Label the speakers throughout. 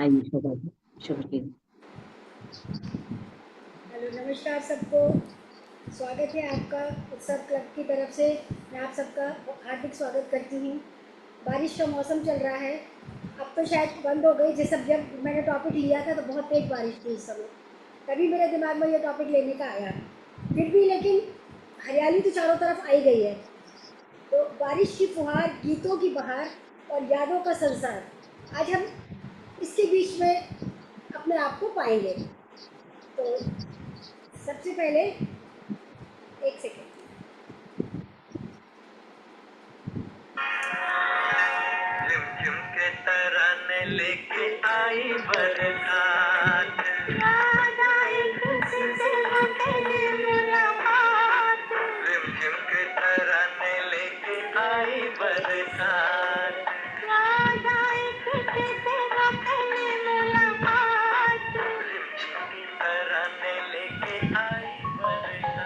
Speaker 1: आइए शोभा जी, शुरू कीजिए।
Speaker 2: हेलो, नमस्कार सबको। स्वागत है आपका उत्सव क्लब की तरफ से। मैं आप सबका हार्दिक स्वागत करती हूँ। बारिश का मौसम चल रहा है, अब तो शायद बंद हो गई। जब मैंने टॉपिक लिया था तो बहुत तेज बारिश थी इस समय, तभी मेरे दिमाग में ये टॉपिक लेने का आया। फिर भी लेकिन हरियाली तो चारों तरफ आई गई है। तो बारिश की फुहार, गीतों की बहार और यादों का संसार, आज हम इसके बीच में अपने आप को पाएंगे। तो सबसे पहले एक सेकेंड।
Speaker 3: झिमझिम के तराने लेके आई बरसात, याद आई तुझसे वो तेरी मुलाकात। झिमझिम के तराने लेके आई बरसात, याद आई तुझसे वो तेरी मुलाकात। झिमझिम के तराने लेके आई बरसात।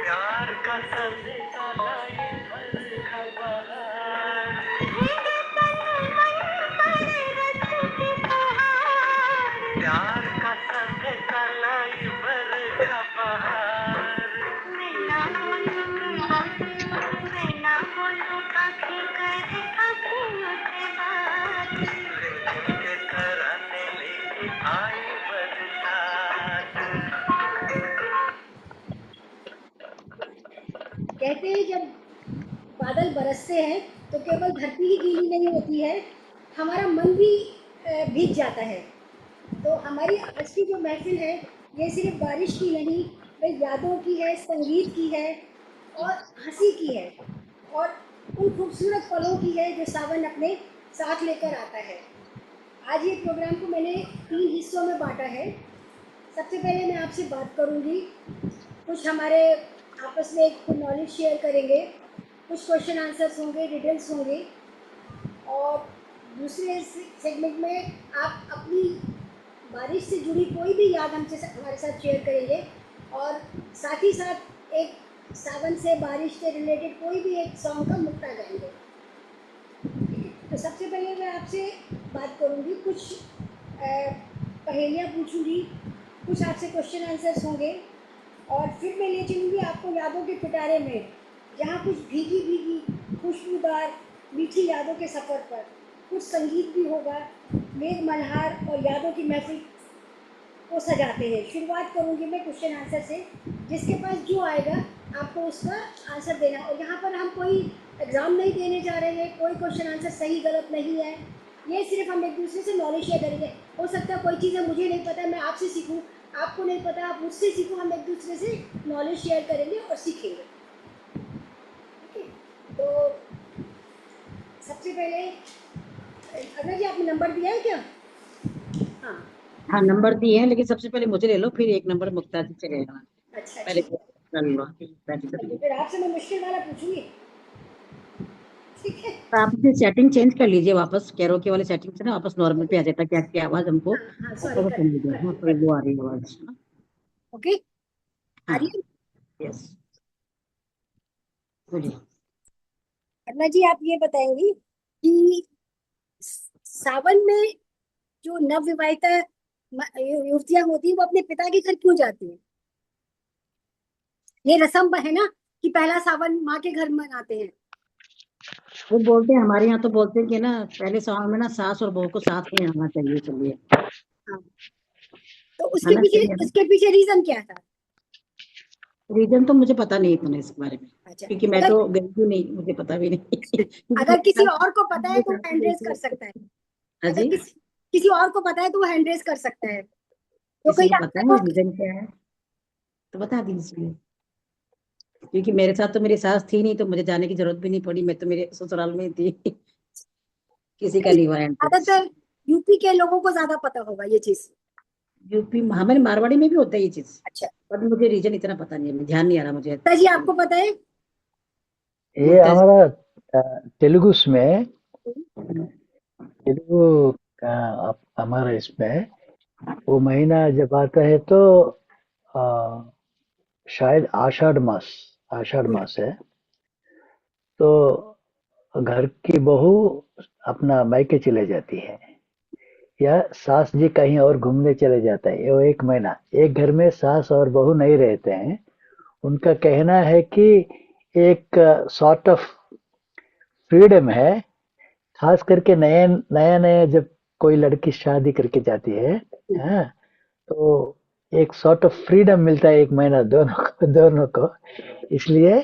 Speaker 3: प्यार का संदेशा लाई बरखा बहार, प्यार का संदेशा लाई बरखा बहार। मैं ना बोलूं आँखें करे आँखियों से बात। झिमझिम के तराने लेके आई बरसात।
Speaker 2: कहते हैं जब बादल बरसते हैं तो केवल धरती ही गीली नहीं होती है, हमारा मन भी भीग जाता है। तो हमारी आज की जो महफिल है, ये सिर्फ बारिश की नहीं, वह यादों की है, संगीत की है और हंसी की है, और उन खूबसूरत पलों की है जो सावन अपने साथ लेकर आता है। आज ये प्रोग्राम को मैंने 3 हिस्सों में बांटा है। सबसे पहले मैं आपसे बात करूंगी, कुछ हमारे आपस में एक नॉलेज शेयर करेंगे, कुछ क्वेश्चन आंसर्स होंगे, डिटेल्स होंगे, और दूसरे सेगमेंट में आप अपनी बारिश से जुड़ी कोई भी याद हमसे हमारे साथ शेयर करेंगे, और साथ ही साथ एक सावन से, बारिश से रिलेटेड कोई भी एक सॉन्ग का मुक्ता गाएंगे। तो सबसे पहले मैं आपसे बात करूंगी, कुछ पहेलियाँ पूछूंगी, कुछ आपसे क्वेश्चन आंसर्स होंगे, और फिर मैं ले चलूँगी आपको यादों के पिटारे में, जहाँ कुछ भीगी भीगी खुशबूदार मीठी यादों के सफ़र पर कुछ संगीत भी होगा। मेघ मल्हार और यादों की महफिल को सजाते हैं। शुरुआत करूँगी मैं क्वेश्चन आंसर से, जिसके पास जो आएगा आपको उसका आंसर देना। और यहाँ पर हम कोई एग्ज़ाम नहीं देने जा रहे हैं, कोई क्वेश्चन आंसर सही गलत नहीं है, ये सिर्फ हम एक दूसरे से नॉलेज शेयर करेंगे। हो सकता है कोई चीज़ें मुझे नहीं पता है, मैं आपसे सीखूँ, आपको नहीं पता आप मुझसे सीखो, हम एक दूसरे से नॉलेज शेयर करेंगे और सीखेंगे। ठीक है, तो सबसे पहले अगर जी आपने नंबर दिया है क्या? हाँ
Speaker 1: हाँ, नंबर दिए हैं, लेकिन सबसे पहले मुझे ले लो, फिर एक नंबर मुक्ता जी चलेगा।
Speaker 2: अच्छा,
Speaker 1: पहले
Speaker 2: ठीक है।
Speaker 1: कर लो, बैठ कर लो।
Speaker 2: फिर आपसे मैं मुश्किल वाला पूछूंगी, ठीक है?
Speaker 1: तो आप अपनी सेटिंग चेंज कर लीजिए वापस, कैरोके वाली सेटिंग से ना वापस नॉर्मल पे आ जाता है, क्या क्या आवाज हमको
Speaker 2: हाँ हाँ, सॉरी,
Speaker 1: ऊपर
Speaker 2: कर
Speaker 1: सुन लीजिए। हाँ, थोड़ी लो आ रही है आवाज।
Speaker 2: ओके, आ
Speaker 1: हाँ,
Speaker 2: रही है?
Speaker 1: यस, बोलिए।
Speaker 2: अन्ना जी, आप ये बताएंगी कि सावन में जो नवविवाहिता युवतियां होती हैं वो अपने पिता के घर क्यों जाती हैं? ये रस्म है ना कि पहला सावन माँ के घर मनाते हैं।
Speaker 1: वो बोलते हैं, हमारे यहाँ तो बोलते हैं कि ना पहले सावन में ना सास और बहू को साथ में आना चाहिए, चलिए।
Speaker 2: हाँ, तो
Speaker 1: है ना, सही है ना।
Speaker 2: उसके पीछे रीजन क्या था?
Speaker 1: रीजन तो मुझे पता नहीं इतना इसके बारे में,
Speaker 2: अच्छा,
Speaker 1: क्योंकि मैं
Speaker 2: अगर
Speaker 1: तो गई भी नहीं, मुझे पता भी नहीं क्योंकि
Speaker 2: अगर
Speaker 1: मेरे
Speaker 2: किसी
Speaker 1: साथ
Speaker 2: और को पता है
Speaker 1: मेरे
Speaker 2: तो वो
Speaker 1: साथ
Speaker 2: हैंड
Speaker 1: गई
Speaker 2: रेज कर
Speaker 1: थी।
Speaker 2: सकता है।
Speaker 1: हाँ
Speaker 2: अगर
Speaker 1: जी,
Speaker 2: किसी और को पता है तो वो हैंड रेज कर सकता है। तो
Speaker 1: किसी
Speaker 2: कहीं
Speaker 1: को पता
Speaker 2: आपका
Speaker 1: है
Speaker 2: दोस्त,
Speaker 1: रीजन क्या है तो बता दीजिए। क्योंकि मेरे साथ तो मेरी सास थी नहीं, तो मुझे जाने की जरूरत भी नहीं पड़ी, मैं तो मेरे ससुराल में ही थी किसी का नहीं हुआ एंट्रेंस।
Speaker 2: ज्यादातर यूपी के लोगों को ज्यादा पता होगा ये चीज।
Speaker 1: यूपी हमारे मारवाड़ी में भी होता है ये चीज,
Speaker 2: अच्छा,
Speaker 1: पर मुझे रीजन इतना पता नहीं है, ध्यान नहीं आ रहा मुझे।
Speaker 2: जी आपको पता है?
Speaker 4: ये
Speaker 1: मुक्ता जी।
Speaker 4: हमारा तेलुगु में, तेलुगु का हमारा इसमें वो महीना जब आता है तो आ, शायद आषाढ़ मास है। तो घर की बहू अपना मायके चले जाती है या सास जी कहीं और घूमने चले जाता है। वो एक महीना एक घर में सास और बहू नहीं रहते हैं। उनका कहना है कि एक सॉर्ट ऑफ फ्रीडम है। खास करके नया नया नया जब कोई लड़की शादी करके जाती है, हाँ, तो एक सॉर्ट ऑफ फ्रीडम मिलता है एक महीना दोनों को। इसलिए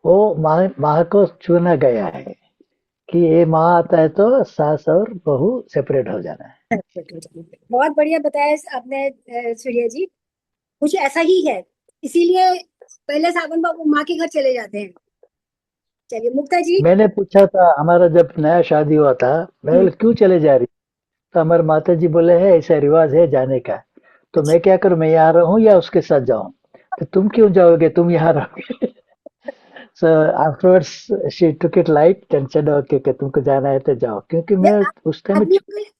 Speaker 4: वो माह को चुना गया है कि ये माह आता है तो सास और बहू सेपरेट हो जाना है।
Speaker 2: बहुत बढ़िया बताया आपने सूर्या जी। कुछ ऐसा ही है, इसीलिए पहले सावन बाबू माँ के घर चले जाते हैं। चलिए मुक्ता जी।
Speaker 4: मैंने पूछा था हमारा जब नया शादी हुआ था, मैं बोले क्यों चले जा रही? तो हमारे माता जी बोले है ऐसा रिवाज है जाने का। तो मैं क्या करूं, मैं यहाँ रहूं या उसके साथ जाऊं? तो तुम क्यों जाओगे, तुम यहाँ रहोगे। So afterwards she took it light and said okay कि तुमको जाना है तो जाओ, क्योंकि
Speaker 2: ये
Speaker 4: मैं उस टाइम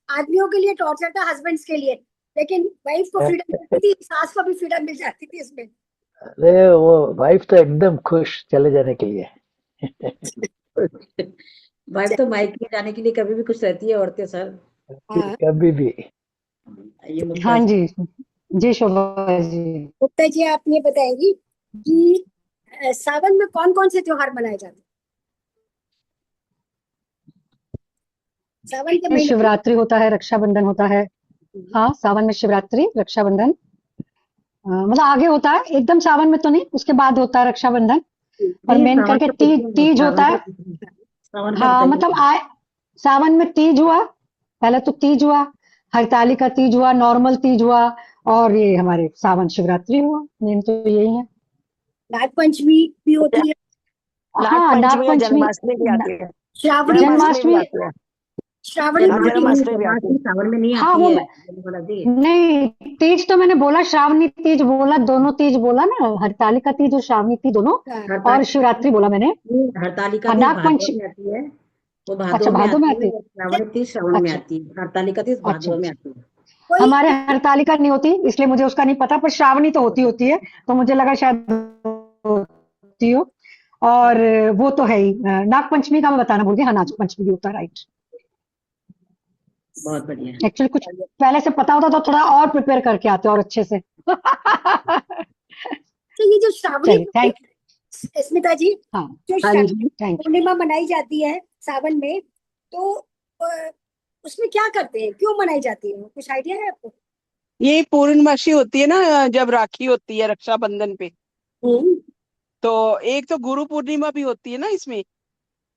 Speaker 2: आदमियों के लिए टॉर्चर था, हस्बैंड्स के लिए, लेकिन वाइफ को फ्रीडम मिलती थी, सास को भी फ्रीडम मिल जाती थी इसमें।
Speaker 4: अरे वो वाइफ तो एकदम खुश चले जाने के लिए।
Speaker 1: वाइफ तो मायके जाने के लिए कभी भी खुश रहती है औरतें सर।
Speaker 2: हाँ
Speaker 4: कभी भी।
Speaker 1: ये मुक्ता
Speaker 5: हाँ
Speaker 1: जी।
Speaker 5: जी। जी शोभा जी।
Speaker 2: मुक्ता जी, आप ये बताएंगी कि सावन में कौन कौन से त्योहार मनाए जाते हैं? सावन के महीने में
Speaker 5: शिवरात्रि होता है, रक्षाबंधन होता है। हाँ, सावन में शिवरात्रि, रक्षाबंधन मतलब आगे होता है, एकदम सावन में तो नहीं, उसके बाद होता है रक्षाबंधन। और
Speaker 1: नहीं,
Speaker 5: मेन
Speaker 1: सावन
Speaker 5: करके
Speaker 1: का
Speaker 5: तीज
Speaker 1: पूछिए,
Speaker 5: तीज होता है।
Speaker 1: सावन का
Speaker 5: हाँ मतलब
Speaker 1: बताइए।
Speaker 5: सावन में तीज हुआ, पहले तो तीज हुआ, हरतालिका तीज हुआ, नॉर्मल तीज हुआ, और ये हमारे सावन शिवरात्रि हुआ। मेन तो यही है।
Speaker 2: नाग पंचमी भी होती है,
Speaker 6: नाग
Speaker 5: हाँ, नाग
Speaker 6: पंचमी और
Speaker 5: पंचमी,
Speaker 6: जन्माष्टमी भी आती है।
Speaker 2: श्रावणी
Speaker 6: जन्माष्टमी भी
Speaker 5: जन्माष्टमी।
Speaker 6: आती है।
Speaker 2: श्रावणी
Speaker 6: हाँ,
Speaker 2: पूर्णिमा।
Speaker 6: जन्माष्टमी भी आती है।
Speaker 1: जन्माष्टमी सावन में नहीं
Speaker 5: हाँ
Speaker 1: आती
Speaker 5: वो
Speaker 1: है बोला जी।
Speaker 5: नहीं, तीज तो मैंने बोला, श्रावणी तीज बोला, दोनों तीज बोला ना, हरतालिका तीज और श्रावणी तीज दोनों, और शिवरात्रि बोला मैंने।
Speaker 1: हरतालिका
Speaker 5: हाँ,
Speaker 1: तीज
Speaker 5: नाग
Speaker 1: भादव
Speaker 5: पंचमी।
Speaker 1: में आती है, वो
Speaker 5: अच्छा,
Speaker 1: भादव में
Speaker 5: भादो में
Speaker 1: आती
Speaker 5: आती
Speaker 1: है,
Speaker 5: है।
Speaker 1: और श्रावण तीज श्रावण में
Speaker 5: अच्छा
Speaker 1: आती है, हरतालिका तीज
Speaker 5: अच्छा
Speaker 1: भादव में
Speaker 5: अच्छा।
Speaker 1: आती है।
Speaker 2: कोई
Speaker 5: हमारे हरतालिका नहीं होती, इसलिए मुझे उसका नहीं पता, पर श्रावणी तो होती है, तो मुझे लगा शायद होती हो। और वो तो है ही। नाग पंचमी का मैं बताना भूल गई। हाँ, नाग पंचमी भी होता है, राइट।
Speaker 1: बहुत बढ़िया।
Speaker 5: एक्चुअली कुछ पहले से पता होता तो थोड़ा और प्रिपेयर करके आते और अच्छे से।
Speaker 2: तो ये जो श्रावणी
Speaker 5: चलिए, थैंक।
Speaker 2: स्मिता जी,
Speaker 5: हाँ
Speaker 2: जो
Speaker 6: हाँ
Speaker 2: श्रावणी
Speaker 6: जी।
Speaker 5: Thank you.
Speaker 2: पूर्णिमा मनाई जाती है सावन में, तो उसमें क्या करते हैं, क्यों मनाई जाती है, कुछ आइडिया है आपको?
Speaker 6: ये पूर्णमासी होती है ना, जब राखी होती है रक्षाबंधन पे।
Speaker 2: हम्म।
Speaker 6: तो एक तो गुरु पूर्णिमा भी होती है ना इसमें।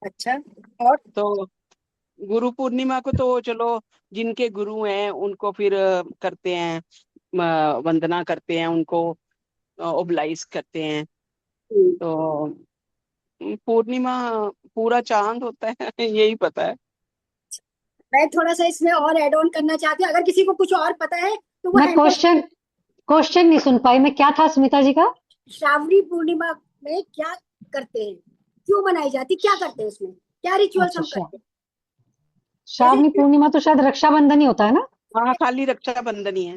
Speaker 2: अच्छा। और
Speaker 6: तो गुरु पूर्णिमा को तो चलो, जिनके गुरु हैं उनको फिर करते हैं, वंदना करते हैं उनको, ओबलाइज करते हैं। तो पूर्णिमा पूरा चांद होता है यही पता है।
Speaker 2: मैं थोड़ा सा इसमें और ऐड ऑन करना चाहती हूँ, अगर किसी को कुछ और पता है तो वो
Speaker 5: मैं
Speaker 2: हैंड रेज।
Speaker 5: क्वेश्चन नहीं सुन पाई मैं, क्या था स्मिता जी का?
Speaker 2: श्रावणी पूर्णिमा में क्या करते हैं, क्यों मनाई जाती, क्या करते हैं उसमें, क्या रिचुअल्स
Speaker 5: अच्छा,
Speaker 2: हम करते हैं?
Speaker 5: श्रावणी
Speaker 2: जैसे
Speaker 5: पूर्णिमा तो शायद रक्षाबंधन ही होता है ना?
Speaker 6: हाँ, खाली रक्षाबंधन ही है।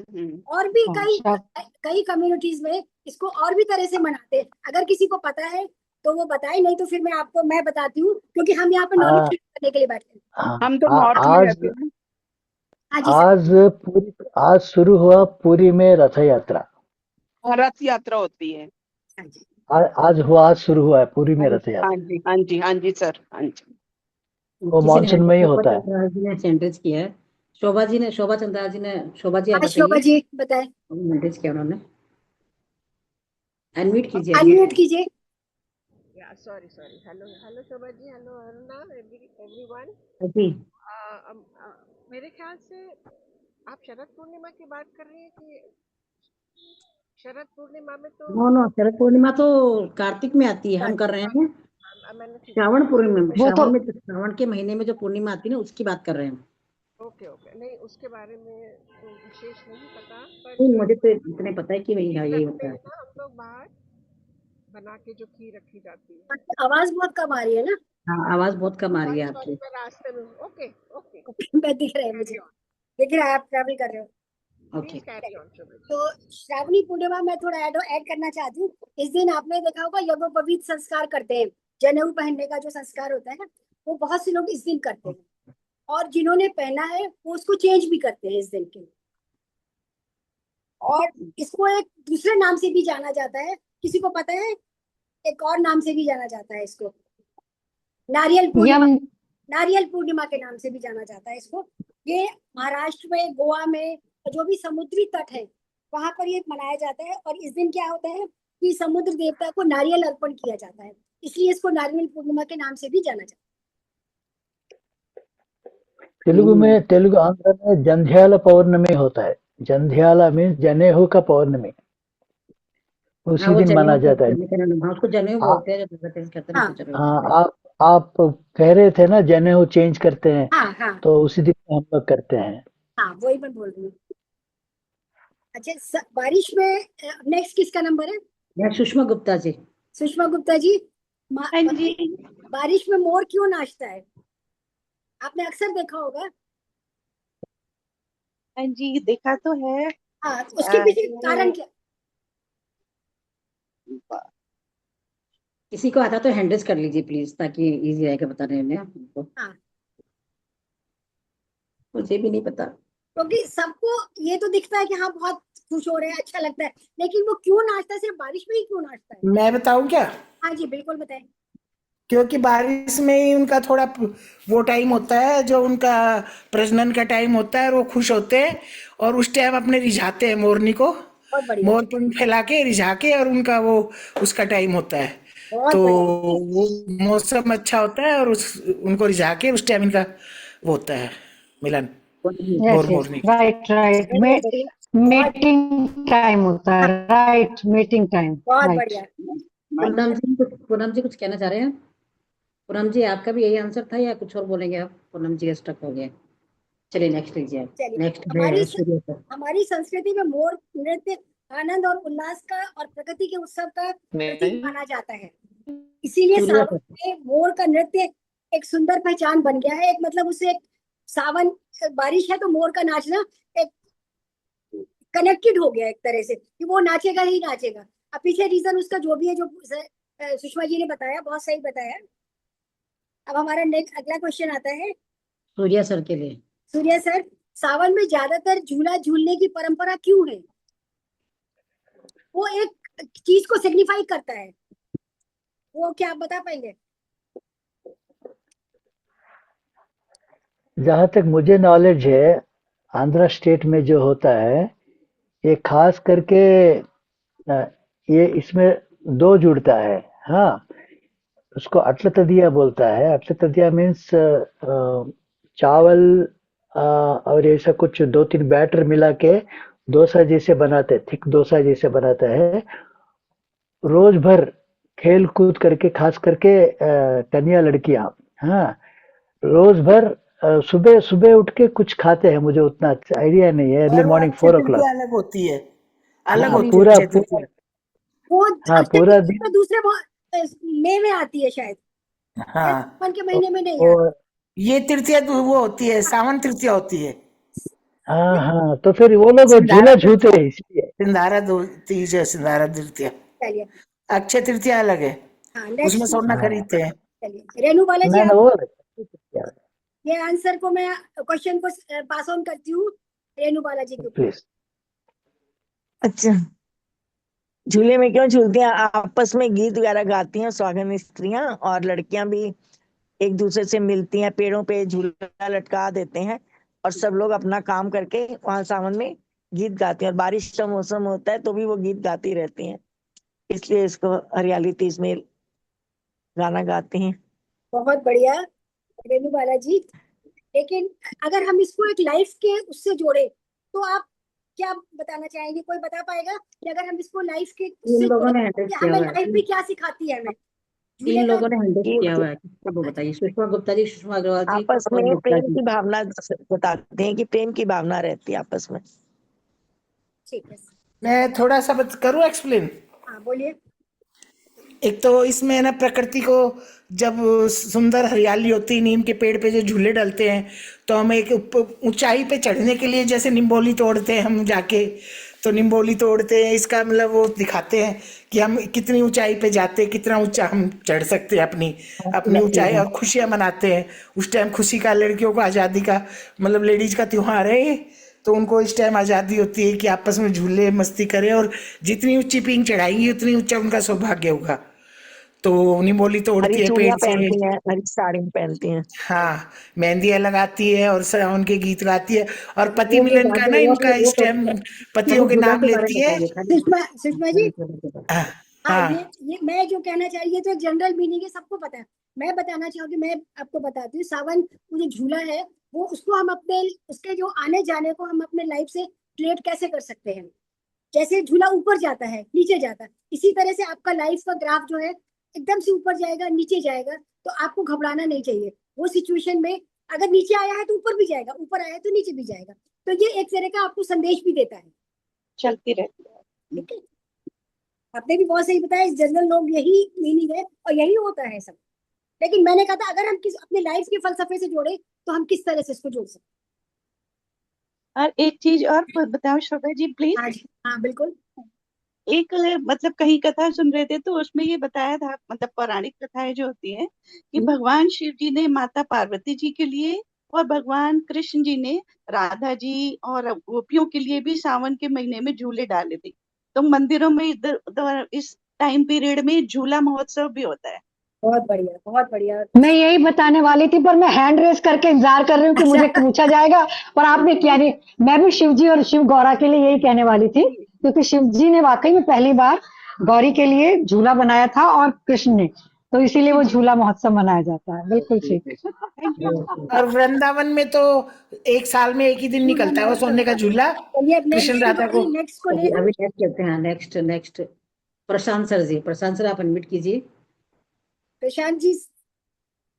Speaker 2: और भी
Speaker 5: हाँ,
Speaker 2: कई कई कम्युनिटीज में इसको और भी तरह से मनाते हैं, अगर किसी को पता है तो वो बताए, नहीं तो फिर मैं बताती हूँ, क्योंकि हम यहाँ पे नॉलेज
Speaker 4: हाँ,
Speaker 2: करने के लिए बैठे हैं।
Speaker 4: हाँ,
Speaker 6: हम तो नॉर्थ में
Speaker 4: आज
Speaker 6: रहते हैं।
Speaker 2: हाँ जी सर।
Speaker 4: आज पूरी आज शुरू हुआ पुरी में रथ यात्रा।
Speaker 6: रथ यात्रा होती है।
Speaker 2: हाँ जी।
Speaker 4: आज शुरू हुआ है पुरी में
Speaker 6: हाँ
Speaker 4: रथ
Speaker 6: जी, हाँ
Speaker 4: यात्रा।
Speaker 6: जी, हाँ जी, हाँ जी सर, हाँ जी।
Speaker 4: वो
Speaker 1: किसी ने
Speaker 4: मानसून में ही
Speaker 1: शोभा
Speaker 4: होता है।
Speaker 1: चंद्रा जी ने सेंटेंस किया है। शोभा चंद्रा जी ने, शोभा जी आप
Speaker 2: हाँ शोभा
Speaker 1: बताइए।
Speaker 2: जी बताए,
Speaker 1: सेंटेंस किया उन्होंने। अनम्यूट कीजिए,
Speaker 2: अनम्यूट कीजिए।
Speaker 7: Yeah, sorry, sorry. Hello, hello Shobha ji, hello Aruna, everyone.
Speaker 1: जी।
Speaker 7: मेरे ख्याल से आप शरद पूर्णिमा की बात कर रही हैं कि शरद पूर्णिमा में तो
Speaker 1: नो नो, शरद पूर्णिमा तो कार्तिक में आती है, हम कर रहे हैं
Speaker 7: मैंने ठीक
Speaker 1: श्रावण पूर्णिमा में।
Speaker 5: वो तो
Speaker 1: श्रावण में, श्रावण के महीने में जो पूर्णिमा आती है ना, उसकी बात कर रहे हैं।
Speaker 7: ओके ओके, नहीं उसके बारे में तो विशेष नहीं पता,
Speaker 1: नहीं,
Speaker 7: पर
Speaker 1: मुझे तो इतने पता है कि भैया
Speaker 7: खीर
Speaker 1: यही
Speaker 7: रखते
Speaker 1: होता
Speaker 7: हैं
Speaker 1: है।
Speaker 7: ना हम लोग बाहर, बना के जो खीर रखी जाती है।
Speaker 2: आवाज बहुत कम आ रही है ना।
Speaker 1: हाँ, आवाज बहुत कम आ रही
Speaker 7: सॉरी
Speaker 1: है
Speaker 7: सॉरी,
Speaker 1: आपकी।
Speaker 7: मैं रास्ते में हूँ। ओके ओके,
Speaker 2: मैं दिख रहा है मुझे,
Speaker 7: कैरी ऑन।
Speaker 2: दिख रहा है आप ट्रैवल कर रहे हो।
Speaker 1: Okay
Speaker 7: please carry on Shubhra.
Speaker 2: तो श्रावणी पूर्णिमा में थोड़ा ऐड करना चाहती हूँ। इस दिन आपने देखा होगा यज्ञोपवीत संस्कार करते हैं, जनेऊ पहनने का जो संस्कार होता है ना, वो बहुत से लोग इस दिन करते हैं, और जिन्होंने पहना है वो उसको चेंज भी करते हैं इस दिन के। और इसको एक दूसरे नाम से भी जाना जाता है, किसी को पता है? एक और नाम से भी जाना जाता है इसको, नारियल पूर्णिमा।
Speaker 5: यम
Speaker 2: नारियल पूर्णिमा के नाम से भी जाना जाता है इसको। ये महाराष्ट्र में, गोवा में, जो भी समुद्री तट है वहां पर ये मनाया जाता है। और इस दिन क्या होता है कि समुद्र देवता को नारियल अर्पण किया जाता है, इसलिए इसको नारियल पूर्णिमा के नाम से भी जाना जाता
Speaker 4: तेलुगु आंध्र में जंध्याला पौर्णमी होता है। जंध्याला मीन्स जनेऊ का पौर्णमी,
Speaker 1: हाँ,
Speaker 4: उसी
Speaker 1: वो
Speaker 4: दिन माना
Speaker 1: जनेऊ
Speaker 4: जाता है।
Speaker 1: हाँ, उसको जनेऊ
Speaker 4: हाँ
Speaker 1: बोलते हैं, जब दुर्गा करते हैं
Speaker 2: है।
Speaker 1: उसको जनेऊ
Speaker 4: हाँ,
Speaker 1: बोलते हैं।
Speaker 4: आप कह रहे थे ना जनेऊ चेंज करते हैं,
Speaker 2: हाँ हाँ
Speaker 4: तो उसी दिन हम लोग करते हैं।
Speaker 2: हाँ, वही मैं बोल रही हूँ। अच्छा, बारिश में नेक्स्ट किसका नंबर है?
Speaker 1: यहाँ सुषमा गुप्ता जी।
Speaker 2: सुषमा गुप्ता जी।
Speaker 8: हाँ जी।
Speaker 2: बारिश में मोर क्यों नाचता है? आपने अक्सर देखा होगा।
Speaker 8: हाँ जी, देखा तो है।
Speaker 2: हाँ, उसके पीछे कारण क्या?
Speaker 1: किसी को आता तो हैंडल्स कर लीजिए प्लीज, ताकि इजी रहेगा बताने में आपको।
Speaker 2: हाँ,
Speaker 1: मुझे भी नहीं पता।
Speaker 2: क्योंकि सबको ये तो दिखता है कि हाँ बहुत खुश हो रहे हैं, अच्छा लगता है, लेकिन वो क्यों नाचता है, सिर्फ बारिश में ही क्यों नाचता है?
Speaker 9: मैं बताऊं क्या?
Speaker 2: हाँ जी, बिल्कुल बताएं।
Speaker 9: क्योंकि बारिश में ही उनका थोड़ा वो टाइम होता है जो उनका प्रजनन का टाइम होता है, और वो खुश होते हैं और उस टाइम अपने रिझाते हैं मोरनी को,
Speaker 2: बहुत बढ़िया,
Speaker 9: मोर पंख फैला के रिझा के, और उनका वो उसका टाइम होता है।
Speaker 2: बहुत
Speaker 9: तो
Speaker 2: बढ़िया।
Speaker 9: वो मौसम अच्छा होता है और उनको रिझा के उस टाइम इनका वो होता है मिलन
Speaker 5: यस
Speaker 9: मोर
Speaker 5: यस,
Speaker 9: मोरनी।
Speaker 5: राइट राइट,
Speaker 2: बढ़िया बढ़िया, बहुत
Speaker 5: मीटिंग टाइम होता है, राइट, मीटिंग टाइम,
Speaker 2: बहुत
Speaker 5: राइट।
Speaker 2: बढ़िया।
Speaker 1: पूनम जी कुछ कहना चाह रहे हैं? पूनम जी, आपका भी यही आंसर था या कुछ और बोलेंगे आप? पूनम जी स्टक हो गए। चलिए नेक्स्ट लीजिए आप।
Speaker 2: चलिए,
Speaker 1: नेक्स्ट है सूर्य सर।
Speaker 2: हमारी संस्कृति में मोर नृत्य आनंद और उल्लास का और प्रकृति के उत्सव का प्रतीक माना जाता है। इसीलिए
Speaker 1: सूर्य
Speaker 2: सावन
Speaker 1: सर।
Speaker 2: में मोर का नृत्य एक सुंदर पहचान बन गया है। एक मतलब उसे एक सावन, बारिश है तो मोर का नाचना एक कनेक्टेड हो गया एक तरह से, कि वो नाचेगा ही नाचेगा। अब पीछे रीजन उसका जो भी है, जो सुषमा जी ने बताया, बहुत सही बताया। अब हमारा नेक्स्ट अगला क्वेश्चन आता है
Speaker 1: सूर्य सर के लिए।
Speaker 2: सूर्य सर, सावन में ज्यादातर झूला झूलने की परंपरा क्यों है? वो एक चीज को सिग्निफाई करता है, वो क्या आप बता पाएंगे?
Speaker 4: जहाँ तक मुझे नॉलेज है, आंध्र स्टेट में जो होता है, ये खास करके ये इसमें दो जुड़ता है। हाँ, उसको अट्ल तदिया बोलता है। अट्ल तदिया मीन्स चावल और ऐसा कुछ दो तीन बैटर मिला के डोसा जैसे बनाते, थिक डोसा जैसे बनाता है। रोज भर खेल कूद करके, खास करके कन्या लड़कियां, हाँ, रोज भर सुबह सुबह उठ के कुछ खाते हैं। मुझे उतना अच्छा आइडिया नहीं है। अर्ली
Speaker 9: और वो
Speaker 4: मॉर्निंग
Speaker 9: अक्षय
Speaker 4: 4 o'clock।
Speaker 9: तृतीया अलग होती है, अलग
Speaker 4: हाँ,
Speaker 9: होती है अक्षय तृतीया।
Speaker 2: वो
Speaker 4: हाँ,
Speaker 2: अक्षय
Speaker 4: पूरा
Speaker 2: तृतीया
Speaker 4: दिन।
Speaker 2: तो दूसरे मई में आती है शायद,
Speaker 9: हाँ,
Speaker 2: सावन के महीने में नहीं आती।
Speaker 4: और
Speaker 9: ये तृतीया वो होती है, सावन तृतीया होती है।
Speaker 4: हाँ हाँ, तो फिर वो लोग
Speaker 9: सिंधारा
Speaker 4: झूला झूलते
Speaker 9: तृतीया,
Speaker 4: हैं इसलिए।
Speaker 9: सिंधारा तीज है, सिंधारा तृतीया।
Speaker 2: चलिए,
Speaker 9: अक्षय तृतीया अलग है,
Speaker 2: हाँ
Speaker 9: उसमें
Speaker 2: नेक्स्ट।
Speaker 9: सोना
Speaker 4: हाँ,
Speaker 9: खरीदते हैं।
Speaker 2: चलिए रेणु बाला जी,
Speaker 4: ना
Speaker 2: आप
Speaker 4: वो
Speaker 2: ये आंसर को, मैं क्वेश्चन को पास ऑन करती हूँ रेणु बाला जी के ऊपर।
Speaker 4: प्लीज।
Speaker 10: अच्छा, झूले में क्यों झूलती हैं? आपस में गीत वगैरह गाती हैं सुहागन स्त्रियां, और लड़कियां भी एक दूसरे से मिलती हैं, पेड़ों पे झूला लटका देते हैं, और सब लोग अपना काम करके वहां सावन में गीत गाती हैं। और बारिश का मौसम होता है तो भी वो गीत गाती रहती हैं, इसलिए इसको हरियाली तीज में गाना गाती हैं।
Speaker 2: बहुत बढ़िया रेणु बाला जी। लेकिन अगर हम इसको एक लाइफ के उससे जोड़े, तो आप क्या बताना चाहेंगे? कोई बता पाएगा कि अगर हम इसको लाइफ के
Speaker 1: तीन
Speaker 2: उससे
Speaker 1: लोगों
Speaker 2: जोड़े,
Speaker 1: ने हैंडल
Speaker 2: कि
Speaker 1: किया
Speaker 2: हमें
Speaker 1: हुआ है।
Speaker 2: लाइफ भी क्या सिखाती है हमें?
Speaker 1: तीन
Speaker 2: झूले का
Speaker 1: लोगों ने हैंडल
Speaker 10: ये
Speaker 1: किया हुआ है, वो बताइए। सुषमा गुप्ता जी, सुषमा अग्रवाल जी
Speaker 10: आपस
Speaker 1: और
Speaker 10: में
Speaker 1: गुप्ता
Speaker 10: प्रेम
Speaker 1: जी।
Speaker 10: की भावना बताते हैं, कि प्रेम की भावना रहती है आपस में।
Speaker 2: ठीक है,
Speaker 9: मैं थोड़ा सा करूँ एक्सप्लेन।
Speaker 2: हाँ बोलिए।
Speaker 9: एक तो इसमें ना प्रकृति को जब सुंदर हरियाली होती है, नीम के पेड़ पे जो झूले डलते हैं, तो हम एक ऊंचाई पे चढ़ने के लिए जैसे निम्बोली तोड़ते हैं हम जाके, तो निम्बोली तोड़ते हैं, इसका मतलब वो दिखाते हैं कि हम कितनी ऊंचाई पे जाते हैं, कितना ऊंचा हम चढ़ सकते हैं अपनी अपनी ऊंचाई, और खुशियां मनाते हैं उस टाइम। खुशी का, लड़कियों को आज़ादी का, मतलब लेडीज का त्योहार है ये, तो उनको इस टाइम आज़ादी होती है कि आपस में झूले मस्ती करें, और जितनी ऊंची पींग चढ़ाएंगी उतनी ऊंचा उनका सौभाग्य होगा। तो निमोली
Speaker 10: हरी
Speaker 9: तोड़ती है पेड़
Speaker 10: चूड़ियां
Speaker 9: से,
Speaker 10: पहनती हैं, हरी साड़ी पहनती हैं।
Speaker 9: हाँ, मेहंदियाँ लगाती है और सावन के गीत गाती है, और पति
Speaker 1: वो फिर
Speaker 9: मिलन का
Speaker 1: बाद
Speaker 9: ना
Speaker 1: में
Speaker 9: इनका इस टाइम पतियों
Speaker 1: वो
Speaker 9: के
Speaker 1: झूला
Speaker 9: नाम
Speaker 1: के बारे में
Speaker 9: लेती है।
Speaker 1: बताइए खाली।
Speaker 2: सुषमा जी,
Speaker 9: हाँ,
Speaker 2: हाँ,
Speaker 9: हाँ,
Speaker 2: ये मैं जो कहना चाह रही है तो जनरल मीनिंग है, सबको पता है। मैं बताना चाहूंगी, मैं आपको बताती हूँ, सावन वो जो झूला है, वो उसको हम अपने उसके जो आने जाने को हम अपने लाइफ से रिलेट कैसे कर सकते हैं। जैसे झूला ऊपर जाता है नीचे जाता है, इसी तरह से आपका लाइफ का ग्राफ जो है एकदम से ऊपर जाएगा नीचे जाएगा, तो आपको घबराना नहीं चाहिए। वो सिचुएशन में अगर नीचे आया है तो ऊपर भी जाएगा, ऊपर आया है तो नीचे भी जाएगा। तो ये एक तरह का आपको संदेश भी देता है,
Speaker 8: चलती रहती है।
Speaker 2: ठीक है। आपने भी बहुत सही बताया, जनरल लोग यही मीनिंग है और यही होता है सब। लेकिन मैंने कहा था अगर हम किस अपने लाइफ के फलसफे से जोड़े तो हम किस तरह से इसको जोड़ सकते
Speaker 8: और एक चीज और बताओ श्रद्धा जी
Speaker 2: हैं।
Speaker 8: प्लीज।
Speaker 2: हाँ जी, हाँ बिल्कुल।
Speaker 8: एक मतलब कहीं कथा सुन रहे थे तो उसमें ये बताया था, मतलब पौराणिक कथाएं जो होती हैं कि भगवान शिव जी ने माता पार्वती जी के लिए और भगवान कृष्ण जी ने राधा जी और गोपियों के लिए भी सावन के महीने में झूले डाले थे। तो मंदिरों में इधर उधर इस टाइम पीरियड में झूला महोत्सव भी होता है।
Speaker 2: बहुत बढ़िया, बहुत बढ़िया।
Speaker 5: मैं यही बताने वाली थी, पर मैं हैंड रेस करके इंतजार कर रही हूँ कि मुझे पूछा जाएगा, पर आपने किया नहीं। मैं भी शिव जी और शिव गौरा के लिए यही कहने वाली थी, क्योंकि शिव जी ने वाकई में पहली बार गौरी के लिए झूला बनाया था और कृष्ण ने, तो इसीलिए वो झूला महोत्सव मनाया जाता है। बिल्कुल ठीक।
Speaker 8: Thank you.
Speaker 9: और वृंदावन में तो एक साल में एक ही दिन निकलता है वो सोने का झूला,
Speaker 2: चलिए अब
Speaker 9: कृष्ण राधा को।
Speaker 2: नेक्स्ट को ले
Speaker 1: अभी
Speaker 2: लो।
Speaker 1: अभी नेक्स्ट चलते हैं, नेक्स्ट नेक्स्ट प्रशांत सर जी, प्रशांत सर आप अनम्यूट कीजिए।
Speaker 2: प्रशांत जी,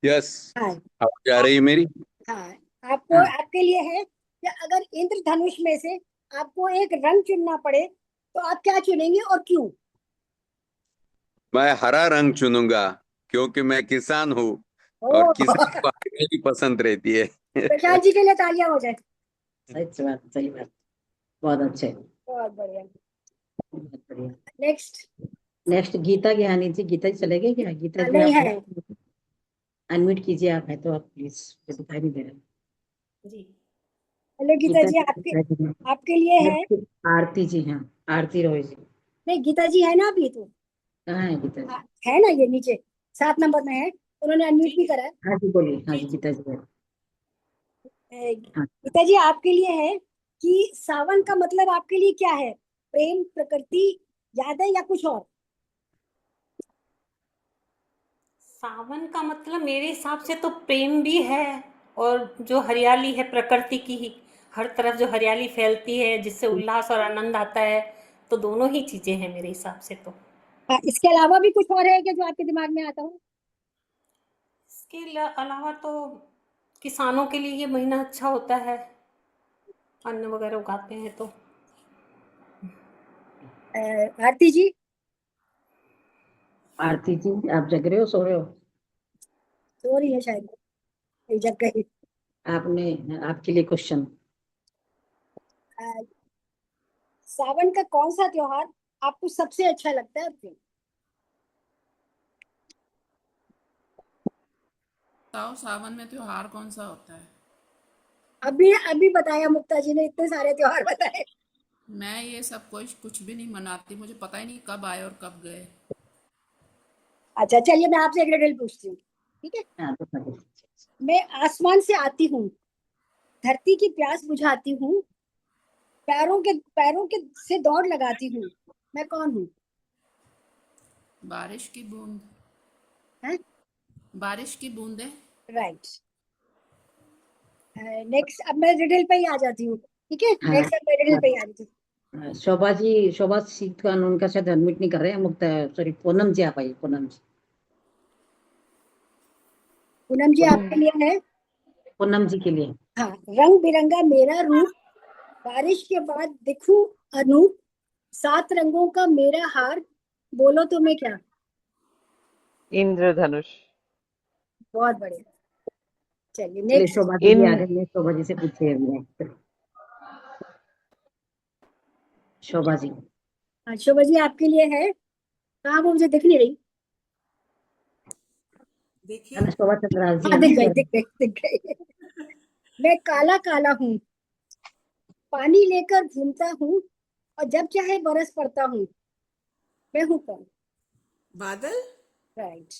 Speaker 11: यस,
Speaker 2: हाँ
Speaker 11: आवाज आ रही है मेरी?
Speaker 2: हाँ, आपको
Speaker 1: हाँ,
Speaker 2: आपके लिए है कि अगर इंद्रधनुष में से आपको एक रंग चुनना पड़े तो आप क्या चुनेंगे और क्यों?
Speaker 11: मैं हरा रंग चुनूंगा क्योंकि मैं किसान हूँ और
Speaker 2: ओ
Speaker 11: किसान को हरियाली पसंद रहती है।
Speaker 2: प्रशांत जी के लिए तालियां हो जाए।
Speaker 1: सही बात, सही बात, बहुत अच्छे,
Speaker 2: बहुत बढ़िया।
Speaker 1: बहुत बढ़िया।
Speaker 2: नेक्स्ट।
Speaker 1: नेक्स्ट गीता ज्ञानी जी, गीता जी चले गए क्या? गीता जी
Speaker 2: नहीं
Speaker 1: आप
Speaker 2: है
Speaker 1: अनम्यूट कीजिए, आप है तो आप प्लीज, दिखाई नहीं दे रहा।
Speaker 2: जी। हेलो गीता जी, आपके लिए है।
Speaker 1: आरती जी, हाँ, आरती रॉय जी।
Speaker 2: नहीं, गीता जी है ना अभी तो?
Speaker 1: कहाँ है गीता जी?
Speaker 2: है ना, ये नीचे 7 नंबर में है, उन्होंने अनम्यूट भी करा है।
Speaker 1: हाँ जी बोलिए, हाँ जी गीता जी है। हाँ,
Speaker 2: गीता जी आपके लिए है कि सावन का मतलब आपके लिए क्या है? प्रेम, प्रकृति, यादें या कुछ और?
Speaker 12: सावन का मतलब मेरे हिसाब से तो प्रेम भी है, और जो हरियाली है प्रकृति की ही, हर तरफ जो हरियाली फैलती है जिससे उल्लास और आनंद आता है, तो दोनों ही चीजें हैं मेरे हिसाब से तो।
Speaker 2: हाँ, इसके अलावा भी कुछ और है क्या जो आपके दिमाग में आता हो?
Speaker 12: इसके अलावा तो किसानों के लिए ये महीना अच्छा होता है, अन्न वगैरह उगाते हैं तो।
Speaker 2: आरती जी?
Speaker 1: आरती जी आप जग रहे हो, सो रहे हो?
Speaker 2: सो रही है शायद, ये जग गई।
Speaker 1: आपने, आपके लिए क्वेश्चन।
Speaker 2: सावन का कौन सा त्योहार आपको सबसे अच्छा लगता है और क्यों?
Speaker 13: बताओ सावन में त्योहार कौन सा होता है?
Speaker 2: अभी अभी बताया मुक्ता जी ने, इतने सारे त्योहार बताए।
Speaker 13: मैं ये सब कुछ भी नहीं मनाती, मुझे पता ही नहीं कब आए और कब गए।
Speaker 2: अच्छा चलिए, मैं आपसे एक रिडल पूछती हूँ, ठीक है?
Speaker 1: हाँ, तो
Speaker 2: मैं आसमान से आती हूँ, धरती की प्यास बुझाती हूँ, पैरों के से दौड़ लगाती हूँ, मैं कौन हूँ?
Speaker 13: बारिश की बूंद।
Speaker 2: है?
Speaker 13: बारिश की बूंदें।
Speaker 2: राइट। नेक्स्ट, अब मैं रिडल पे ही आ जाती हूँ, ठीक है?
Speaker 1: हाँ,
Speaker 2: नेक्स्ट मैं रिडल पे ही आ रही थी।
Speaker 1: शोभा जी, शोभा सीट का उनका शायद अनम्यूट नहीं कर रहे हैं, मुक्ता, सॉरी, पूनम जी आप आइए, पूनम जी।
Speaker 2: पूनम जी आपके लिए है।
Speaker 1: पूनम जी के लिए।
Speaker 2: हाँ, रंग बिरंगा मेरा रूप, बारिश के बाद दिखूं अनूप, 7 रंगों का मेरा हार, बोलो तो मैं क्या?
Speaker 14: इंद्रधनुष।
Speaker 2: बहुत बढ़िया। चलिए
Speaker 1: चलिए
Speaker 2: नेक्स्ट।
Speaker 1: शोभा जी भी आ
Speaker 14: इन
Speaker 1: गई है, शोभा जी से पूछिए नेक्स्ट। शोभा जी।
Speaker 2: हाँ शोभा जी आपके लिए है। कहाँ वो मुझे दिख नहीं रही।
Speaker 1: है ना, शोभा चंद्राल जी है
Speaker 2: हाँ
Speaker 1: ना
Speaker 2: दिख गई
Speaker 1: इधर।
Speaker 2: दिख गई दिख गई। मैं काला काला हूँ, पानी लेकर घूमता हूँ, और जब चाहे बरस पड़ता हूँ। मैं हूँ कौन?
Speaker 15: बादल।
Speaker 2: Right.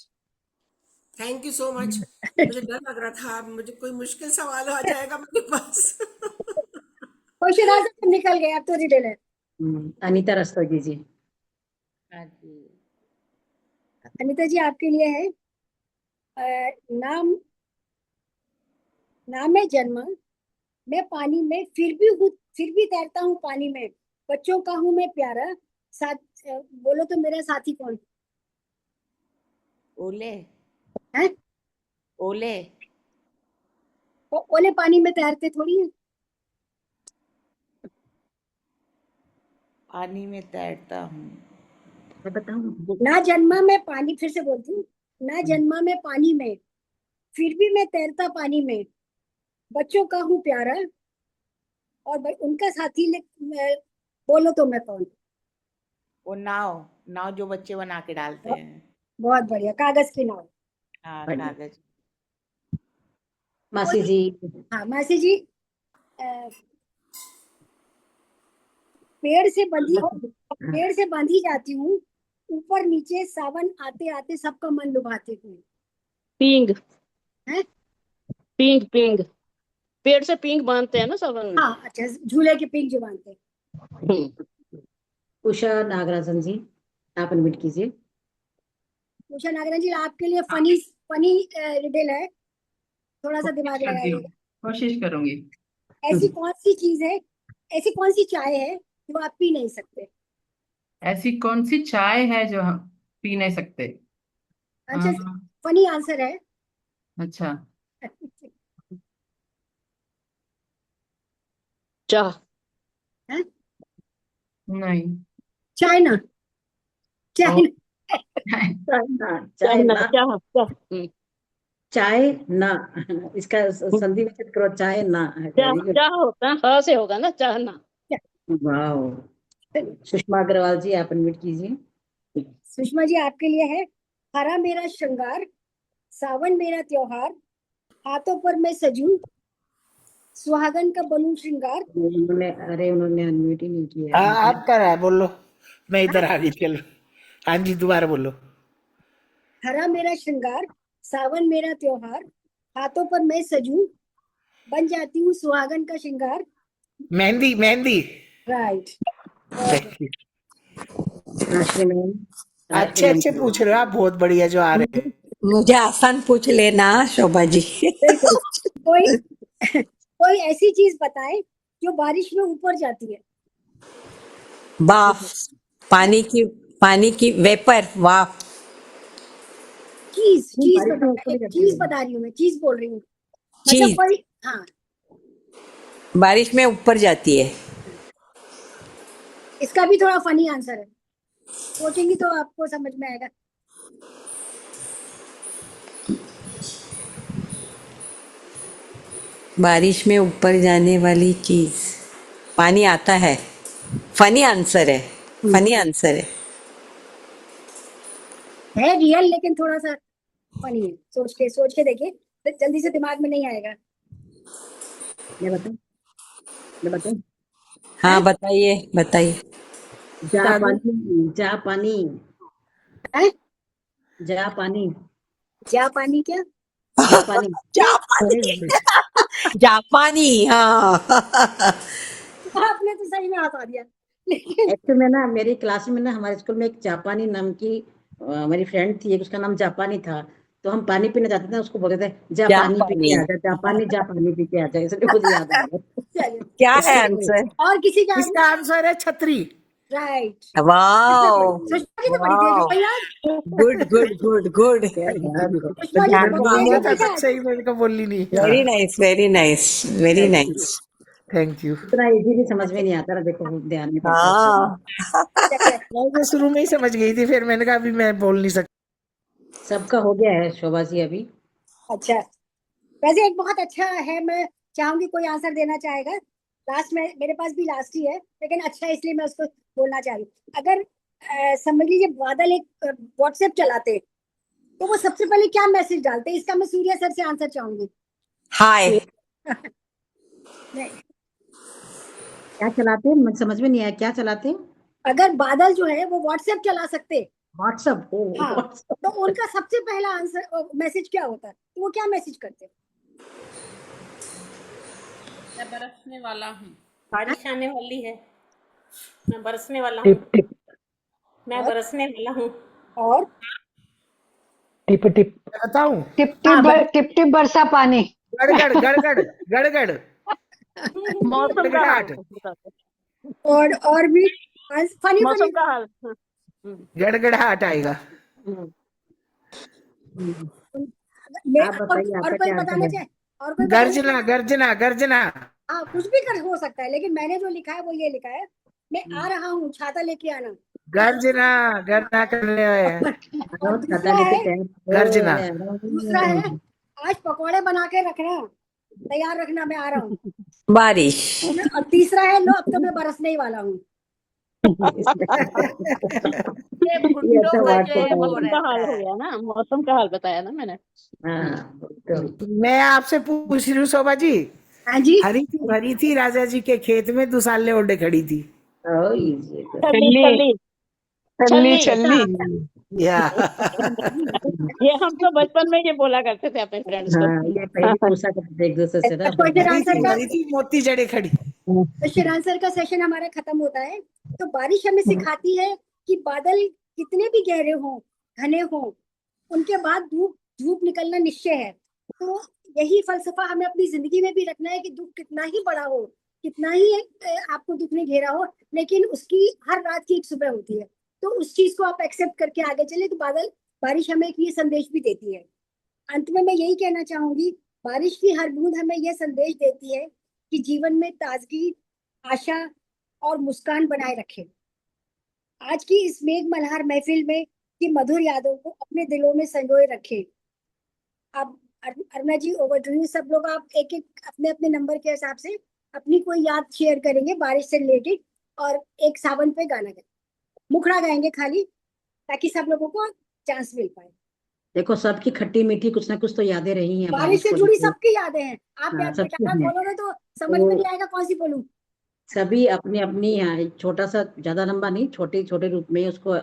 Speaker 15: Thank you so much. मुझे डर लग रहा था अब मुझे कोई मुश्किल सवाल आ जाएगा मेरे पास।
Speaker 2: क्वेश्चन आंसर निकल गए, अब तो रिडल है।
Speaker 1: अनीता रस्तोगी जी।
Speaker 14: हाँ जी।
Speaker 2: अनीता जी आपके लिए है। नाम नाम है जन्म, मैं पानी में फिर भी तैरता हूँ पानी में, बच्चों का हूँ मैं प्यारा, साथ बोलो तो मेरा साथी कौन?
Speaker 14: ओले।
Speaker 2: है
Speaker 14: ओले।
Speaker 2: ओले पानी में तैरते थोड़ी है।
Speaker 14: पानी में तैरता हूँ।
Speaker 1: मैं बताऊँ?
Speaker 2: ना जन्मा मैं पानी, फिर से बोलती हूँ, ना जन्मा मैं पानी में, फिर भी मैं तैरता पानी में, बच्चों का हूँ प्यारा, और उनका साथी बोलो तो मैं कौन?
Speaker 14: वो नाव। नाव जो बच्चे बना के डालते हैं।
Speaker 2: बहुत बढ़िया, कागज की नाव।
Speaker 14: हाँ
Speaker 1: बढ़िया।
Speaker 14: कागज।
Speaker 1: मासी जी।
Speaker 2: हाँ मासी जी। पेड़ से बांधी जाती हूँ, ऊपर नीचे सावन आते आते सबका मन लुभाते हुए।
Speaker 16: पींग।
Speaker 2: हैं?
Speaker 16: पींग पेड़ से पींग बांधते हैं ना सावन में।
Speaker 2: हाँ अच्छा, झूले के पींग जो बांधते हैं।
Speaker 1: उषा नागराजन जी, आप अनम्यूट कीजिए।
Speaker 2: उषा नागराजन जी आपके लिए फनी फनी रिडल है, थोड़ा सा दिमाग लगाइएगा।
Speaker 17: कोशिश करूंगी।
Speaker 2: ऐसी कौन सी चीज है, ऐसी कौन सी चाय है जो आप पी नहीं सकते?
Speaker 17: ऐसी कौन सी चाय है जो हम पी नहीं सकते?
Speaker 2: अच्छा,
Speaker 17: हाँ,
Speaker 2: फनी आंसर है।
Speaker 17: अच्छा।
Speaker 16: चाह।
Speaker 2: है?
Speaker 17: नहीं।
Speaker 2: चाइना।
Speaker 17: ओ,
Speaker 2: चाइना।
Speaker 1: चाय ना।
Speaker 16: चाह
Speaker 1: चाय ना। इसका संधि विच्छेद करो, चाय ना। Very good.
Speaker 16: चाह होता है, ह से होगा ना, चाहना।
Speaker 1: वाह। सुषमा अग्रवाल जी, आप अनम्यूट कीजिए।
Speaker 2: सुषमा जी आपके लिए है। हरा मेरा श्रृंगार, सावन मेरा त्योहार, हाथों पर मैं सजूं, सुहागन का बनूं श्रृंगार।
Speaker 1: उन्होंने अनम्यूट ही नहीं किया
Speaker 9: हाँ
Speaker 1: है।
Speaker 9: आपका रहा, बोलो। मैं इधर आ गई, चलो। हाँ जी, दोबारा बोलो।
Speaker 2: हरा मेरा श्रृंगार, सावन मेरा त्योहार, हाथों पर मैं सजूं, बन जाती हूँ सुहागन का श्रृंगार।
Speaker 9: Mehndi mehndi.
Speaker 2: Right.
Speaker 9: Thank you.
Speaker 1: राशि मैम।
Speaker 9: अच्छे अच्छे पूछ रहे हो आप, बहुत बढ़िया जो आ रहे हैं।
Speaker 18: मुझे आसान पूछ लेना शोभा जी।
Speaker 2: बिल्कुल। कोई कोई ऐसी चीज बताएं जो बारिश में ऊपर जाती है।
Speaker 18: वाफ। पानी की वेपर वाफ।
Speaker 2: चीज चीज
Speaker 1: बारिश में ऊपर
Speaker 2: एक
Speaker 1: जाती
Speaker 2: चीज
Speaker 1: है।
Speaker 2: बता रही हूँ, मैं चीज बोल रही हूँ, मतलब
Speaker 18: चीज
Speaker 2: कोई। हाँ
Speaker 18: बारिश में ऊपर जाती है।
Speaker 2: इसका भी थोड़ा फनी आंसर है, सोचेंगी तो आपको समझ में आएगा।
Speaker 18: बारिश में ऊपर जाने वाली चीज, पानी आता है। फनी आंसर है, फनी आंसर
Speaker 2: है रियल, लेकिन थोड़ा सा फनी है। सोच के देखिए, तो जल्दी से दिमाग में नहीं आएगा।
Speaker 1: मैं बताऊं?
Speaker 18: हाँ बताइए बताइए।
Speaker 1: जा पानी, जा पानी,
Speaker 2: है?
Speaker 1: जा पानी,
Speaker 2: जापानी क्या?
Speaker 1: जापानी।
Speaker 18: जापानी। जापानी हाँ।
Speaker 2: आपने तो सही में हंसा दिया, लेकिन
Speaker 1: एक्चुअली में ना, मेरी क्लास में ना, हमारे स्कूल में एक जापानी नाम की मेरी फ्रेंड थी, एक उसका नाम जापानी था। तो हम पानी पीने जाते थे, उसको बोलते थे जा पानी पी के
Speaker 18: जापानी
Speaker 1: आ जा, जा पानी पी के आ जा, इसलिए मुझे याद आ गया।
Speaker 18: क्या है
Speaker 9: इसका
Speaker 18: आंसर?
Speaker 2: और किसी का?
Speaker 9: इसका आंसर है छतरी।
Speaker 2: राइट।
Speaker 18: वाओ
Speaker 2: सुषमा जी तो बड़ी तेज हो गई यार।
Speaker 18: Good good good good.
Speaker 2: Sushma ji तो
Speaker 9: ध्यान
Speaker 2: बहुत
Speaker 9: नहीं
Speaker 2: तेज
Speaker 9: दिया
Speaker 2: हो
Speaker 9: था,
Speaker 2: गई
Speaker 9: तब से ही मेरे को बोली नहीं।
Speaker 18: Very nice very nice very nice.
Speaker 9: Thank you.
Speaker 1: इतना इजी भी समझ में नहीं आता ना, देखो ध्यान नहीं पड़ता उससे।
Speaker 18: हाँ
Speaker 9: मैं तो शुरू में ही समझ गई थी, फिर मैंने कहा अभी मैं बोल नहीं सकती।
Speaker 1: सबका हो गया है शोभा जी अभी।
Speaker 2: अच्छा, वैसे एक बहुत अच्छा है, मैं चाहूंगी कोई आंसर देना चाहेगा। लास्ट में मेरे पास भी लास्ट ही है, लेकिन अच्छा है इसलिए मैं उसको बोलना चाह रही हूँ। अगर समझ लीजिए बादल एक व्हाट्सएप चलाते तो वो सबसे पहले क्या मैसेज डालते, इसका मैं सूर्या सर से आंसर चाहूंगी।
Speaker 18: हाय।
Speaker 2: नहीं,
Speaker 1: क्या चलाते हैं, मुझे समझ में नहीं आया, क्या चलाते हैं?
Speaker 2: अगर बादल जो है वो व्हाट्सएप चला सकते,
Speaker 1: व्हाट्सएप। ओ
Speaker 2: हाँ,
Speaker 1: व्हाट्सएप।
Speaker 2: तो उनका सबसे पहला आंसर मैसेज क्या होता है, तो वो क्या मैसेज करते?
Speaker 13: मैं बरसने वाला हूँ।
Speaker 12: बारिश आने वाली है, मैं बरसने वाला हूँ,
Speaker 4: टिप टिप
Speaker 12: मैं बरसने वाला हूँ।
Speaker 2: और
Speaker 4: टिप टिप
Speaker 9: मैं बताऊं?
Speaker 5: टिप
Speaker 2: हाँ
Speaker 5: टिप टिप बरसा पानी।
Speaker 9: गड़गड़ गड़गड़ गड़गड़
Speaker 16: मौसम का हाल
Speaker 9: गड़गड़ाहट।
Speaker 16: बताते हैं।
Speaker 2: और भी फनी
Speaker 16: मौसम
Speaker 2: फनी।
Speaker 16: का हाल।
Speaker 9: गड़गड़ाहट आएगा।
Speaker 1: हम्म, आप
Speaker 2: और,
Speaker 1: बताइए
Speaker 2: और
Speaker 1: आपका
Speaker 2: कोई
Speaker 1: क्या आंसर
Speaker 2: बताना
Speaker 1: है?
Speaker 2: चाहे, और कोई बताना चाहे?
Speaker 9: गर्जना गर्जना गर्जना।
Speaker 2: हाँ, कुछ भी कर हो सकता है, लेकिन मैंने जो लिखा है वो ये लिखा है, मैं आ रहा हूँ, छाता लेके आना।
Speaker 9: गर्जना गरना करने आए।
Speaker 2: और
Speaker 1: रोज खाता
Speaker 2: दूसरा
Speaker 1: लेके
Speaker 2: है,
Speaker 1: तैयार
Speaker 9: गर्जना।
Speaker 2: दूसरा है आज पकौड़े बना के रखना, तैयार रखना, मैं आ रहा हूँ।
Speaker 18: बारिश।
Speaker 2: और तीसरा है लो अब तो मैं बरसने ही वाला हूँ।
Speaker 14: ये
Speaker 1: ये
Speaker 14: भुट्टो
Speaker 1: अच्छा
Speaker 14: बजे
Speaker 1: व्हाट्सएप
Speaker 14: वो
Speaker 16: मौसम का
Speaker 14: रहता
Speaker 16: हाल हो
Speaker 14: है।
Speaker 16: गया ना, मौसम का हाल बताया ना मैंने।
Speaker 1: हाँ तो
Speaker 9: मैं आपसे पूछ रही हूँ शोभा जी,
Speaker 2: हाँ जी,
Speaker 9: हरी थी राजा जी के खेत में, दुसाले ओढ़े खड़ी थी।
Speaker 1: ओ इजी तो।
Speaker 16: छल्ली छल्ली
Speaker 5: छल्ली
Speaker 16: छल्ली।
Speaker 5: छल्ली।
Speaker 9: या
Speaker 16: ये हम तो बचपन में ये बोला करते थे अपने फ्रेंड्स को।
Speaker 1: हाँ ये पहले पूछा करते थे एक दूसरे से ना अपने
Speaker 2: क्वेश्चन
Speaker 1: दोस्त
Speaker 2: आंसर का,
Speaker 9: हरी थी मोती जड़े खड़ी।
Speaker 2: क्वेश्चन आंसर का सेशन हमारा खत्म होता है। तो बारिश हमें सिखाती है कि बादल कितने भी गहरे हों, घने हों, उनके बाद धूप धूप निकलना निश्चय है। तो यही फलसफा हमें अपनी जिंदगी में भी रखना है कि दुख कितना ही बड़ा हो, कितना ही आपको दुख ने घेरा हो, लेकिन उसकी हर रात की एक सुबह होती है। तो उस चीज को आप एक्सेप्ट करके आगे चले। तो बारिश हमें एक ये संदेश भी देती है। अंत में मैं यही कहना चाहूंगी, बारिश की हर बूंद हमें यह संदेश देती है कि जीवन में ताजगी, आशा और मुस्कान बनाए रखें। आज की इस मेघ मल्हार महफिल में की मधुर यादों को अपने दिलों में संजोए रखें। अब अरुणा जी, ओवर टू यू। सब लोग आप एक एक अपने अपने नंबर के हिसाब से अपनी कोई याद शेयर करेंगे बारिश से रिलेटेड, और एक सावन पे गाना गाएंगे, मुखड़ा गाएंगे खाली, ताकि सब लोगों को चांस मिल पाए।
Speaker 1: देखो सबकी खट्टी मीठी कुछ ना कुछ तो यादें रही हैं
Speaker 2: बारिश
Speaker 1: बारिश
Speaker 2: से
Speaker 1: को
Speaker 2: जुड़ी
Speaker 1: लेके।
Speaker 2: सबकी यादें हैं। आप
Speaker 1: हाँ सबकी
Speaker 2: बेटा
Speaker 1: हैं।
Speaker 2: बोलोगे तो समझ में
Speaker 1: तो
Speaker 2: नहीं आएगा कौन सी बोलूं।
Speaker 1: सभी अपनी अपनी यहाँ एक छोटा सा, ज्यादा लंबा नहीं, छोटे छोटे रूप में उसको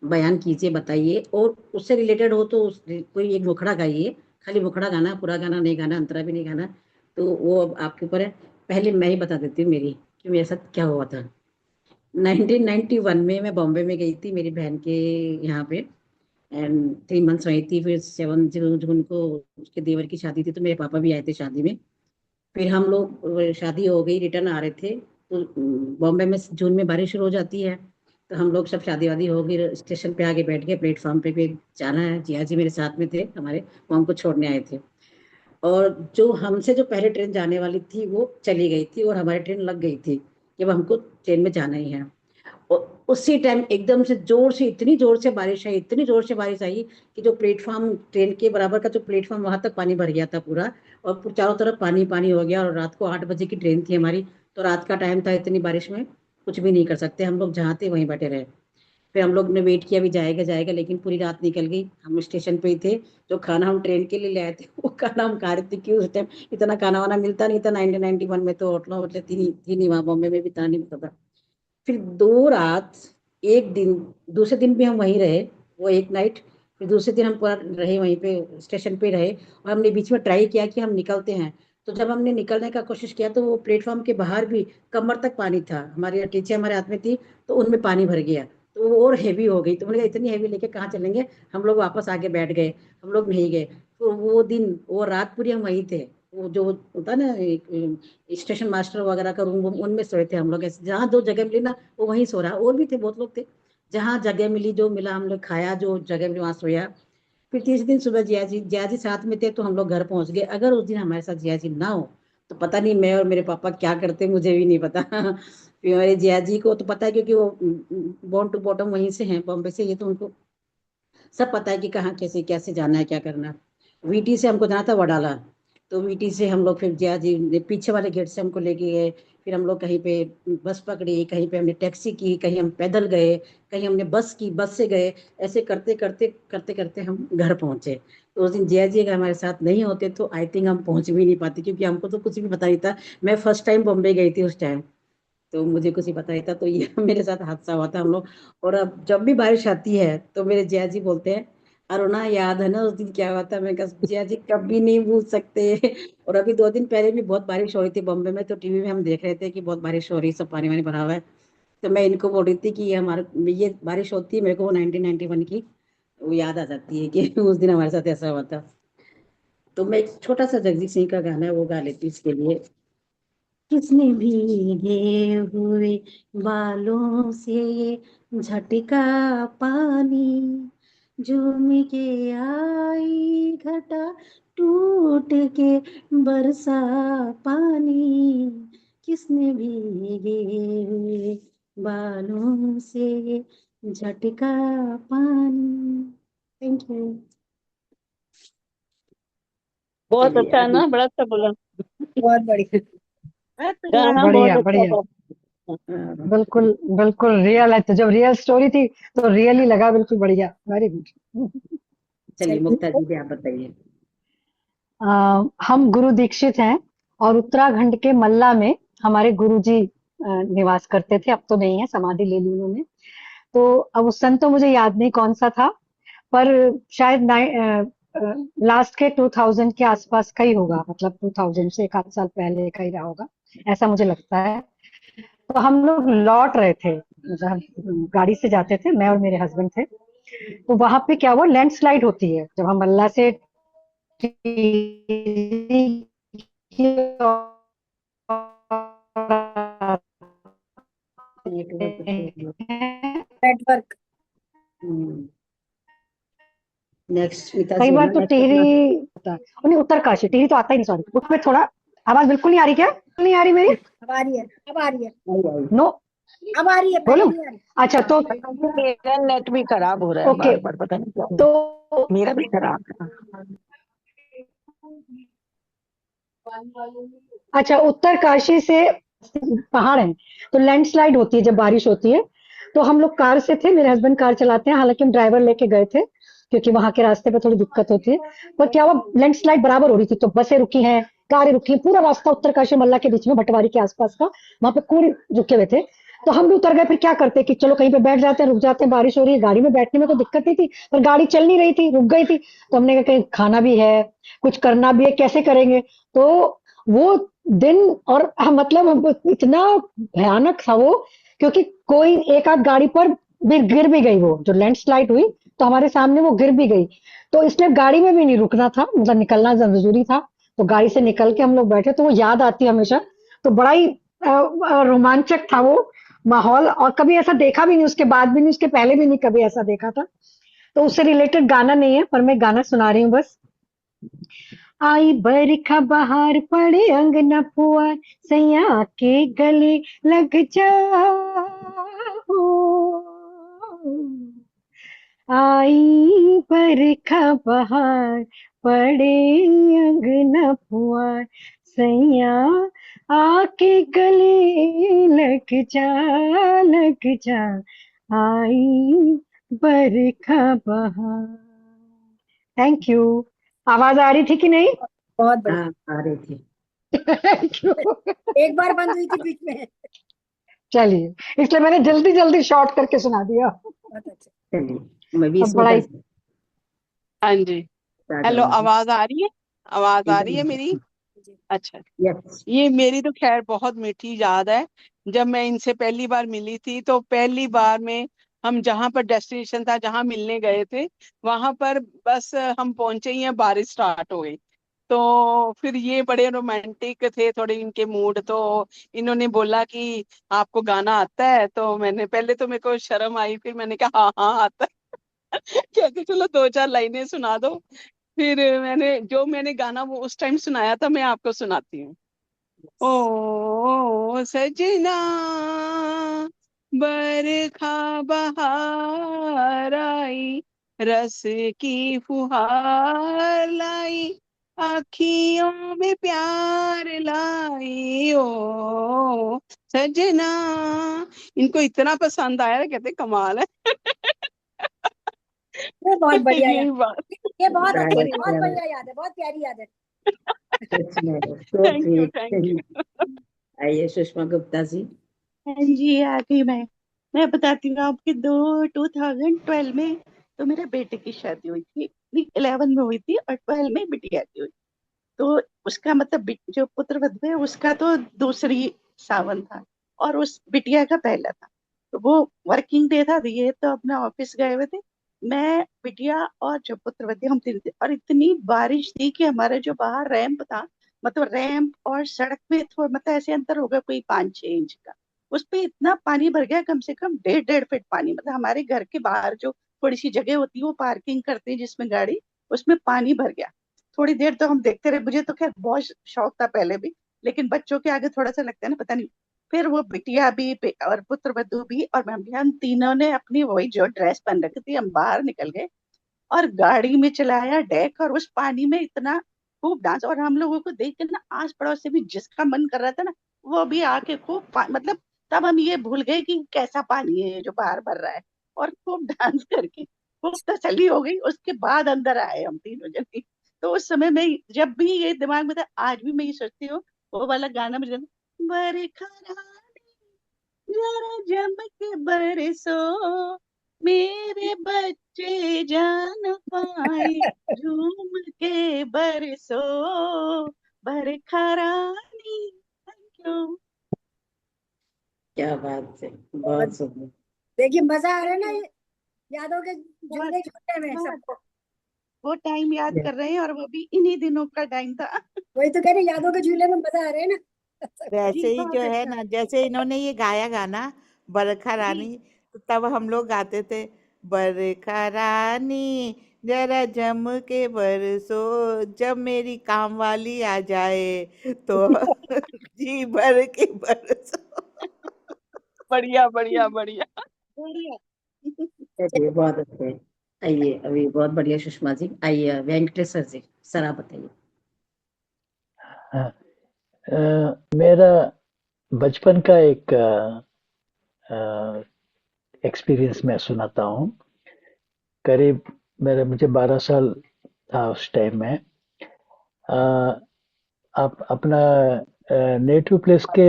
Speaker 1: बयान कीजिए, बताइए, और उससे रिलेटेड हो तो कोई एक मुखड़ा गाइए। खाली मुखड़ा गाना, पूरा गाना नहीं गाना, अंतरा भी नहीं गाना। तो वो अब आपके ऊपर है। पहले मैं ही बता देती हूँ मेरी कि मेरे साथ क्या हुआ था। 1991 में मैं बॉम्बे में गई थी मेरी बहन के यहाँ पे, एंड 3 मंथ्स रही थी। फिर 7 जून को उसके देवर की शादी थी, तो मेरे पापा भी आए थे शादी में। फिर हम लोग, शादी हो गई, रिटर्न आ रहे थे, तो बॉम्बे में जून में बारिश शुरू हो जाती है। तो हम लोग सब शादी वादी हो गई, स्टेशन पे आके बैठ गए, प्लेटफॉर्म पे जाना है। जिया जी मेरे साथ में थे, हमारे वो हमको छोड़ने आए थे। और जो हमसे जो पहले ट्रेन जाने वाली थी वो चली गई थी, और हमारी ट्रेन लग गई थी कि अब हमको ट्रेन में जाना ही है। और उसी टाइम एकदम से जोर से, इतनी जोर से बारिश आई, इतनी जोर से बारिश आई कि जो प्लेटफॉर्म, ट्रेन के बराबर का जो प्लेटफॉर्म, वहां तक पानी भर गया था पूरा। और चारों तरफ पानी पानी हो गया। और रात को 8 बजे की ट्रेन थी हमारी, तो रात का टाइम था, इतनी बारिश में कुछ भी नहीं कर सकते हम लोग, जहाँ थे वहीं बैठे रहे। फिर हम लोग ने वेट किया भी जाएगा जाएगा, लेकिन पूरी रात निकल गई। हम स्टेशन पे ही थे। जो खाना हम ट्रेन के लिए ले आए थे वो खाना हम खा रहे थे, क्योंकि उस टाइम इतना खाना वाना मिलता नहीं था। 1991 में तो होटलों होटलें थी नहीं वहाँ बॉम्बे में भी, इतना नहीं मिलता था। फिर 2 रात, एक दिन, दूसरे दिन भी हम वहीं रहे, वो एक नाइट। फिर दूसरे दिन हम पूरा रहे वहीं पे, स्टेशन पे रहे। और हमने बीच में ट्राई किया कि हम निकलते हैं। तो जब हमने निकलने का कोशिश किया तो वो प्लेटफॉर्म के बाहर भी कमर तक पानी था। हमारी टीचर हमारे हाथ में थी, तो उनमें पानी भर गया, तो वो और हैवी हो गई। तो मैंने कहा इतनी हैवी लेके कहाँ चलेंगे। हम लोग वापस आके बैठ गए, हम लोग नहीं गए। तो वो दिन, वो रात पूरी हम वहीं थे। वो जो होता ना, स्टेशन मास्टर वगैरह का रूम, उनमें सोए थे हम लोग। ऐसे जहाँ जो जगह मिली ना वो वहीं सो रहा। और भी थे, बहुत लोग थे। जहाँ जगह मिली, जो मिला हम लोग खाया, जो जगह मिली वहां सोया। फिर तीसरे दिन सुबह जिया जी साथ में थे, तो हम लोग घर पहुंच गए। अगर उस दिन हमारे साथ जिया जी ना हो तो पता नहीं मैं और मेरे पापा क्या करते, मुझे भी नहीं पता। फिर हमारे जिया जी को तो पता है, क्योंकि वो बॉर्न टू बॉटम वहीं से हैं, बॉम्बे से। ये तो उनको सब पता है कि कहाँ कैसे कैसे जाना है, क्या करना है। वीटी से हमको जाना था वडाला, तो वीटी से हम लोग फिर जया जी ने पीछे वाले गेट से हमको लेके गए। फिर हम लोग कहीं पे बस पकड़ी, कहीं पे हमने टैक्सी की, कहीं हम पैदल गए, कहीं हमने बस की, बस से गए। ऐसे करते करते करते करते हम घर पहुंचे। तो उस दिन जया जी अगर हमारे साथ नहीं होते तो आई थिंक हम पहुंच भी नहीं पाते, क्योंकि हमको तो कुछ भी पता नहीं था। मैं फर्स्ट टाइम बॉम्बे गई थी उस टाइम, तो मुझे कुछ नहीं पता नहीं था। तो ये मेरे साथ हादसा हुआ था हम लोग। और अब जब भी बारिश आती है तो मेरे जिया जी बोलते हैं, अरुणा याद है ना उस दिन क्या हुआ था? मैं कहा जिया जी कभी नहीं भूल सकते। और अभी 2 दिन पहले भी बहुत बारिश हो रही थी बॉम्बे में, तो टीवी में हम देख रहे थे कि बहुत बारिश हो रही है, सब पानी वानी भरा हुआ है। तो मैं इनको बोल रही थी कि ये बारिश होती है, मेरे को वो 1991 की वो याद आ जाती है कि उस दिन हमारे साथ ऐसा हुआ था। तो मैं एक छोटा सा जगजीत सिंह का गाना है वो गा लेती हूँ इसके लिए। किसने भीगे हुए बालों से झटका पानी, झूम के आई घटा टूट के बरसा पानी, किसने भीगे हुए बालों से झटका पानी। Thank you.
Speaker 16: बहुत
Speaker 1: चलिए
Speaker 16: अच्छा है
Speaker 1: अभी
Speaker 16: ना, बड़ा अच्छा बोला।
Speaker 2: बहुत बढ़िया।
Speaker 16: गाना बहुत
Speaker 5: बढ़िया
Speaker 16: अच्छा
Speaker 5: बढ़िया,
Speaker 16: था।
Speaker 5: बिल्कुल बिल्कुल रियल है, तो जब रियल स्टोरी थी तो रियल ही लगा, बिल्कुल बढ़िया, वेरी गुड।
Speaker 1: चलिए मुक्ता जी भी आप बताइए।
Speaker 5: हम गुरु दीक्षित हैं और उत्तराखंड के मल्ला में हमारे गुरुजी निवास करते थे, अब तो नहीं है, समाधि ले ली उन्होंने। तो अब उस सन तो मुझे याद नहीं कौन सा था, पर शायद लास्ट के 2000 के आसपास का ही होगा, मतलब 2000 से एक आध साल पहले का ही रहा होगा, ऐसा मुझे लगता है। तो हम लोग लौट रहे थे, मतलब हम गाड़ी से जाते थे, मैं और मेरे हस्बैंड थे। तो वहां पे क्या हुआ, लैंडस्लाइड होती है जब हम मल्ला से टिहरी की ओर
Speaker 1: नेटवर्क
Speaker 5: आते
Speaker 1: प्रॉब्लम।
Speaker 5: हैं।
Speaker 2: नेटवर्क।
Speaker 1: नेक्स्ट स्मिता
Speaker 5: कई
Speaker 1: जी है
Speaker 5: बार
Speaker 1: ना
Speaker 5: तो
Speaker 1: नेक्स्ट
Speaker 5: टिहरी
Speaker 1: अपना।
Speaker 5: नहीं, उत्तरकाशी, टिहरी तो आता ही नहीं, सॉरी, उसमें थोड़ा आवाज बिल्कुल नहीं आ रही, क्या नहीं आ रही मेरी?
Speaker 2: अब आ रही है, अब आ रही है,
Speaker 1: आई आई।
Speaker 5: नो,
Speaker 2: अब आ रही है, पहले
Speaker 5: बोलूं?
Speaker 2: नहीं आ रही।
Speaker 5: अच्छा तो
Speaker 10: मेरा नेट भी खराब हो रहा है
Speaker 5: ओके,
Speaker 10: बार बार, पता नहीं क्या
Speaker 5: तो
Speaker 10: मेरा भी खराब है।
Speaker 5: अच्छा, उत्तरकाशी से पहाड़ है, तो लैंडस्लाइड होती है जब बारिश होती है। तो हम लोग कार से थे, मेरे हस्बैंड कार चलाते हैं, हालांकि हम ड्राइवर लेके गए थे क्योंकि वहां के रास्ते पे थोड़ी दिक्कत होती है। पर क्या हुआ, लैंडस्लाइड बराबर हो रही थी, तो बसें रुकी हैं, कारें रुकी हैं, पूरा रास्ता उत्तरकाशी मल्ला के बीच में, भटवारी के आसपास का, वहां पे पूरे रुके हुए थे। तो हम भी उतर गए, फिर क्या करते कि चलो कहीं पे बैठ जाते हैं, रुक जाते हैं, बारिश हो रही है, गाड़ी में बैठने में तो दिक्कत नहीं थी, पर गाड़ी चल नहीं रही थी, रुक गई थी। तो हमने कहा कहीं खाना भी है, कुछ करना भी है, कैसे करेंगे? तो वो दिन, और मतलब हमको इतना भयानक था वो, क्योंकि कोई एक आध गाड़ी पर भी गिर भी गई, वो जो लैंडस्लाइड हुई तो हमारे सामने वो गिर भी गई। तो इसलिए गाड़ी में भी नहीं रुकना था, मतलब निकलना जरूरी था। तो गाड़ी से निकल के हम लोग बैठे, तो वो याद आती है हमेशा। तो बड़ा ही रोमांचक था वो माहौल, और कभी ऐसा देखा भी नहीं, उसके बाद भी नहीं, उसके पहले भी नहीं कभी ऐसा देखा था। तो उससे रिलेटेड गाना नहीं है, पर मैं गाना सुना रही हूँ बस। आई बरखा बहार पड़े अंगना पुआर, सैया के गले लग जाओ। आई बरखा बहार पड़े अंगना पुआर, सैया आके गले लग जा, आई बरखा बहार। Thank you. आवाज आ रही थी कि नहीं?
Speaker 2: बहुत बढ़िया।
Speaker 1: हाँ आ रही थी।
Speaker 5: Thank you.
Speaker 2: एक बार बंद हुई थी बीच में।
Speaker 5: चलिए, इसलिए मैंने जल्दी जल्दी शॉर्ट करके सुना दिया।
Speaker 2: बहुत अच्छा।
Speaker 1: चलिए मैं भी
Speaker 5: अब बड़ा
Speaker 1: स्मिता
Speaker 5: ही
Speaker 1: जी
Speaker 6: हाँ जी।
Speaker 1: आ
Speaker 6: हेलो,
Speaker 1: जाऊंगी
Speaker 6: आवाज आ रही है? आवाज आ रही है मेरी?
Speaker 1: एकदम।
Speaker 6: अच्छा।
Speaker 1: यस।
Speaker 6: ये मेरी तो खैर बहुत मीठी याद है। जब मैं इनसे पहली बार मिली थी, तो पहली बार में हम जहाँ पर डेस्टिनेशन था, जहाँ मिलने गए थे, वहां पर बस हम पहुंचे ही हैं, बारिश स्टार्ट हो गई। तो फिर ये बड़े रोमांटिक थे थोड़े इनके मूड, तो इन्होंने बोला कि आपको गाना आता है? तो मैंने पहले तो मेरे को शर्म आई, फिर मैंने कहा हाँ हाँ आता है। कहते चलो दो चार लाइनें सुना दो। फिर मैंने गाना वो उस टाइम सुनाया था, मैं आपको सुनाती हूँ। ओ सजना बरखा बहार आई, रस की फुहार लाई, आखियों में प्यार लाई ओ सजना। इनको इतना पसंद आया, कहते कमाल है।
Speaker 2: ये बहुत बढ़िया
Speaker 6: यही
Speaker 2: याद,
Speaker 6: बात।
Speaker 2: ये बहुत अच्छी,
Speaker 1: बहुत
Speaker 2: बहुत
Speaker 1: प्यारा,
Speaker 2: बढ़िया याद है, बहुत प्यारी याद है।
Speaker 1: सच में so
Speaker 6: thank you, thank
Speaker 1: sweet.
Speaker 6: You.
Speaker 1: आइए सुषमा गुप्ता जी।
Speaker 8: हाँ जी, आ गई मैं बताती हूँ आपके 2012 में तो मेरे बेटे की शादी हुई थी। नहीं, 11 में हुई थी और 12 में बिटिया की हुई। तो उसका मतलब जो पुत्र वधू है उसका तो दूसरी सावन था और उस बिटिया का पहला था। तो वो वर्किंग डे था, ये तो अपना ऑफिस गए हुए थे। मैं, बिटिया और जो पुत्र वधू, हम 3 थे और इतनी बारिश थी कि हमारा जो बाहर रैंप था, मतलब रैंप और सड़क में थोड़ा मतलब ऐसे अंतर होगा कोई 5-6 इंच का। उस पे इतना पानी भर गया, कम से कम 1.5 फीट पानी। मतलब हमारे घर के बाहर जो थोड़ी सी जगह होती है वो पार्किंग करते हैं जिसमें गाड़ी, उसमें पानी भर गया। थोड़ी देर तो हम देखते रहे, मुझे तो खैर बहुत शौक था पहले भी, लेकिन बच्चों के आगे थोड़ा सा लगता है ना, पता नहीं। फिर वो बिटिया भी और पुत्र वधू भी और मैं भी, हम तीनों ने अपनी वही जो ड्रेस पहन रखी थी, हम बाहर निकल गए और गाड़ी में चलाया डेक और उस पानी में इतना खूब डांस। और हम लोगों को देख के ना आस पड़ोस से भी जिसका मन कर रहा था ना, वो भी आके खूब मतलब तब हम ये भूल गए कि कैसा पानी है जो बाहर भर रहा है, और खूब डांस करके खूब तसल्ली हो गई। उसके बाद अंदर आए हम तीनों जने। तो उस समय में जब भी ये दिमाग में था, आज भी मैं ये सोचती हूँ, वो वाला गाना मुझे, बरखा जरा जम के बरसो मेरे बच्चे जान पाए, झूम के बरसो बरखा रानी। Thank you.
Speaker 1: क्या बात है, बहुत
Speaker 2: बहुत
Speaker 1: सुंदर।
Speaker 2: देखिए मजा आ रहा है ना, ये यादों के झूले झूलने में
Speaker 8: बहुत
Speaker 2: सबको।
Speaker 8: वो टाइम याद कर रहे हैं और वो भी इन्हीं दिनों का टाइम था।
Speaker 2: वही तो कह रहे, यादों के झूले में मजा आ रहा है ना।
Speaker 8: जी
Speaker 14: वैसे ही जो
Speaker 8: बहुत
Speaker 14: है
Speaker 8: अच्छा।
Speaker 14: ना, जैसे इन्होंने ये गाया गाना बरखा
Speaker 8: जी
Speaker 14: रानी, तो तब हम लोग गाते थे, बरखा रानी जरा जम के बरसो, जब मेरी काम वाली आ जाए तो जी भर के बरसो।
Speaker 6: बढ़िया बढ़िया बढ़िया।
Speaker 8: बढ़िया।
Speaker 1: चलिए बहुत अच्छे। आइए अभी, बहुत बढ़िया सुषमा जी। आइए वेंकटेश्वर जी, सर आप बताइए।
Speaker 4: हाँ, मेरा बचपन का एक एक्सपीरियंस मैं सुनाता हूँ। करीब मुझे 12 साल था उस टाइम में। आप अपना नेटिव प्लेस के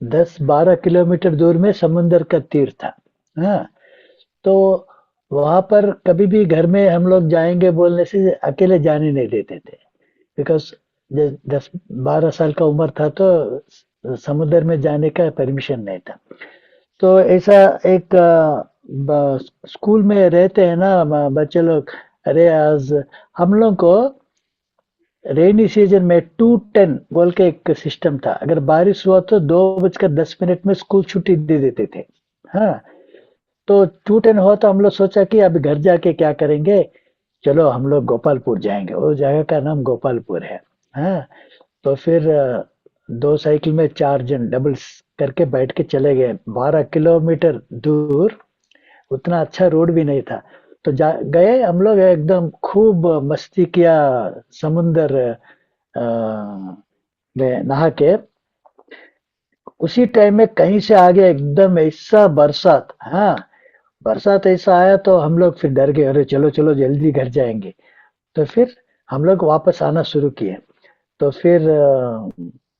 Speaker 4: 10-12 किलोमीटर दूर में समुंदर का तीर था। हाँ, तो वहां पर कभी भी घर में हम लोग जाएंगे बोलने से अकेले जाने नहीं देते थे, बिकॉज 10-12 साल का उम्र था तो समुद्र में जाने का परमिशन नहीं था। तो ऐसा एक स्कूल में रहते हैं ना बच्चे लोग, अरे आज हम लोग को रेनी सीजन में 2:10 बोल के एक सिस्टम था। अगर बारिश हुआ तो 2:10 में स्कूल छुट्टी दे देते थे। हाँ, तो 2:10 हुआ तो हम लोग सोचा कि अभी घर जाके क्या करेंगे, चलो हम लोग गोपालपुर जाएंगे। वो जगह का नाम गोपालपुर है। हाँ, तो फिर 2 साइकिल में 4 जन डबल्स करके बैठ के चले गए 12 किलोमीटर दूर। उतना अच्छा रोड भी नहीं था, तो गए हम लोग, एकदम खूब मस्ती किया समुंदर में नहा के। उसी टाइम में कहीं से आ गया एकदम ऐसा बरसात। हाँ, बरसात ऐसा आया तो हम लोग फिर डर गए, अरे चलो चलो जल्दी घर जाएंगे। तो फिर हम लोग वापस आना शुरू किए। तो फिर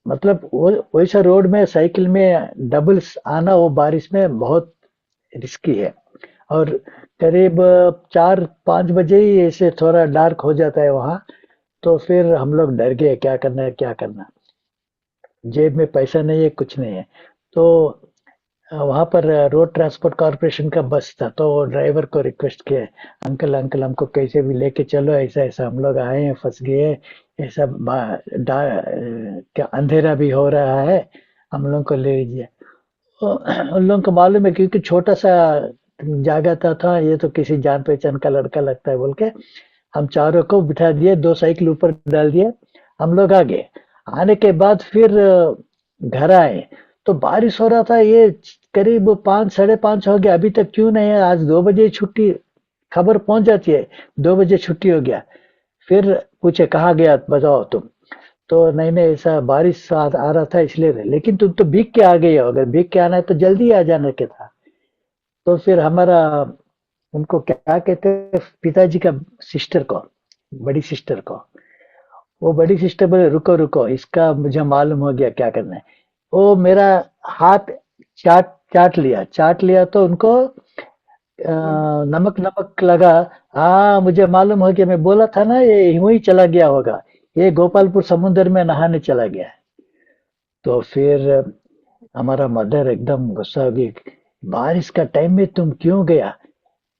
Speaker 4: मतलब वो वैसा रोड में साइकिल में डबल्स आना वो बारिश में बहुत रिस्की है। और करीब 4-5 बजे ही ऐसे थोड़ा डार्क हो जाता है वहां। तो फिर हम लोग डर गए, क्या करना है क्या करना। जेब में पैसा नहीं है, कुछ नहीं है। तो वहां पर रोड ट्रांसपोर्ट कॉर्पोरेशन का बस था, तो ड्राइवर को रिक्वेस्ट किया, अंकल अंकल हमको कैसे भी लेके चलो, ऐसा ऐसा हम लोग आए हैं, फंस गए, ऐसा क्या अंधेरा भी हो रहा है, हम लोग को ले लीजिए। तो उन लोगों को मालूम है क्योंकि छोटा सा जगह था, ये तो किसी जान पहचान का लड़का लगता है बोल के हम चारों को बिठा दिए, 2 साइकिल ऊपर डाल दिए, हम लोग आ गए। आने के बाद फिर घर आए तो बारिश हो रहा था, ये करीब 5-5:30 हो गया, अभी तक क्यों नहीं है, आज 2 बजे ही छुट्टी खबर पहुंच जाती है 2 बजे छुट्टी हो गया। फिर पूछे कहाँ गया बताओ तुम, तो नहीं ऐसा बारिश आ रहा था इसलिए नहीं। लेकिन तुम तो भीग के आ गए हो, अगर भीग के आना है तो जल्दी आ जाने के था। तो फिर हमारा उनको क्या कहते हैं पिताजी का सिस्टर को, बड़ी सिस्टर को, वो बड़ी सिस्टर बोले रुको रुको इसका मुझे मालूम हो गया क्या करना है। वो मेरा हाथ चाट चाट लिया तो उनको नमक नमक लगा। हाँ मुझे मालूम हो गया, मैं बोला था ना ये यूं ही चला गया होगा, ये गोपालपुर समुद्र में नहाने चला गया है। तो फिर हमारा मदर एकदम गुस्सा हो गई, बारिश का टाइम में तुम क्यों गया,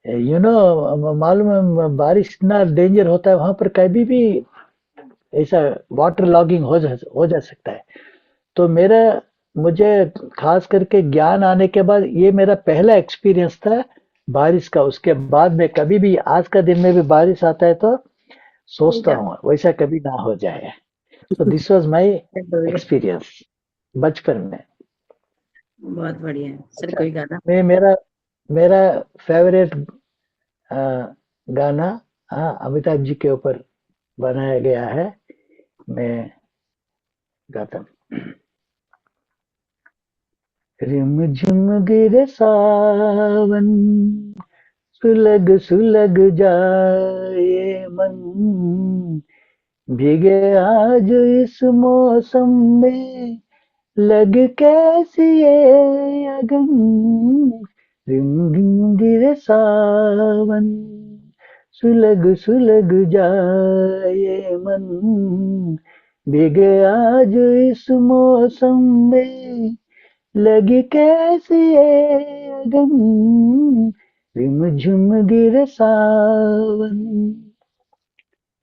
Speaker 4: यू नो मालूम है बारिश इतना डेंजर होता है वहां पर, कभी भी ऐसा वाटर लॉगिंग हो जा सकता है। तो मेरा मुझे खास करके ज्ञान आने के बाद ये मेरा पहला एक्सपीरियंस था बारिश का। उसके बाद में कभी भी आज का दिन में भी बारिश आता है तो सोचता हूँ वैसा कभी ना हो जाए। तो दिस वाज माय एक्सपीरियंस बचपन में।
Speaker 1: बहुत बढ़िया है सर। कोई गाना
Speaker 4: मैं मेरा फेवरेट गाना अमिताभ जी के ऊपर बनाया गया है, मैं गाता हूँ। रिम झिम गिरे सावन, सुलग सुलग जाए मन, भीगे आज इस मौसम में, लग कैसी ये अगन। रिम रिम गिरे सावन, सुलग सुलग जाए मन, भीगे आज इस मौसम में, लगी कैसी ये अगन, रिम झिम गिरे सावन।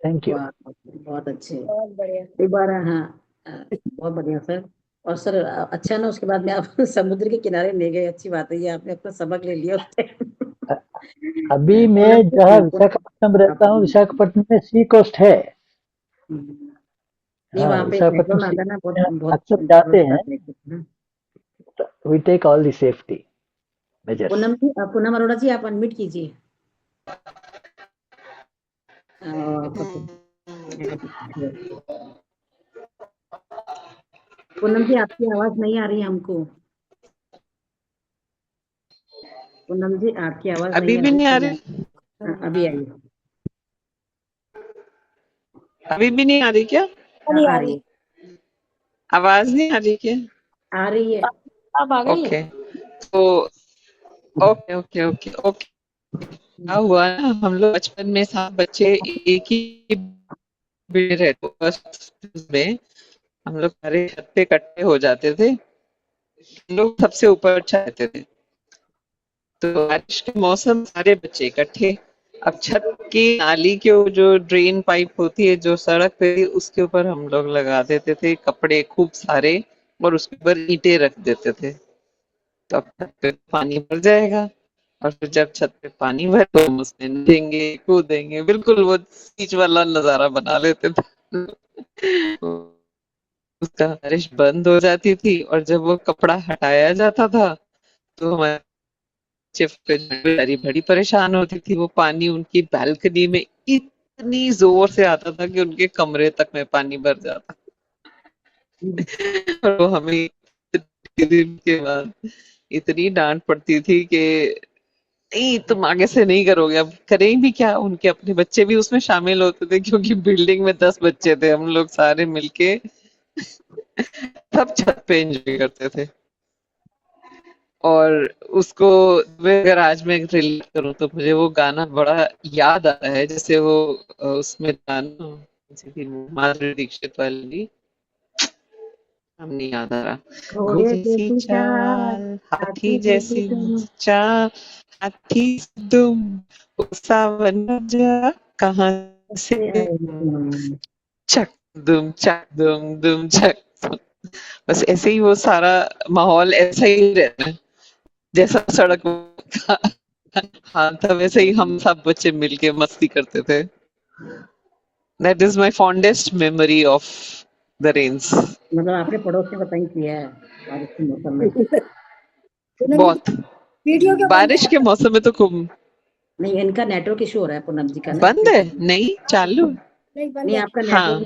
Speaker 4: Thank you.
Speaker 1: बहुत अच्छे।
Speaker 2: बहुत बढ़िया।
Speaker 1: एक बार बहुत बढ़िया सर। और सर अच्छा ना उसके बाद में आप समुद्र के किनारे ले गए, अच्छी बात है, ये आपने अपना सबक ले लिया उससे।
Speaker 4: अभी मैं जहाँ विशाखापट्टनम रहता हूँ, विशाखापट्टनम में सी कोस्ट है।
Speaker 1: नहीं वहाँ पे साइक्लोन आता है ना, बहुत
Speaker 4: अक्सर जाते हैं। We take all the safety measures.
Speaker 1: Poonam Arora ji आप अनम्यूट कीजिए। पूनम जी आपकी आवाज नहीं आ रही है हमको। पूनम जी आपकी आवाज
Speaker 6: अभी भी नहीं आ रही।
Speaker 1: अभी आई।
Speaker 6: अभी भी नहीं आ रही क्या?
Speaker 2: नहीं आ रही।
Speaker 6: आवाज नहीं आ रही क्या?
Speaker 1: आ रही है।
Speaker 2: अब आ गई है।
Speaker 6: तो ओके ओके ओके ओके। क्या हुआ ना, हम लोग बचपन में सब बच्चे एक ही रहते में, हम लोग सारे छत पे इकट्ठे हो जाते थे, हम लोग सबसे ऊपर रहते थे। तो बारिश के मौसम सारे बच्चे इकट्ठे, अब छत की नाली के जो ड्रेन पाइप होती है जो सड़क पे, उसके ऊपर हम लोग लगा देते थे कपड़े खूब सारे और उसके ऊपर ईंटें रख देते थे। तो अब छत पे पानी भर जाएगा और फिर जब छत पे पानी भरे तो हम उसमें नहाएंगे कूदेंगे, बिल्कुल वो बीच वाला नजारा बना लेते थे। उसका बारिश बंद हो जाती थी और जब वो कपड़ा हटाया जाता था तो हमारे बड़ी परेशान होती थी। वो पानी उनकी बालकनी में इतनी जोर से आता था कि उनके कमरे तक में पानी भर जाता। और वो हमें दिन के बाद इतनी डांट पड़ती थी कि नहीं तुम आगे से नहीं करोगे। अब करें भी क्या, उनके अपने बच्चे भी उसमें शामिल होते थे क्योंकि बिल्डिंग में 10 बच्चे थे, हम लोग सारे मिलके सब छत पे एंजॉय करते थे। और उसको अगर आज मैं रिलेट करूं तो मुझे वो गाना बड़ा याद आता है, जैसे वो उसमें गाना माधुरी दीक्षित वाली, हम नहीं याद आ रहा। घोड़े जैसी चाल, हाथी जैसी चाल, हाथी दुम, सावन जा कहाँ से चक दुम चक। बस ऐसे ही वो सारा माहौल ऐसा ही रहता है, जैसा सड़क हाँ था वैसे ही हम सब बच्चे मिलके मस्ती करते थे। That is my fondest memory of the rains.
Speaker 1: मतलब आपने पड़ोस में बताई किया है बारिश के मौसम में।
Speaker 6: बहुत
Speaker 2: वीडियो के
Speaker 6: बारिश के मौसम में तो खूब
Speaker 1: नहीं, इनका नेटवर्क इशू हो रहा है पूनम जी का ना।
Speaker 19: बंद है? नहीं, चालू।
Speaker 2: नहीं बंद
Speaker 1: नहीं,
Speaker 2: है।
Speaker 1: आपका
Speaker 19: हाँ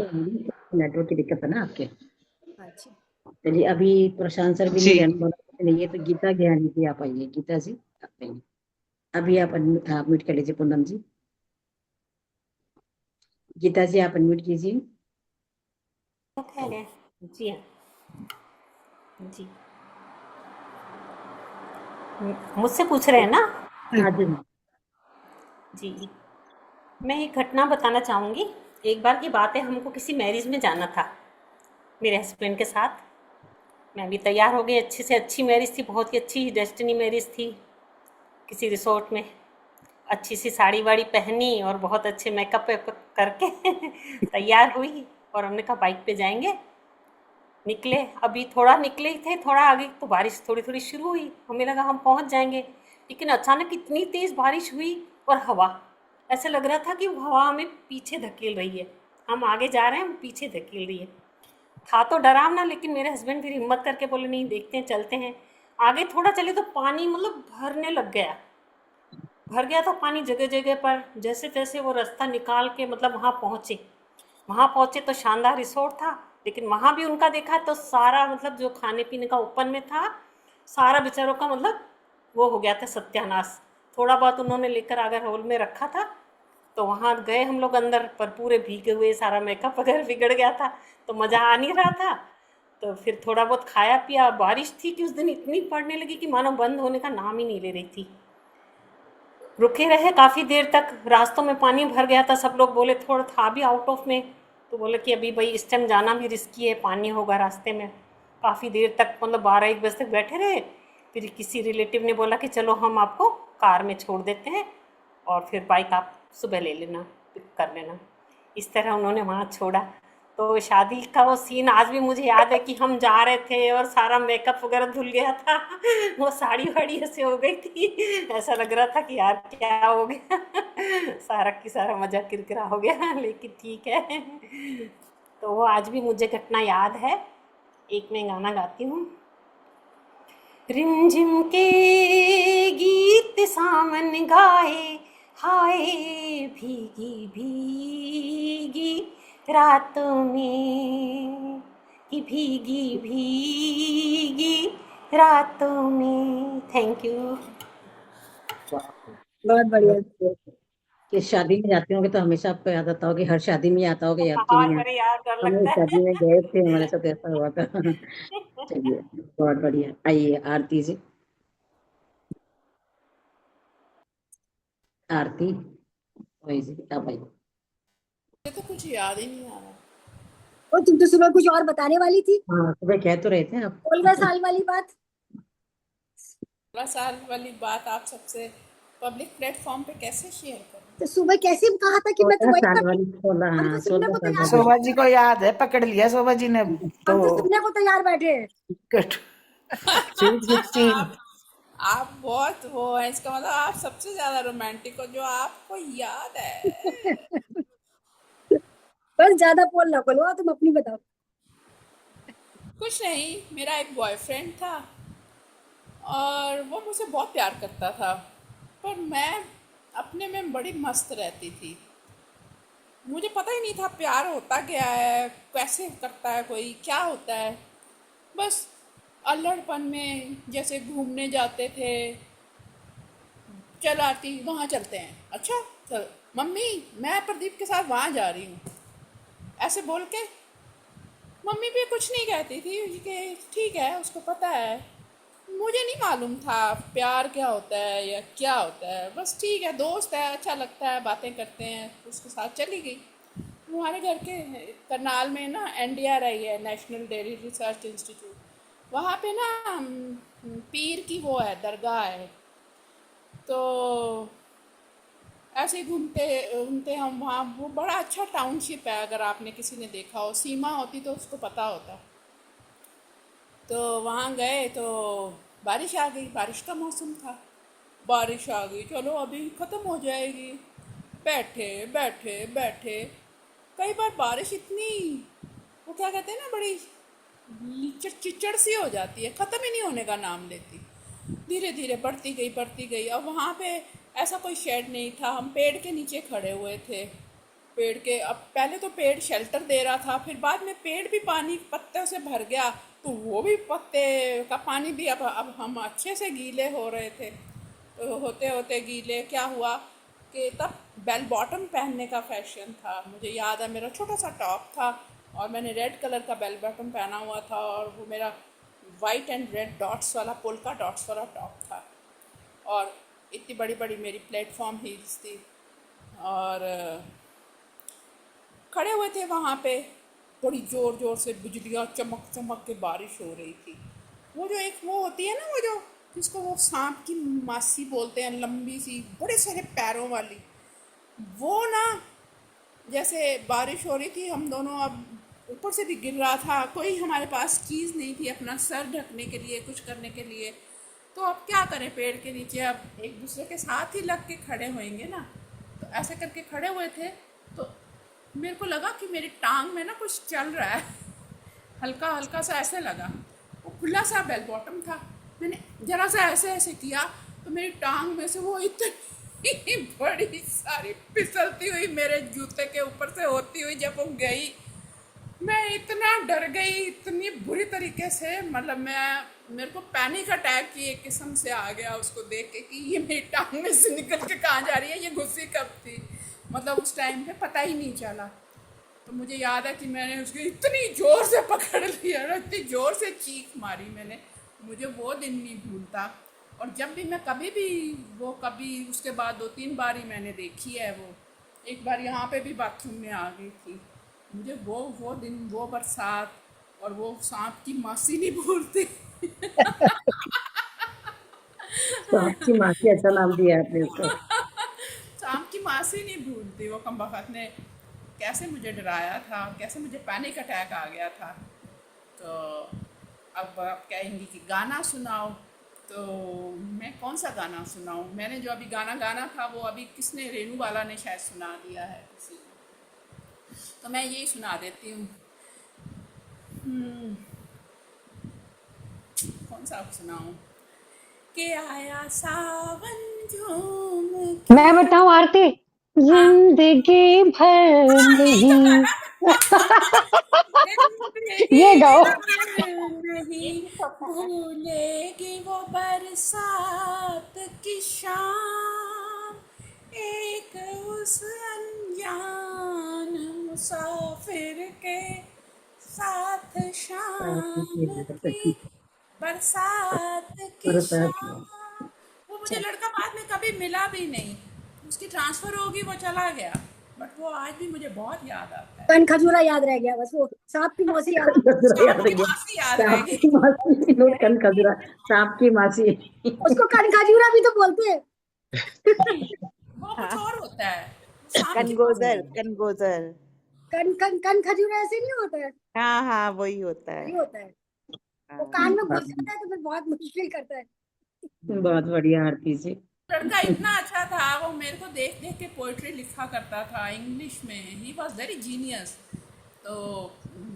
Speaker 1: नेटवर्क की दिक्कत है ना आपके।
Speaker 2: अच्छा
Speaker 1: चलिए, अभी प्रशांत सर भी
Speaker 19: जी।
Speaker 1: नहीं रहने नहीं है, तो गीता ज्ञानी जी आप आइए। गीता जी आप आइए। अभी आप म्यूट कर लीजिए पूनम जी। गीता जी आप अनम्यूट कीजिए।
Speaker 12: जी हाँ जी, मुझसे पूछ रहे हैं ना?
Speaker 1: हाँ जी।
Speaker 12: जी, मैं एक घटना बताना चाहूँगी। एक बार की बात है, हमको किसी मैरिज में जाना था मेरे हस्बैंड के साथ। मैं भी तैयार हो गई, अच्छी से अच्छी मैरिज थी, बहुत ही अच्छी डेस्टिनी मैरिज थी, किसी रिसोर्ट में। अच्छी सी साड़ी वाड़ी पहनी और बहुत अच्छे मेकअप वेकअप करके तैयार हुई, और हमने कहा बाइक पे जाएंगे। निकले, अभी थोड़ा निकले ही थे, थोड़ा आगे तो बारिश थोड़ी थोड़ी शुरू हुई। हमें लगा हम पहुंच जाएंगे, लेकिन अचानक इतनी तेज़ बारिश हुई और हवा, ऐसे लग रहा था कि वो हवा हमें पीछे धकेल रही है। हम आगे जा रहे हैं, हम पीछे धकेल रही है। था तो डरावना, लेकिन मेरे हस्बैंड फिर हिम्मत करके बोले नहीं, देखते हैं, चलते हैं। आगे थोड़ा चले तो पानी मतलब भरने लग गया, भर गया था पानी जगह जगह पर। जैसे तैसे वो रास्ता निकाल के मतलब वहाँ पहुँचे तो शानदार रिसोर्ट था, लेकिन वहाँ भी उनका देखा तो सारा मतलब जो खाने पीने का ओपन में था, सारा बेचारों का मतलब वो हो गया था सत्यानाश। थोड़ा बहुत उन्होंने लेकर अगर हॉल में रखा था, तो वहाँ गए हम लोग अंदर, पर पूरे भीगे हुए, सारा मेकअप वगैरह बिगड़ गया था, तो मज़ा आ नहीं रहा था। तो फिर थोड़ा बहुत खाया पिया। बारिश थी कि उस दिन इतनी पड़ने लगी कि मानो बंद होने का नाम ही नहीं ले रही थी। रुके रहे काफ़ी देर तक, रास्तों में पानी भर गया था। सब लोग बोले, थोड़ा था भी आउट ऑफ में, तो बोले कि अभी भाई इस टाइम जाना भी रिस्की है, पानी होगा रास्ते में। काफ़ी देर तक मतलब 12-1 बजे तक बैठे रहे। फिर किसी रिलेटिव ने बोला कि चलो हम आपको कार में छोड़ देते हैं, और फिर बाइक आप सुबह ले लेना, पिक कर लेना। इस तरह उन्होंने वहाँ छोड़ा। तो शादी का वो सीन आज भी मुझे याद है कि हम जा रहे थे और सारा मेकअप वगैरह धुल गया था वो साड़ी वाड़ी ऐसे हो गई थी, ऐसा लग रहा था कि यार क्या हो गया सारा की सारा मज़ा किरकिरा हो गया, लेकिन ठीक है। तो वो आज भी मुझे घटना याद है। एक मैं गाना गाती हूँ। रिमझिम के गीत सामन गाए, हाय भीगी भीगी रातों में, कि भीगी भीगी रातों में। Thank you.
Speaker 2: बहुत बढ़िया।
Speaker 1: कि शादी में जाते होंगे तो हमेशा आपको याद आता होगा, हर शादी में आता होगा याद कि
Speaker 12: हाँ,
Speaker 1: नहीं
Speaker 12: अरे यार डर
Speaker 1: हम
Speaker 12: लगता
Speaker 1: शादी में
Speaker 12: है
Speaker 1: गए थे, हमारे साथ ऐसा हुआ था चलिए, बहुत बढ़िया। आइए आरती जी। आरती वही जी, आप आइए।
Speaker 13: मुझे तो कुछ याद ही नहीं आ रहा।
Speaker 2: और तुम तो सुबह कुछ और बताने वाली थी,
Speaker 1: हाँ, सुबह कह तो रहे थे आप
Speaker 2: 16 साल वाली बात।
Speaker 13: 16 साल वाली बात आप सबसे पब्लिक प्लेटफॉर्म पे कैसे शेयर करूं?
Speaker 2: तो सुबह कैसे कहा था कि मैं तो
Speaker 1: 16
Speaker 2: वही
Speaker 1: साल
Speaker 2: कर रही
Speaker 1: वाली,
Speaker 2: हूँ।
Speaker 1: 16,
Speaker 2: हम
Speaker 1: हाँ
Speaker 2: तो सुनने
Speaker 1: 16
Speaker 2: को
Speaker 1: साल
Speaker 2: तैयार
Speaker 1: वाली।
Speaker 9: शोभा जी को याद है, पकड़ लिया शोभा जी ने
Speaker 2: हम
Speaker 9: तो।
Speaker 2: तो सुनने को तैयार बैठे हैं।
Speaker 9: स्वीट 16।
Speaker 13: आप बहुत वो है, इसका मतलब आप सबसे ज्यादा रोमांटिक हो जो आपको याद है।
Speaker 2: बस ज्यादा पोल ना खोलो, तुम अपनी बताओ।
Speaker 13: कुछ नहीं, मेरा एक बॉयफ्रेंड था और वो मुझसे बहुत प्यार करता था, पर मैं अपने में बड़ी मस्त रहती थी। मुझे पता ही नहीं था प्यार होता क्या है, कैसे करता है कोई, क्या होता है। बस अल्हड़पन में जैसे घूमने जाते थे, चल आती वहाँ चलते हैं, अच्छा चल मम्मी मैं प्रदीप के साथ वहाँ जा रही हूँ, ऐसे बोल के मम्मी भी कुछ नहीं कहती थी कि ठीक है, उसको पता है। मुझे नहीं मालूम था प्यार क्या होता है या क्या होता है, बस ठीक है दोस्त है, अच्छा लगता है, बातें करते हैं, उसके साथ चली गई। हमारे घर के करनाल में ना NDRI है, नेशनल डेयरी रिसर्च इंस्टीट्यूट, वहाँ पे ना पीर की वो है, दरगाह है। तो ऐसे ही घूमते घूमते हम वहाँ, वो बड़ा अच्छा टाउनशिप है, अगर आपने किसी ने देखा हो, सीमा होती तो उसको पता होता। तो वहाँ गए तो बारिश आ गई, बारिश का मौसम था, बारिश आ गई, चलो अभी ख़त्म हो जाएगी। बैठे बैठे बैठे, कई बार बारिश इतनी, वो क्या कहते हैं ना, बड़ी चिचड़ सी हो जाती है, ख़त्म ही नहीं होने का नाम लेती, धीरे धीरे बढ़ती गई बढ़ती गई। अब वहाँ पे ऐसा कोई शेड नहीं था, हम पेड़ के नीचे खड़े हुए थे। पेड़ के, अब पहले तो पेड़ शेल्टर दे रहा था, फिर बाद में पेड़ भी पानी पत्ते से भर गया, तो वो भी पत्ते का पानी भी, अब हम अच्छे से गीले हो रहे थे। तो होते होते गीले क्या हुआ कि तब बेल बॉटम पहनने का फैशन था। मुझे याद है मेरा छोटा सा टॉप था और मैंने रेड कलर का बेल बॉटम पहना हुआ था, और वो मेरा वाइट एंड रेड डॉट्स वाला, पोल्का डॉट्स वाला टॉप था, और इतनी बड़ी बड़ी मेरी प्लेटफॉर्म हील्स थी, और खड़े हुए थे वहाँ पे। बड़ी ज़ोर ज़ोर से बिजलियाँ चमक चमक के बारिश हो रही थी। वो जो एक वो होती है ना, वो जो जिसको वो सांप की मासी बोलते हैं, लंबी सी बड़े सारे पैरों वाली, वो ना, जैसे बारिश हो रही थी, हम दोनों, अब ऊपर से भी गिर रहा था, कोई हमारे पास चीज़ नहीं थी अपना सर ढकने के लिए, कुछ करने के लिए, तो अब क्या करें, पेड़ के नीचे अब एक दूसरे के साथ ही लग के खड़े होएंगे ना। तो ऐसे करके खड़े हुए थे, तो मेरे को लगा कि मेरी टांग में ना कुछ चल रहा है, हल्का हल्का सा ऐसे लगा। वो खुला सा बेल बॉटम था, मैंने ज़रा सा ऐसे ऐसे किया तो मेरी टांग में से वो इतनी बड़ी सारी फिसलती हुई मेरे जूते के ऊपर से होती हुई जब वो गई, मैं इतना डर गई, इतनी बुरी तरीके से, मतलब मेरे को पैनिक अटैक की एक किस्म से आ गया उसको देख के कि ये मेरी टांग में से निकल के कहाँ जा रही है, ये घुसी कब थी, मतलब उस टाइम पे पता ही नहीं चला। तो मुझे याद है कि मैंने उसको इतनी ज़ोर से पकड़ लिया ना, इतनी ज़ोर से चीख मारी मैंने, मुझे वो दिन नहीं भूलता। और जब भी मैं कभी उसके बाद 2-3 बार ही मैंने देखी है वो। एक बार यहाँ पे भी बाथरूम में आ गई थी। मुझे वो दिन, वो बरसात और वो सांप की मासी नहीं भूलती।
Speaker 1: तो आपकी माँ की अच्छा नाम दिया आपने उसको।
Speaker 13: सांप की मासी नहीं भूलती। वो कमबख्त ने कैसे मुझे डराया था, कैसे मुझे पैनिक अटैक आ गया था। तो अब आप कहेंगी कि गाना सुनाओ, तो मैं कौन सा गाना सुनाऊँ? मैंने जो अभी गाना गाना था वो अभी किसने, रेनू वाला ने शायद सुना दिया है किसी ने, तो मैं यही सुना देती हूँ। कौन सा सुनाऊँ? के आया सावन झूम के।
Speaker 5: मैं बताऊं आरती,
Speaker 13: हाँ,
Speaker 5: जिंदगी भर
Speaker 13: यही तो
Speaker 5: नहीं।
Speaker 13: जिंदगी
Speaker 5: ये गाओ।
Speaker 13: भर नहीं भूलेगी वो बरसात की शाम, एक उस अनजान मुसाफिर के साथ शाम की, बरसात की शाम। वो मुझे लड़का बाद में कभी मिला भी नहीं, उसकी ट्रांसफर होगी, वो चला गया, बट वो आज भी मुझे बहुत याद आता है।
Speaker 2: कन खजूरा याद रह गया बस, वो सांप की मौसी याद
Speaker 13: सांप की मासी याद रह
Speaker 1: सांप
Speaker 13: गई।
Speaker 1: की मासी, नोट कन खजूरा, सांप की मासी।
Speaker 2: उसको कन खजूरा भी तो बोलते हैं।
Speaker 13: वो कुछ और होता है, सांप की
Speaker 14: कनगोजर, कनगोजर।
Speaker 2: कन खजूरा ऐसे नहीं होता है,
Speaker 14: हाँ हाँ, वही होता है।
Speaker 2: ये होता है। वो
Speaker 14: हाँ।
Speaker 2: कान में घुस जाता है तो फिर बहुत मुश्किल करता है।
Speaker 1: बहुत बढ़िया आरती जी।
Speaker 13: लड़का इतना अच्छा था, वो मेरे को देख देख के पोइट्री लिखा करता था इंग्लिश में। He was very genius. तो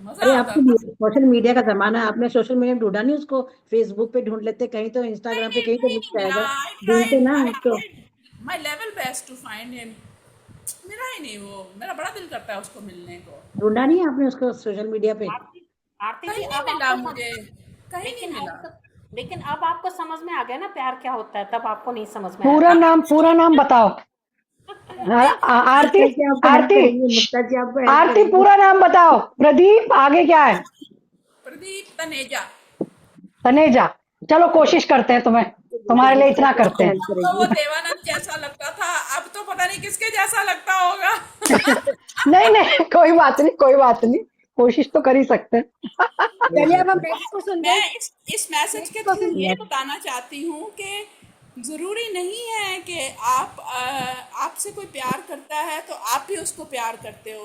Speaker 13: मजा
Speaker 1: अरे
Speaker 13: आता
Speaker 1: आपको
Speaker 13: था।
Speaker 1: सोशल मीडिया का जमाना है, आपने सोशल मीडिया में ढूंढा नहीं उसको? फेसबुक पे ढूंढ लेते, कहीं तो इंस्टाग्राम पे, कहीं तो मिल
Speaker 13: मिला,
Speaker 1: जाएगा,
Speaker 13: आई
Speaker 1: ढूंढते
Speaker 13: ट्राइड,
Speaker 1: ना
Speaker 13: आई
Speaker 1: तो।
Speaker 13: Tried my level best to find him. मिला ही नहीं वो, मेरा बड़ा दिल करता है उसको मिलने को।
Speaker 1: ढूंढा नहीं आपने उसको सोशल मीडिया पे?
Speaker 12: आरती जी
Speaker 13: कहीं नहीं
Speaker 12: अब
Speaker 13: मिला
Speaker 12: आपको
Speaker 13: मुझे, कहीं नहीं मिला।
Speaker 12: लेकिन अब आपको समझ में आ गया ना प्यार क्या होता है, तब आपको नहीं समझ में
Speaker 5: पूरा
Speaker 12: आया था।
Speaker 5: पूरा नाम बताओ। आरती,
Speaker 1: मुक्ता जी आपको हेल्प
Speaker 5: आरती,
Speaker 1: करेंगी, मुक्ता जी आपको हेल्प
Speaker 5: आरती
Speaker 1: करेंगी।
Speaker 5: पूरा नाम बताओ। प्रदीप, आगे क्या है?
Speaker 13: प्रदीप तनेजा।
Speaker 5: तनेजा। चलो कोशिश करते हैं, तुम्हारे लिए इतना करते हैं।
Speaker 1: हेल्प
Speaker 13: तो वो
Speaker 1: करेगी।
Speaker 13: देवानंद जैसा लगता था, अब तो पता नहीं किसके जैसा लगता होगा।
Speaker 5: नहीं नहीं, कोई बात नहीं, कोई बात नहीं, कोशिश तो कर ही सकते हैं।
Speaker 2: चलिए अब हम नेक्स्ट को सुनते
Speaker 13: मैं
Speaker 2: हैं।
Speaker 13: इस मैसेज के थ्रू ये बताना चाहती हूँ कि ज़रूरी नहीं है कि आपसे कोई प्यार करता है तो आप भी उसको प्यार करते हो।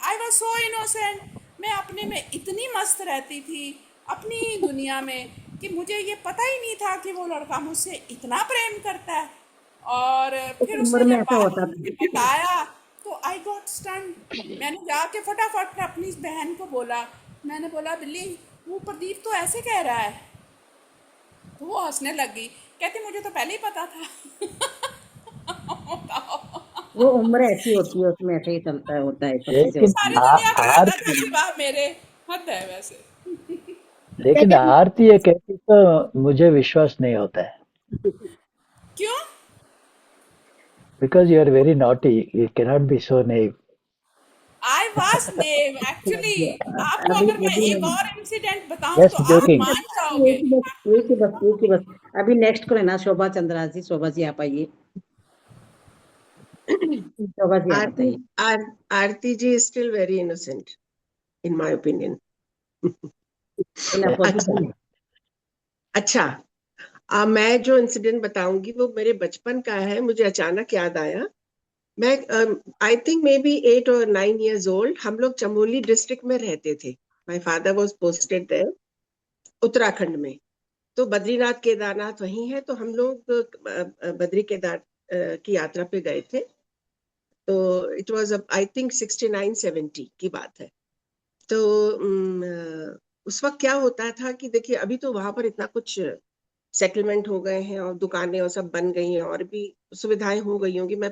Speaker 13: I was so innocent. मैं अपने में इतनी मस्त रहती थी अपनी दुनिया में कि मुझे ये पता ही नहीं था कि वो लड़का मुझसे इतना प्रेम करता है। और फिर
Speaker 1: उस
Speaker 13: उसने
Speaker 1: उम्र में
Speaker 13: जब
Speaker 1: ऐसा
Speaker 13: बाद
Speaker 1: होता
Speaker 13: में मुझे
Speaker 1: था।
Speaker 13: बताया तो आई गॉट स्टन। मैंने जाके फटाफट अपनी इस बहन को बोला, मैंने बोला बिल्ली वो प्रदीप तो ऐसे कह रहा है। तो वो हंसने लगी, कहती मुझे तो पहले ही पता था।
Speaker 1: वो उम्र ऐसी होती है, उसमें ऐसे ही चलता है, होता है, सब चीजें
Speaker 4: लेकिन
Speaker 1: होती
Speaker 13: सारी
Speaker 1: हैं।
Speaker 13: दुनिया का आता था
Speaker 4: आरती
Speaker 13: सिवा मेरे। हद है वैसे।
Speaker 4: लेकिन
Speaker 2: लेकिन
Speaker 4: आरती ये कहती तो मुझे विश्वास नहीं होता है,
Speaker 13: क्यों?
Speaker 4: Because you are very naughty, you can not be so naive.
Speaker 13: I was name actually. आपको
Speaker 1: अभी
Speaker 13: अगर मैं
Speaker 1: अभी
Speaker 13: एक
Speaker 1: नहीं,
Speaker 13: और इंसिडेंट बताऊं तो
Speaker 4: जस्ट
Speaker 13: आप
Speaker 4: जोकिंग।
Speaker 13: मान
Speaker 1: एक
Speaker 13: जाओगे।
Speaker 1: ही बस, एक ही बस, एक ही बस। अभी नेक्स्ट को लेना शोभा चंद्रा जी। शोभा जी आप आइए। शोभा जी आप
Speaker 15: आरती
Speaker 1: बताइए।
Speaker 15: आरती जी is still very innocent in my opinion.
Speaker 1: इन
Speaker 15: अच्छा
Speaker 1: अपोजिशन।
Speaker 15: अच्छा, मैं जो इंसिडेंट बताऊंगी वो मेरे बचपन का है, मुझे अचानक याद आया। मैं I think may be 8 or 9 years old, हम लोग चमोली डिस्ट्रिक्ट में रहते थे। My father was posted there, Uttarakhand में। तो बद्रीनाथ केदारनाथ वहीं है, तो हम लोग बद्री केदार की यात्रा पे गए थे। तो इट वाज आई थिंक 69-70 की बात है। तो उस वक्त क्या होता था कि देखिए, अभी तो वहां पर इतना कुछ सेटलमेंट हो गए हैं और दुकानें और सब बन गई हैं और भी सुविधाएं हो गई होंगी। मैं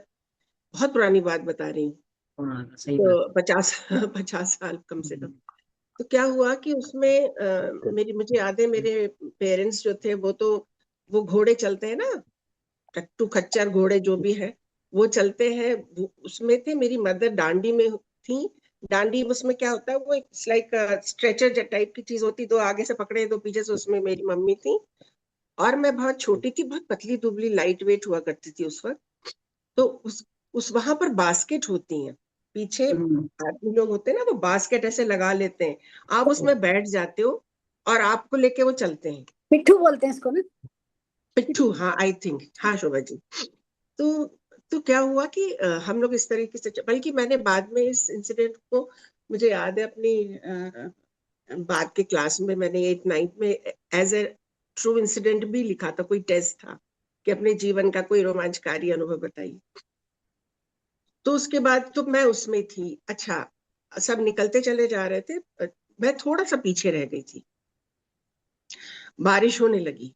Speaker 15: बहुत पुरानी बात बता रही हूँ,
Speaker 1: हाँ, सही बात
Speaker 15: तो 50 साल कम से कम। तो क्या हुआ कि उसमें मुझे याद है, मेरे पेरेंट्स जो थे वो घोड़े चलते हैं ना, टट्टू खच्चर घोड़े जो भी है वो चलते हैं, उसमें थे। मेरी मदर डांडी में थी। डांडी, उसमें क्या होता है, वो एक लाइक स्ट्रेचर टाइप की चीज होती, दो आगे से पकड़े दो पीछे से, उसमें मेरी मम्मी थी। और मैं बहुत छोटी थी, बहुत पतली दुबली लाइट वेट हुआ करती थी उस वक्त। तो उस वहां पर बास्केट होती हैं, पीछे
Speaker 1: है।
Speaker 15: आदमी लोग होते हैं ना, वो बास्केट ऐसे लगा लेते हैं, आप उसमें बैठ जाते हो और आपको लेके वो चलते हैं।
Speaker 2: पिट्ठू बोलते हैं इसको ना।
Speaker 15: पिट्ठू, हाँ आई थिंक, हाँ शोभा जी। तो तो क्या हुआ कि हम लोग इस तरीके से बल्कि मैंने बाद में इस इंसिडेंट को, मुझे याद है अपनी बाद के क्लास में, मैंने 8th-9th में एज ए ट्रू इंसिडेंट भी लिखा था। कोई टेस्ट था कि अपने जीवन का कोई रोमांचकारी अनुभव बताइए। तो उसके बाद तो मैं उसमें थी। अच्छा, सब निकलते चले जा रहे थे, मैं थोड़ा सा पीछे रह गई थी। बारिश होने लगी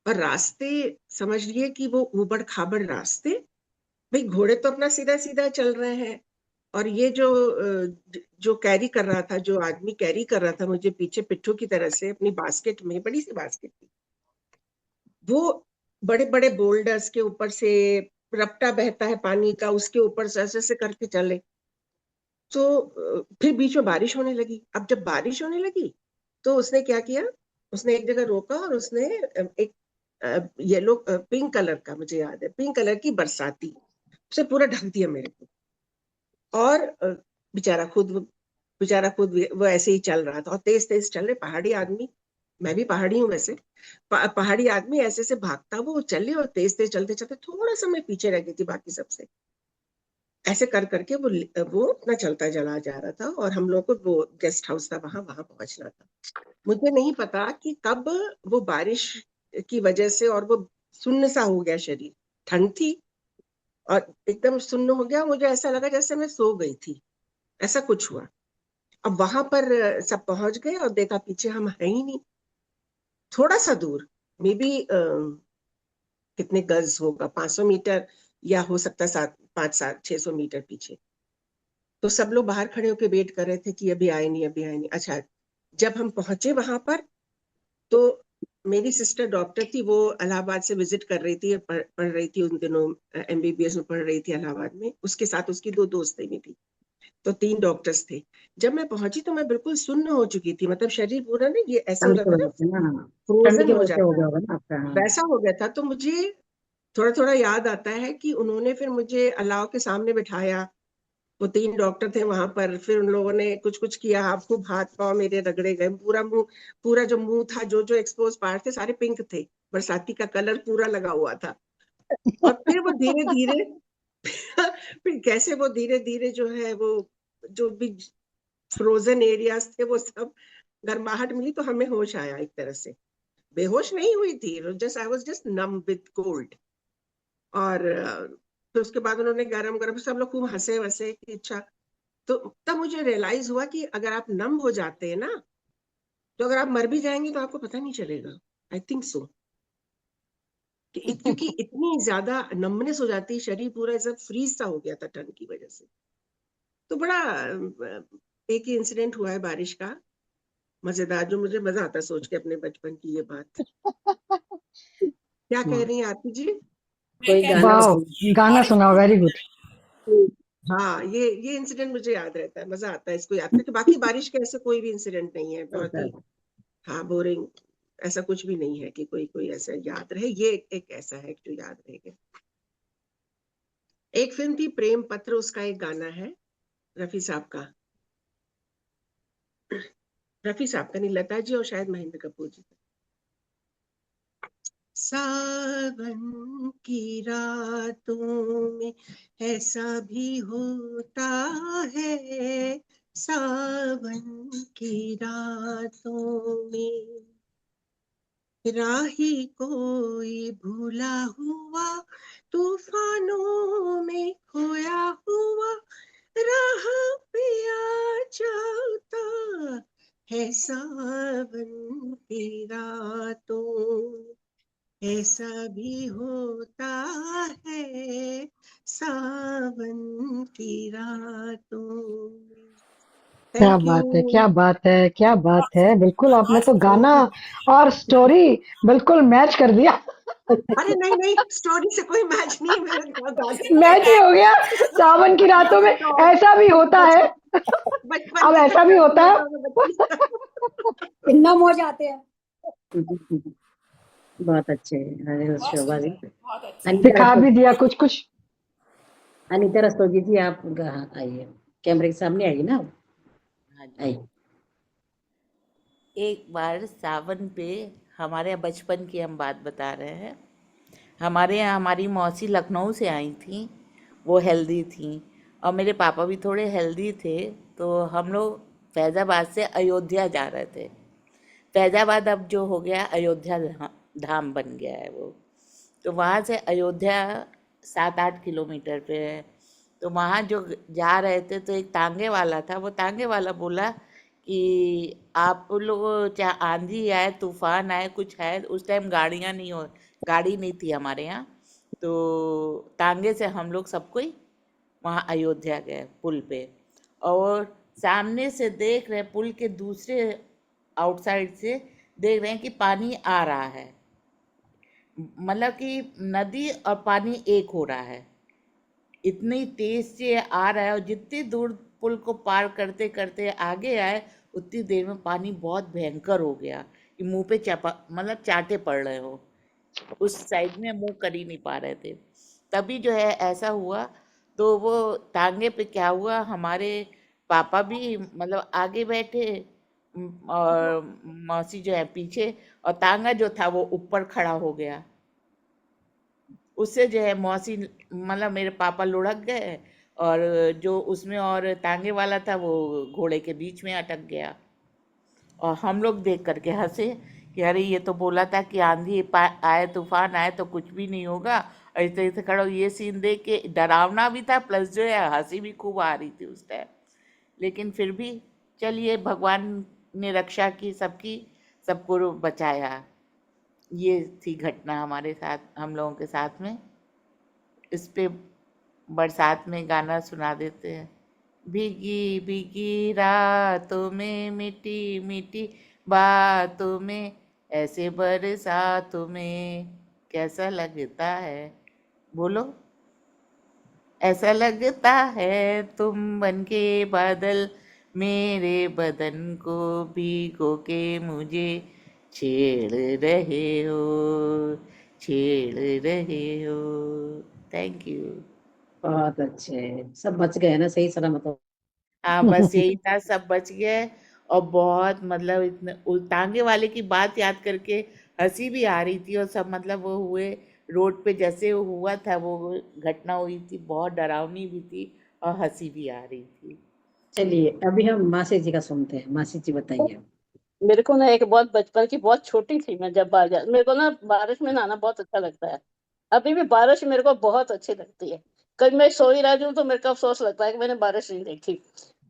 Speaker 15: और रास्ते, समझ लिए कि वो ऊबड़ खाबड़ रास्ते। भाई घोड़े तो अपना सीधा सीधा चल रहे हैं, और ये जो कैरी कर रहा था, जो आदमी कैरी कर रहा था मुझे पीछे पिट्ठू की तरह से अपनी बास्केट में, बड़ी सी बास्केट थी, वो बड़े बड़े बोल्डर्स के ऊपर से, रपटा बहता है पानी का, उसके ऊपर से ऐसे ऐसे करके चले। तो फिर बीच में बारिश होने लगी। अब जब बारिश होने लगी तो उसने क्या किया, उसने एक जगह रोका और उसने एक येलो पिंक कलर का, मुझे याद है, पिंक कलर की बरसाती उसे पूरा ढक दिया मेरे को। और बेचारा खुद वो ऐसे ही चल रहा था, और तेज तेज चल रहे पहाड़ी आदमी। मैं भी पहाड़ी हूँ वैसे। पहाड़ी आदमी ऐसे से भागता वो चले, और तेज तेज चलते चलते थोड़ा सा मैं पीछे रह गई थी बाकी सबसे। ऐसे कर करके वो अपना चलता चला जा रहा था, और हम लोग को वो गेस्ट हाउस था वहां वहां पहुंचना था। मुझे नहीं पता कि कब वो बारिश की वजह से और वो सुन्न सा हो गया शरीर, ठंड थी और एकदम सुन्न हो गया। मुझे ऐसा लगा जैसे मैं सो गई थी, ऐसा कुछ हुआ। अब वहां पर सब पहुंच गए और देखा पीछे हम है ही नहीं। थोड़ा सा दूर, मे बी कितने गज होगा, 500 मीटर, या हो सकता है 500-600 मीटर पीछे। तो सब लोग बाहर खड़े होकर वेट कर रहे थे कि अभी आए नहीं, अभी आए नहीं। अच्छा, जब हम पहुंचे वहां पर, तो मेरी सिस्टर डॉक्टर थी, वो इलाहाबाद से विजिट कर रही थी, पढ़ रही थी उन दिनों, MBBS में पढ़ रही थी इलाहाबाद में। उसके साथ उसकी 2 दोस्तें भी थी, तो 3 डॉक्टर्स थे। जब मैं पहुंची तो मैं बिल्कुल सुन्न हो चुकी थी, मतलब शरीर पूरा नहीं, ये ऐसे हो
Speaker 1: ठंड की
Speaker 15: जाता है
Speaker 1: वजह
Speaker 15: ना,
Speaker 1: से ना, हाँ। ठंड
Speaker 15: फ्रोजन
Speaker 1: की
Speaker 15: हो
Speaker 1: वजह से हो
Speaker 15: जाता
Speaker 1: गया
Speaker 15: है,
Speaker 1: होगा ना आपका। हाँ।
Speaker 15: वैसा हो गया था। तो मुझे थोड़ा थोड़ा याद आता है कि उन्होंने फिर मुझे अलाव के सामने बिठाया। वो 3 डॉक्टर थे वहां पर, फिर उन लोगों ने कुछ कुछ किया, खूब हाथ पांव मेरे रगड़े गए, पूरा मुंह, पूरा जो मुंह था, जो जो एक्सपोज पार्ट थे सारे पिंक थे, बरसाती का कलर पूरा लगा हुआ था। और फिर वो धीरे धीरे फिर कैसे वो धीरे धीरे जो है, वो जो भी फ्रोजन एरियाज थे वो सब गर्माहट मिली, तो हमें होश आया एक तरह से। बेहोश नहीं हुई थी, just I was just numb with cold. और फिर उसके बाद उन्होंने गरम गरम, सब लोग खूब हंसे वसे कि अच्छा। तो तब मुझे रियलाइज हुआ कि अगर आप नम हो जाते हैं ना, तो अगर आप मर भी जाएंगे तो आपको पता नहीं चलेगा। I think so. क्योंकि इतनी ज्यादा नमनेस हो जाती है, शरीर पूरा सब फ्रीज सा हो गया था ठंड की वजह से। तो बड़ा एक ही इंसिडेंट हुआ है बारिश का, मजेदार, जो मुझे मजा आता है सोच के अपने बचपन की ये बात। क्या कह रही हैं आरती जी?
Speaker 1: कोई गाना
Speaker 5: वाओ, गाना सुनाओ, वेरी गुड।
Speaker 15: हाँ, ये इंसिडेंट मुझे याद रहता है, मजा आता है इसको याद करके। बाकी बारिश के ऐसे कोई भी इंसिडेंट नहीं है, बहुत ही हाँ बोरिंग, ऐसा कुछ भी नहीं है कि कोई ऐसा याद रहे। ये एक ऐसा है जो याद रहेगा। एक फिल्म थी प्रेम पत्र, उसका एक गाना है रफी साहब का, रफी साहब का नहीं, लता जी और शायद महेंद्र कपूर जी का। सावन की रातों में ऐसा भी होता है, सावन की रातों में राही कोई भूला हुआ, तूफानों में खोया हुआ, राह पे आ जाता है सावन की रातों, ऐसा भी होता है सावन की रातों में।
Speaker 5: क्या
Speaker 15: थैंक
Speaker 5: बात है,
Speaker 15: यू।
Speaker 5: क्या बात है, क्या बात है। बिल्कुल आपने तो गाना और स्टोरी बिल्कुल मैच कर दिया।
Speaker 15: अरे नहीं नहीं, स्टोरी से कोई मैच नहीं है मेरा गाने
Speaker 5: मैच ही हो गया। सावन की रातों में ऐसा भी होता है।
Speaker 15: बचपन
Speaker 5: अब
Speaker 15: के
Speaker 5: ऐसा भी
Speaker 15: चक्कर
Speaker 5: होता है।
Speaker 2: कितना मौज आते हैं।
Speaker 1: बहुत अच्छे। अरे शोभा जी,
Speaker 5: सिखा भी दिया कुछ कुछ।
Speaker 1: अनीता रस्तोगी जी, आप आइए, कैमरे के सामने आइए ना, आइए।
Speaker 14: एक बार सावन पे, हमारे बचपन की हम बात बता रहे हैं, हमारे यहाँ हमारी मौसी लखनऊ से आई थी, वो हेल्दी थी और मेरे पापा भी थोड़े हेल्दी थे। तो हम लोग फैज़ाबाद से अयोध्या जा रहे थे। फैज़ाबाद अब जो हो गया अयोध्या धाम बन गया है वो। तो वहाँ से अयोध्या 7-8 किलोमीटर पे है। तो वहाँ जो जा रहे थे तो एक तांगे वाला था, वो तांगे वाला बोला कि आप लोग चाहे आंधी आए तूफान आए कुछ आए, उस टाइम गाड़ी नहीं थी हमारे यहाँ। तो तांगे से हम लोग सब कोई वहाँ अयोध्या गए पुल पे, और सामने से देख रहे पुल के दूसरे आउटसाइड से देख रहे हैं कि पानी आ रहा है, मतलब कि नदी और पानी एक हो रहा है, इतनी तेज से आ रहा है। और जितनी दूर पुल को पार करते करते आगे आए, उतनी देर में पानी बहुत भयंकर हो गया कि मुंह पे मतलब चाटे पड़ रहे हो, उस साइड में मुंह कर ही नहीं पा रहे थे। तभी जो है ऐसा हुआ, तो वो टांगे पे क्या हुआ, हमारे पापा भी मतलब आगे बैठे और मौसी जो है पीछे, और तांगा जो था वो ऊपर खड़ा हो गया। उससे जो है मौसी मतलब मेरे पापा लुढ़क गए, और जो उसमें और तांगे वाला था वो घोड़े के बीच में अटक गया। और हम लोग देख करके हंसे कि अरे ये तो बोला था कि आंधी आए तूफान आए तो कुछ भी नहीं होगा। ऐसे ऐसे खड़ा ये सीन देख के डरावना भी था, प्लस जो है हंसी भी खूब आ रही थी उस टाइम। लेकिन फिर भी चलिए, भगवान ने रक्षा की सबकी, सबको बचाया। ये थी घटना हमारे साथ, हम लोगों के साथ में। इस पे बरसात में गाना सुना देते हैं। भीगी भीगी रातों में मीठी मीठी बातों में, ऐसे बरसातों में कैसा लगता है, बोलो। ऐसा लगता है तुम बनके बादल, मेरे बदन को भिगो के मुझे छेड़ रहे हो, छेड़ रहे हो। Thank you.
Speaker 1: बहुत अच्छे, सब बच गए ना सही सलामत हो।
Speaker 14: हाँ बस यही था, सब बच गए। और बहुत मतलब इतने तांगे वाले की बात याद करके हंसी भी आ रही थी, और सब मतलब वो हुए रोड पे जैसे हुआ था वो घटना हुई थी, बहुत डरावनी भी थी और हंसी भी आ रही थी।
Speaker 1: चलिए अभी हम मासी जी का सुनते हैं। मासी जी बताइए।
Speaker 16: मेरे को ना एक बहुत बचपन की, बहुत छोटी थी मैं जब बारिश, मेरे को ना बारिश में नहाना बहुत अच्छा लगता है। अभी भी बारिश मेरे को बहुत अच्छी लगती है। कभी मैं सो ही रही हूँ तो मेरे को अफसोस लगता है कि मैंने बारिश नहीं देखी।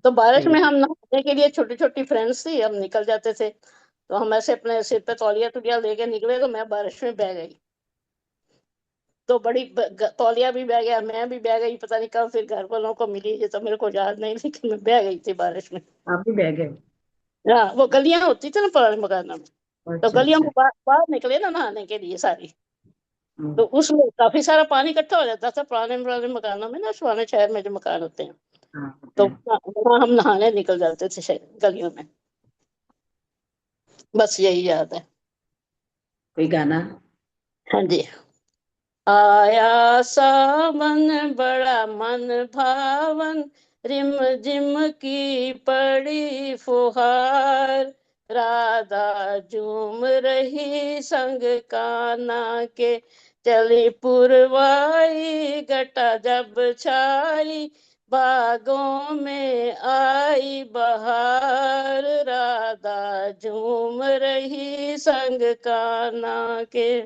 Speaker 16: तो बारिश में हम नहाने के लिए छोटी छोटी फ्रेंड्स थी, हम निकल जाते थे। तो हम ऐसे अपने सिर पे तौलिया तुलिया लेके निकले तो मैं बारिश में बह गई। तो बड़ी तौलिया भी बह गया, मैं भी बह गई, पता नहीं कब फिर घर वालों को मिली, ये तो मेरे को याद नहीं, लेकिन मैं बह गई थी बारिश में।
Speaker 1: आप भी बह गए?
Speaker 16: हाँ, वो गलियां होती थी ना पुराने मकानों में, तो
Speaker 1: अच्छा
Speaker 16: गलियों
Speaker 1: अच्छा।
Speaker 16: में बाहर निकले ना नहाने के लिए सारी, तो
Speaker 1: हम्म,
Speaker 16: उसमें काफी सारा पानी इकट्ठा हो जाता था पुराने पुराने मकानों में ना, पुराने शहर में जो मकान होते हैं,
Speaker 1: हाँ
Speaker 16: तो
Speaker 1: हाँ।
Speaker 16: वहाँ हम नहाने निकल जाते थे गलियों में। बस यही याद है।
Speaker 1: कोई गाना?
Speaker 16: हाँ जी। आया सावन बड़ा मन भावन, रिम झिम की पड़ी फुहार, राधा झूम रही संग कान्हा के, चली पुरवाई घटा जब छाई, बागों में आई बहार, राधा झूम रही संग कान्हा के।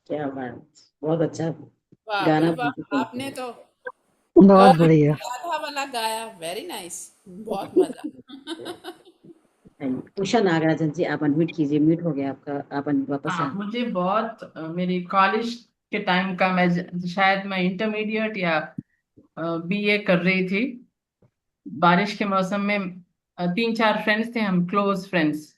Speaker 1: क्या बात, बहुत अच्छा
Speaker 13: वाह
Speaker 1: गाना
Speaker 13: भाई वाह,
Speaker 1: बोलते थे।
Speaker 13: आपने तो
Speaker 5: बहुत
Speaker 13: बहुत
Speaker 5: बढ़िया।
Speaker 13: राधा वाला गाया, वेरी नाइस, बहुत मजा।
Speaker 1: उषा नागराजन जी, आप अनम्यूट कीजिए, म्यूट हो गया आपका, आप वापस
Speaker 17: हाँ,
Speaker 1: आ।
Speaker 17: मुझे बहुत मेरी कॉलेज के टाइम का, मैं शायद मैं इंटरमीडिएट या बीए कर रही थी। बारिश के मौसम में 3-4 फ्रेंड्स थे हम, क्लोज फ्रेंड्स।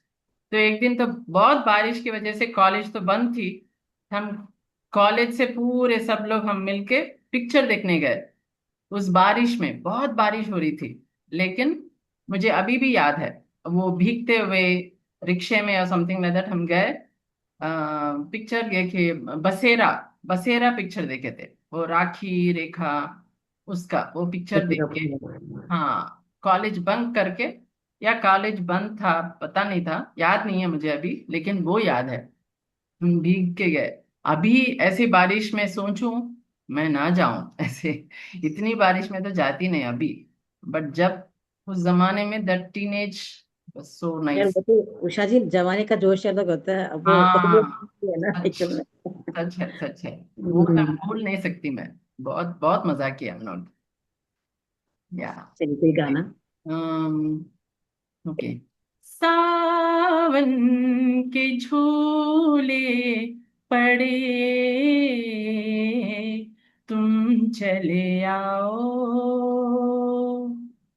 Speaker 17: तो एक दिन तो बहुत बारिश की वजह से कॉलेज तो बंद थी, हम कॉलेज से पूरे सब लोग हम मिलके पिक्चर देखने गए। उस बारिश में बहुत बारिश हो रही थी, लेकिन मुझे अभी भी याद है वो भीगते हुए रिक्शे में या समथिंग लाइक दैट हम गए, पिक्चर देखे, बसेरा, बसेरा पिक्चर देखे थे, वो राखी रेखा, उसका वो पिक्चर देख के। हाँ, कॉलेज बंक करके, या कॉलेज बंद था पता नहीं था, याद नहीं है मुझे अभी, लेकिन वो याद है हम भीग के गए। अभी ऐसी बारिश में सोचूं मैं ना जाऊं ऐसे, इतनी बारिश में तो जाती नहीं अभी, बट जब उस जमाने में दैट टीनेज सो
Speaker 1: यार
Speaker 17: नाइस।
Speaker 1: वो तो उषा जी, जमाने का जोश अलग होता है, अब वो
Speaker 17: हाँ,
Speaker 1: है ना
Speaker 17: सच,
Speaker 1: एकदम।
Speaker 17: सच है, सच है। वो मैं
Speaker 1: हम्म,
Speaker 17: भूल नहीं सकती मैं, बहुत बहुत मजा किया हम लोग। या
Speaker 1: चलिए कोई गाना।
Speaker 17: ओके। सावन के झूले पड़े, तुम चले आओ,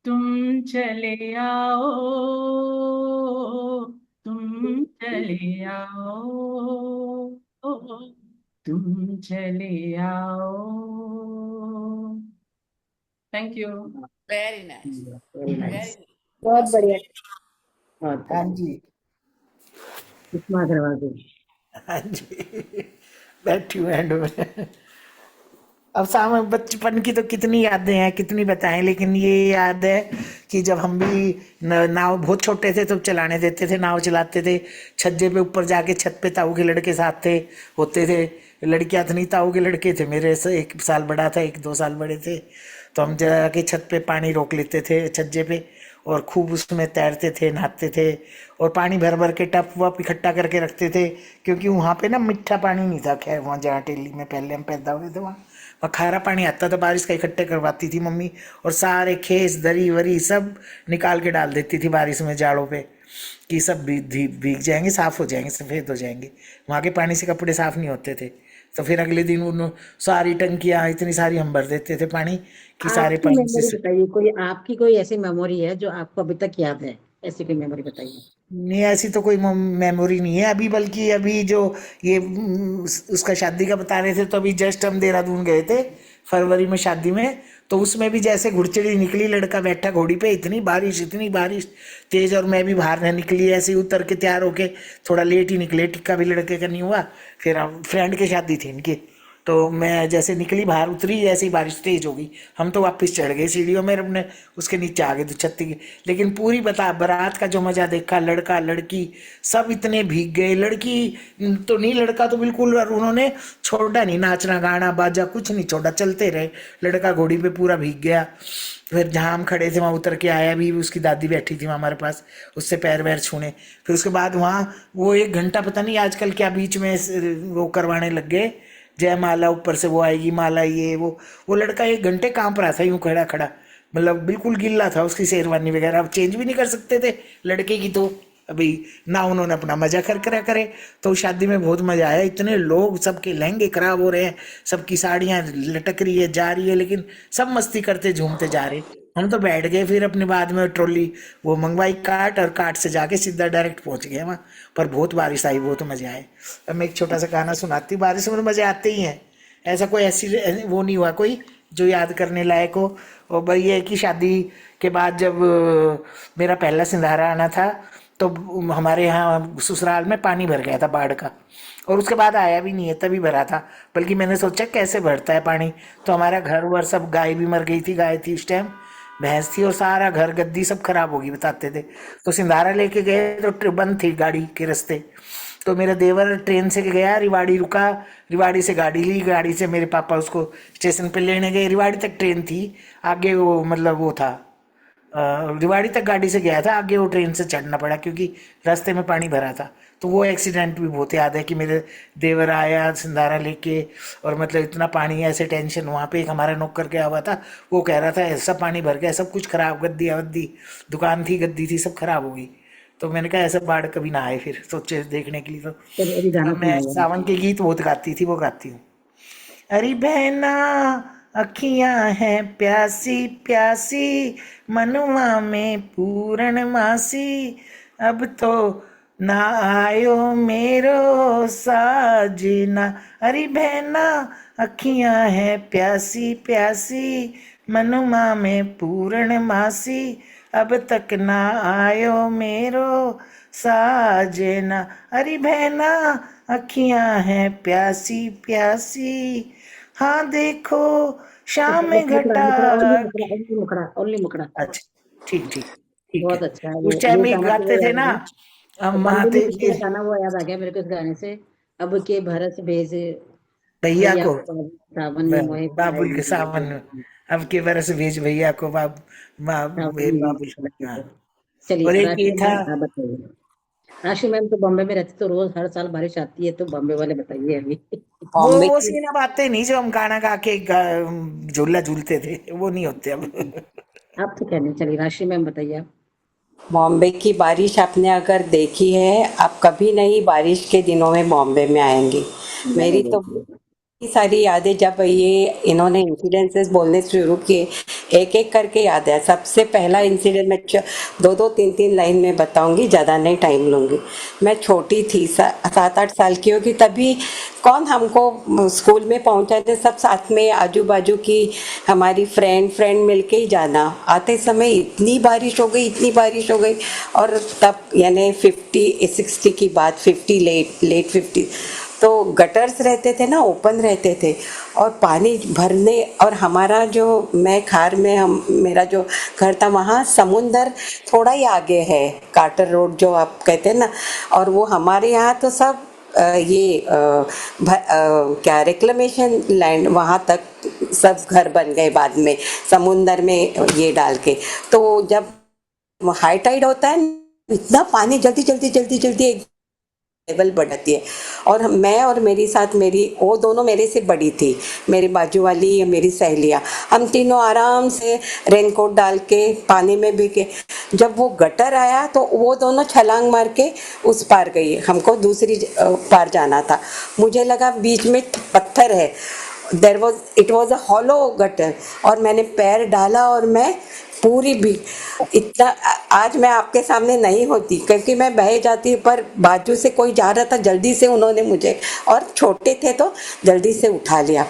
Speaker 17: तुम चले आओ, तुम चले आओ, तुम चले आओ। Thank you.
Speaker 13: Very nice,
Speaker 1: very nice.
Speaker 13: Very
Speaker 16: बहुत
Speaker 13: जस्ट
Speaker 16: बढ़िया।
Speaker 13: ग्रेट।
Speaker 1: बहुत
Speaker 9: हाँ
Speaker 1: बढ़िया।
Speaker 9: जी।
Speaker 1: सुषमा अग्रवाल जी।
Speaker 9: हाँ जी। बैठी हूँ एंड में। अब सामने बचपन की तो कितनी यादें हैं, कितनी बताएं, लेकिन ये याद है कि जब हम भी नाव बहुत छोटे थे तो चलाने देते थे, नाव चलाते थे छज्जे पे, ऊपर जाके छत पे ताऊ के लड़के साथ थे, होते थे। लड़कियां तो नहीं, ताऊ के लड़के थे, मेरे से 1 साल बड़ा था, 1-2 साल बड़े थे। तो हम जाके छत पे पानी रोक लेते थे छज्जे पे, और खूब उसमें तैरते थे, नहाते थे, और पानी भर भर के टप वप इकट्ठा करके रखते थे, क्योंकि वहाँ पे ना मीठा पानी नहीं था। खैर वहाँ जहाँ टेली में पहले हम पैदा हुए थे, वहाँ खारा पानी आता था, बारिश का इकट्ठे करवाती थी मम्मी, और सारे खेस दरी वरी सब निकाल के डाल देती थी बारिश में जाड़ों पे, कि सब भीग जाएंगे, साफ हो जाएंगे, सफेद हो जाएंगे। वहाँ के पानी से कपड़े साफ नहीं होते थे। तो फिर अगले दिन उन सारी टंकियाँ इतनी सारी हम भर देते थे पानी, कि सारे
Speaker 1: आपकी
Speaker 9: पानी
Speaker 1: मेमोरी
Speaker 9: से।
Speaker 1: बताइए, कोई आपकी कोई ऐसी मेमोरी है जो आपको अभी तक याद है? ऐसी कोई मेमोरी बताइए।
Speaker 9: नहीं, ऐसी तो कोई मेमोरी नहीं है अभी, बल्कि अभी जो ये उसका शादी का बता रहे थे, तो अभी जस्ट हम देहरादून गए थे फरवरी में शादी में, तो उसमें भी जैसे घुड़चड़ी निकली, लड़का बैठा घोड़ी पे, इतनी बारिश तेज, और मैं भी बाहर न निकली, ऐसे ही उतर के तैयार होके थोड़ा लेट ही निकले, टिक्का भी लड़के का नहीं हुआ। फिर हम फ्रेंड की शादी थी इनकी, तो मैं जैसे निकली बाहर, उतरी ऐसी बारिश तेज हो गई, हम तो वापस चढ़ गए सीढ़ियों में, अपने उसके नीचे आ गए तो छत्ती के। लेकिन पूरी बता बारात का जो मजा देखा, लड़का लड़की सब इतने भीग गए, लड़की तो नहीं, लड़का तो बिल्कुल, और उन्होंने छोड़ा नहीं, नाचना गाना बाजा कुछ नहीं छोड़ा, चलते रहे। लड़का घोड़ी पे पूरा भीग गया। फिर जहाँ हम खड़े थे वहाँ उतर के आया भी, उसकी दादी बैठी थी वहाँ हमारे पास, उससे पैर वैर छूने। फिर उसके बाद वहाँ वो 1 घंटा, पता नहीं आजकल क्या बीच में वो करवाने लग गए, जयमाला, ऊपर से वो आएगी माला, ये वो लड़का 1 घंटे कांप रहा था यूं खड़ा खड़ा, मतलब बिल्कुल गिल्ला था, उसकी शेरवानी वगैरह अब चेंज भी नहीं कर सकते थे लड़के की, तो अभी ना उन्होंने अपना मजा करा करे। तो उस शादी में बहुत मजा आया, इतने लोग, सबके लहंगे खराब हो रहे हैं, सबकी साड़ियां लटक रही है, जा रही है, लेकिन सब मस्ती करते झूमते जा रहे। हम तो बैठ गए, फिर अपने बाद में ट्रॉली वो मंगवाई काट, और काट से जाके सीधा डायरेक्ट पहुंच गए वहाँ। पर बहुत बारिश आई, बहुत मजा आए। अब मैं एक छोटा सा गाना सुनाती हूँ, बारिश में मजे आते ही हैं, ऐसा कोई ऐसी वो नहीं हुआ कोई जो याद करने लायक हो। और भाई ये कि शादी के बाद जब मेरा पहला सिंधारा आना था, तो हमारे यहाँ ससुराल में पानी भर गया था बाढ़ का, और उसके बाद आया भी नहीं है, तभी भरा था। बल्कि मैंने सोचा कैसे भरता है पानी, तो हमारा घर वर सब, गाय भी मर गई थी, गाय थी उस टाइम, भैंस थी, और सारा घर गद्दी सब खराब होगी बताते थे। तो सिंधारा लेके गए तो बंद थी गाड़ी के रास्ते। तो मेरा देवर ट्रेन से गया, रिवाड़ी रुका, रिवाड़ी से गाड़ी ली, गाड़ी से मेरे पापा उसको स्टेशन पे लेने गए। रिवाड़ी तक ट्रेन थी, आगे वो मतलब वो था, रिवाड़ी तक गाड़ी से गया था, आगे वो ट्रेन से चढ़ना पड़ा क्योंकि रास्ते में पानी भरा था। तो वो एक्सीडेंट भी बहुत याद है कि मेरे देवर आया सिंधारा लेके, और मतलब इतना पानी, ऐसे टेंशन। वहाँ पे एक हमारा नौकर गया हुआ था, वो कह रहा था ऐसा पानी भर गया, सब कुछ खराब, गद्दी वद्दी, दुकान थी, गद्दी थी, सब खराब हो गई। तो मैंने कहा ऐसा बाढ़ कभी ना आए, फिर सोचे देखने के लिए। तो
Speaker 1: चलिए अभी गाना
Speaker 9: मैं
Speaker 1: सुनाइए।
Speaker 9: सावन के गीत बहुत गाती थी, वो गाती हूँ। अरे बहना अखियां हैं प्यासी प्यासी, मनुआ में पूर्णमासी, अब तो ना आयो मेरो साजना। अरे बहना अखियां हैं प्यासी प्यासी, मनुआ में पूर्णमासी, अब तक ना आयो मेरो साजना। अरे बहना अखियां हैं प्यासी प्यासी, हाँ देखो शाम में घटा।
Speaker 1: ओनली मुखड़ा, ओनली मुखड़ा।
Speaker 9: अच्छा ठीक ठीक ठीक है।
Speaker 1: बहुत अच्छा है
Speaker 9: उस टाइम
Speaker 1: ये
Speaker 9: में
Speaker 1: गाना तो वो
Speaker 9: गाते थे
Speaker 1: याद
Speaker 9: ना
Speaker 1: है।
Speaker 9: हम
Speaker 1: और बंदे
Speaker 9: महादेव
Speaker 1: पिक्चर
Speaker 9: जी,
Speaker 1: का गाना वो याद आ गया मेरे को इस गाने से। अब के भरत भेज
Speaker 9: भैया
Speaker 1: भैया
Speaker 9: को,
Speaker 1: को सावन में मोहे
Speaker 9: बाबुल के सावन में, अब के बरस भेज भैया को, बाबुल। हाँ, और
Speaker 1: चलिए
Speaker 9: एक
Speaker 1: राशि
Speaker 9: ये था,
Speaker 1: मैम आप बताइए। राशि मैम तो बॉम्बे में रहती, तो रोज हर साल बारिश आती है, तो बॉम्बे वाले बताइए अभी।
Speaker 18: बॉम्बे
Speaker 9: वो
Speaker 18: की
Speaker 9: सीन अब आते नहीं जो हम गाना गा के झूला झूलते थे, वो नहीं होते अब।
Speaker 1: आप तो कहने, चलिए राशि मैम बताइए आप।
Speaker 18: बॉम्बे की बारिश आपने अगर देखी है, आप कभी नहीं बारिश के दिनों में बॉम्बे में आएंगी।
Speaker 1: मैंने
Speaker 18: मेरी तो
Speaker 1: देखी।
Speaker 18: इतनी सारी यादें, जब ये इन्होंने इंसिडेंसेस बोलने शुरू किए, एक एक करके याद है। सबसे पहला इंसिडेंट मैं दो दो तीन तीन लाइन में बताऊंगी, ज़्यादा नहीं टाइम लूंगी। मैं छोटी थी, 7-8 साल की होगी तभी। कौन हमको स्कूल में पहुंचाते, सब साथ में, आजू बाजू की हमारी फ्रेंड मिलके ही जाना। आते समय इतनी बारिश हो गई, इतनी बारिश हो गई। और तब यानी 50-60 की बात, 50 लेट 50, तो गटर्स रहते थे ना, ओपन रहते थे, और पानी भरने, और हमारा जो, मैं खार में, हम, मेरा जो घर था वहाँ समुंदर थोड़ा ही आगे है, कार्टर रोड जो आप कहते हैं ना। और वो हमारे यहाँ तो सब क्या रिक्लेमेशन लैंड, वहाँ तक सब घर बन गए बाद में समुंदर में ये डाल के। तो जब हाई टाइड होता है, इतना पानी जल्दी जल्दी जल्दी जल्दी लेवल बढ़ती है। और मैं और मेरी साथ, मेरी वो दोनों मेरे से बड़ी थी, मेरी बाजू वाली मेरी सहेलियाँ, हम तीनों आराम से रेनकोट डाल के पानी में भीगे। जब वो गटर आया तो वो दोनों छलांग मार के उस पार गई, हमको दूसरी पार जाना था। मुझे लगा बीच में पत्थर है, it was a hollow gutter, और मैंने पैर डाला और मैं पूरी भी, इतना आज मैं आपके सामने नहीं होती क्योंकि मैं बह जाती, पर बाजू से कोई जा रहा था, जल्दी से उन्होंने मुझे, और छोटे थे तो जल्दी से उठा लिया।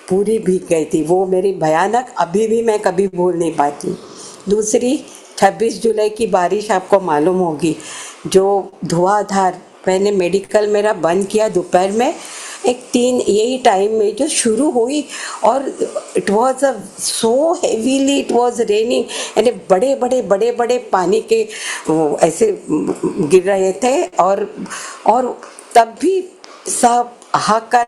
Speaker 18: पूरी भीग गई थी वो, मेरी भयानक, अभी भी मैं कभी भूल नहीं पाती। दूसरी 26 जुलाई की बारिश आपको मालूम होगी, जो धुआंधार, मैंने मेडिकल मेरा बंद किया दोपहर में, एक 3 यही टाइम में जो शुरू हुई, और it was so heavily, it was raining, यानी बड़े बड़े बड़े बड़े पानी के ऐसे गिर रहे थे। और तब भी सब हाहाकार,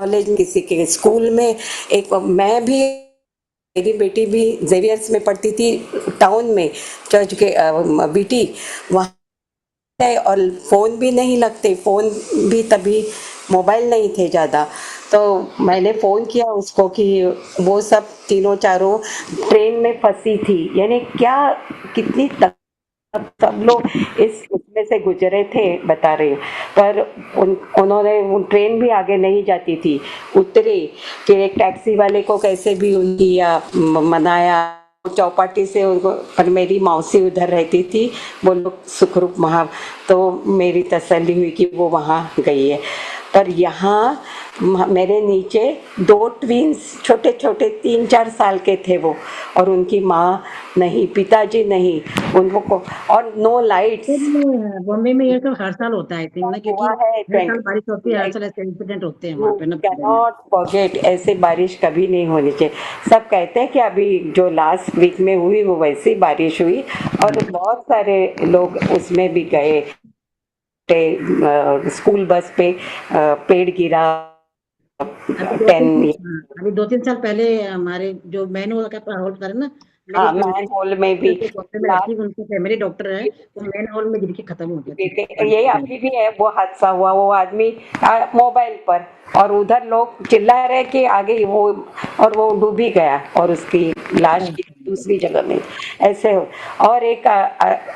Speaker 18: कॉलेज में, किसी के स्कूल में, एक मैं भी, मेरी बेटी भी जेवियर्स में पढ़ती थी, टाउन में, चर्च के बीटी, वहाँ, और फ़ोन भी नहीं लगते, फ़ोन भी तभी, मोबाइल नहीं थे ज़्यादा। तो मैंने फ़ोन किया उसको कि वो सब तीनों चारों ट्रेन में फंसी थी, यानी क्या, कितनी सब लोग इसमें से गुजरे थे, बता रही हूँ। पर उन्होंने ट्रेन भी आगे नहीं जाती थी, उतरे, फिर एक टैक्सी वाले को कैसे भी उनकी मनाया चौपाटी से उनको। पर मेरी मौसी उधर रहती थी, वो लोग सुखरूप वहाँ, तो मेरी तसल्ली हुई कि वो वहाँ गई है। पर यहाँ मेरे नीचे 2 ट्विंस छोटे छोटे 3-4 साल के थे वो, और उनकी माँ नहीं, पिताजी नहीं, उनको, और नो लाइट्स।
Speaker 1: बॉम्बे में ये तो हर साल होता है, think ना, क्योंकि
Speaker 18: हुआ है
Speaker 1: हर साल
Speaker 18: 20
Speaker 1: बारिश होती है, हर
Speaker 18: लाइक
Speaker 1: साल ऐसे इंसिडेंट होते हैं
Speaker 18: यू
Speaker 1: वहाँ पे ना बॉम्बे में।
Speaker 18: कैनॉट फॉरगेट, ऐसे बारिश कभी नहीं होनी चाहिए। सब कहते हैं कि अभी जो लास्ट वीक में हुई वो वैसी बारिश हुई, और बहुत सारे लोग उसमें भी गए, स्कूल बस पे पेड़ गिरा।
Speaker 1: अभी 2-3 साल पहले हमारे जो मैन होल का होल्ड कर ना, मेरी
Speaker 18: हाँ, मैन होल में भी
Speaker 1: डॉक्टर में रखी, उनकी फैमिली डॉक्टर है, वो मैन होल में गिर के खत्म हो गया था।
Speaker 18: ये अभी भी है वो हादसा हुआ, वो आदमी मोबाइल पर, और उधर लोग चिल्ला रहे कि आगे वो, और वो डूब ही गया, और उसकी लाश दूसरी जगह में ऐसे हो। और एक